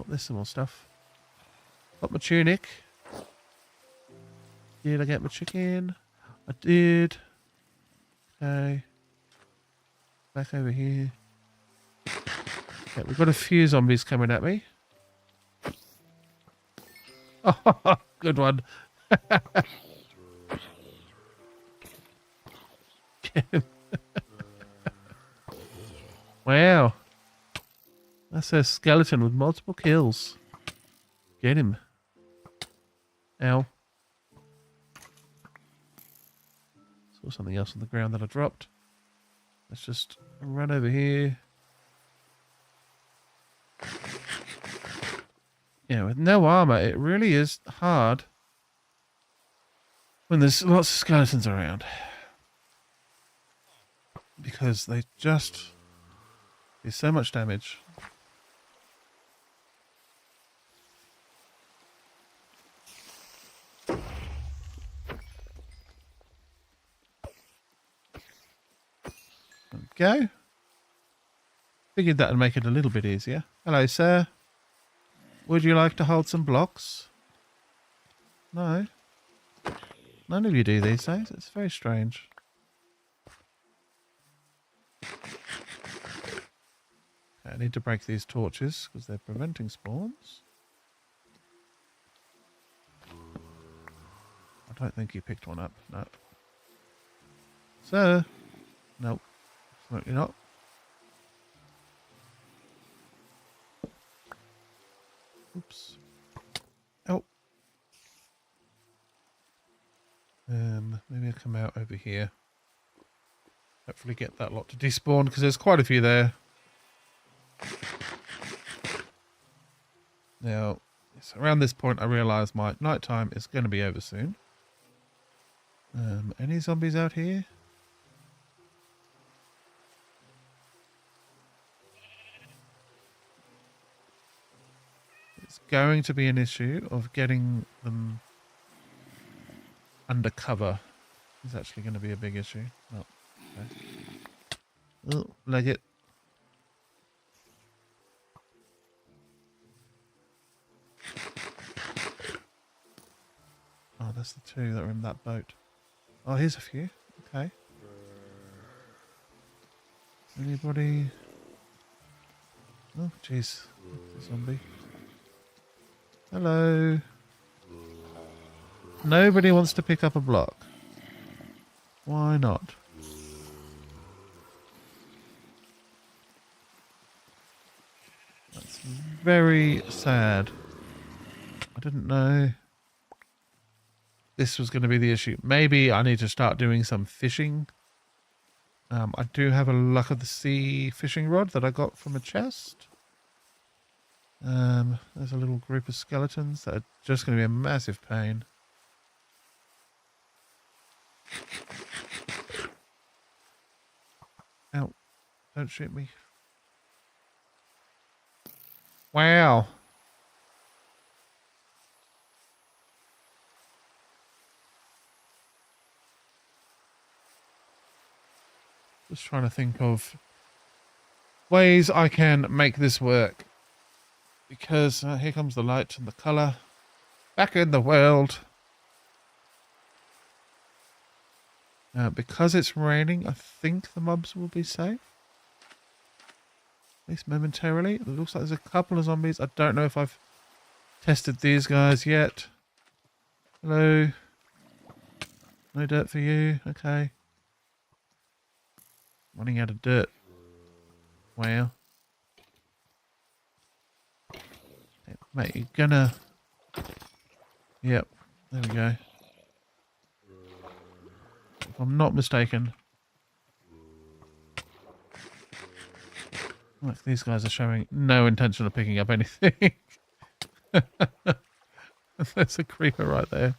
there's some more stuff. Got my tunic. Did I get my chicken? I did. Okay. Back over here. Okay, we've got a few zombies coming at me. Oh, good one. Get him. Wow. That's a skeleton with multiple kills. Get him. Ow. Saw something else on the ground that I dropped. Let's just run over here. Yeah, with no armor, it really is hard when there's lots of skeletons around. Because they just do so much damage. Go. Figured that would make it a little bit easier. Hello, sir. Would you like to hold some blocks? No. None of you do these days. It's very strange. I need to break these torches because they're preventing spawns. I don't think you picked one up. No. Sir? Nope. Absolutely not. Oops. Oh. Maybe I'll come out over here. Hopefully get that lot to despawn because there's quite a few there. Now, it's around this point I realise my nighttime is going to be over soon. Any zombies out here? It's going to be an issue of getting them undercover. It's actually going to be a big issue. Oh, okay. Oh, leg it. Oh, that's the two that are in that boat. Oh, here's a few. Okay. Anybody? Oh, jeez. Zombie. Hello. Nobody wants to pick up a block. Why not? That's very sad. I didn't know this was going to be the issue. Maybe I need to start doing some fishing. I do have a Luck of the Sea fishing rod that I got from a chest. There's a little group of skeletons that are just going to be a massive pain. Ow. Don't shoot me. Wow. Just trying to think of ways I can make this work. Because here comes the light and the colour. Back in the world. Because it's raining, I think the mobs will be safe. At least momentarily. It looks like there's a couple of zombies. I don't know if I've tested these guys yet. Hello. No dirt for you. Okay. Running out of dirt. Wow. Hey, mate, you're gonna... Yep. There we go. If I'm not mistaken. Look, these guys are showing no intention of picking up anything. There's a creeper right there.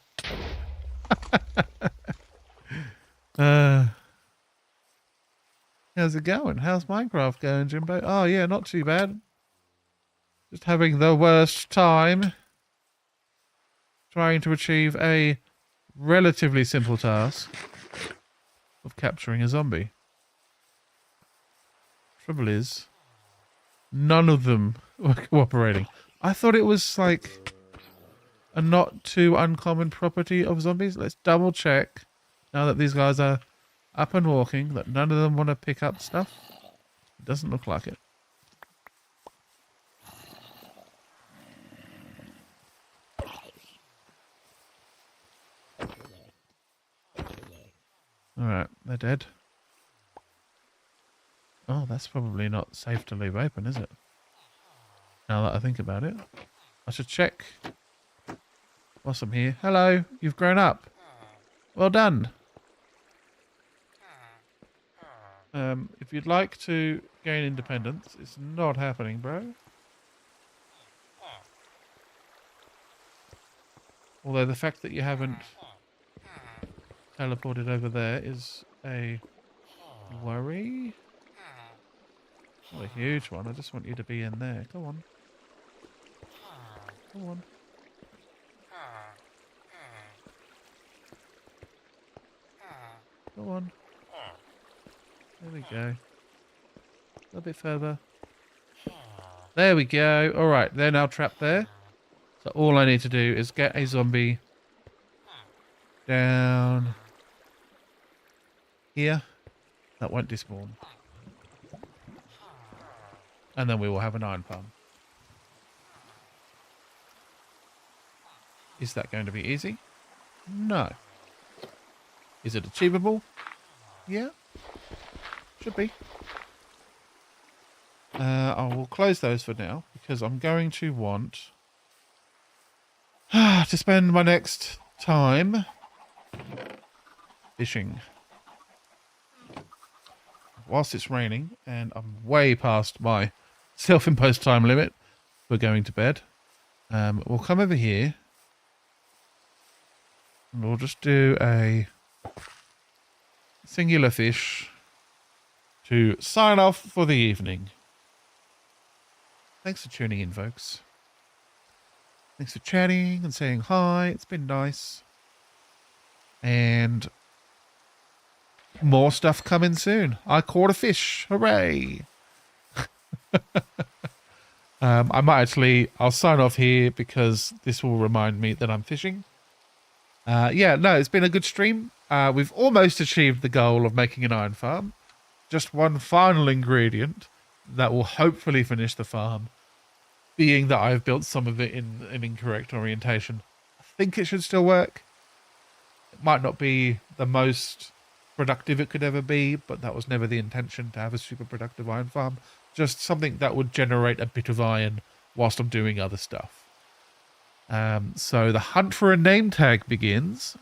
How's it going? How's Minecraft going, Jimbo? Oh yeah, not too bad. Just having the worst time. Trying to achieve a relatively simple task of capturing a zombie. Trouble is, none of them were cooperating. I thought it was like a not too uncommon property of zombies. Let's double check now that these guys are up and walking that none of them want to pick up stuff. It doesn't look like it. Alright, they're dead. Oh, that's probably not safe to leave open, is it? Now that I think about it. I should check whilst I'm here. Hello, you've grown up. Well done. If you'd like to gain independence, it's not happening, bro. Although the fact that you haven't teleported over there is a worry. Not a huge one. I just want you to be in there. Come on. Come on. Come on. There we go. A little bit further. There we go. Alright, they're now trapped there. So all I need to do is get a zombie down here. That won't despawn. and then we will have an iron farm. Is that going to be easy? No. Is it achievable? Yeah. Should be. I will close those for now because I'm going to want to spend my next time fishing. Whilst it's raining and I'm way past my self-imposed time limit for going to bed, we'll come over here and we'll just do a singular fish to sign off for the evening. Thanks for tuning in, folks. Thanks for chatting and saying hi. It's been nice. And more stuff coming soon. I caught a fish. Hooray. I'll sign off here because this will remind me that I'm fishing. Yeah, no, it's been a good stream. We've almost achieved the goal of making an iron farm. Just one final ingredient that will hopefully finish the farm, being that I've built some of it in an incorrect orientation. I think it should still work. It might not be the most productive it could ever be, but that was never the intention, to have a super productive iron farm. Just something that would generate a bit of iron whilst I'm doing other stuff. So the hunt for a name tag begins.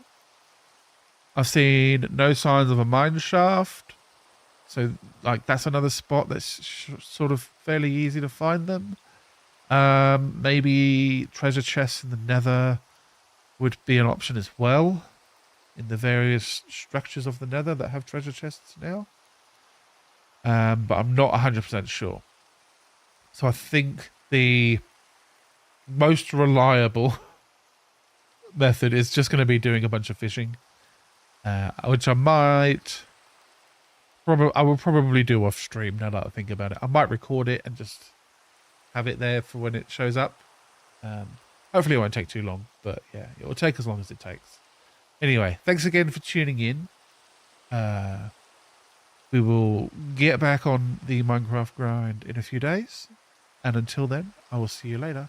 I've seen no signs of a mine shaft. So, like, that's another spot that's sort of fairly easy to find them. Maybe treasure chests in the nether would be an option as well, in the various structures of the nether that have treasure chests now. But I'm not 100% sure. So I think the most reliable method is just going to be doing a bunch of fishing, which I will probably do off stream now that I think about it. I might record it and just have it there for when it shows up. Hopefully it won't take too long, but yeah, it will take as long as it takes. Anyway, thanks again for tuning in. We will get back on the Minecraft grind in a few days, and until then, I will see you later.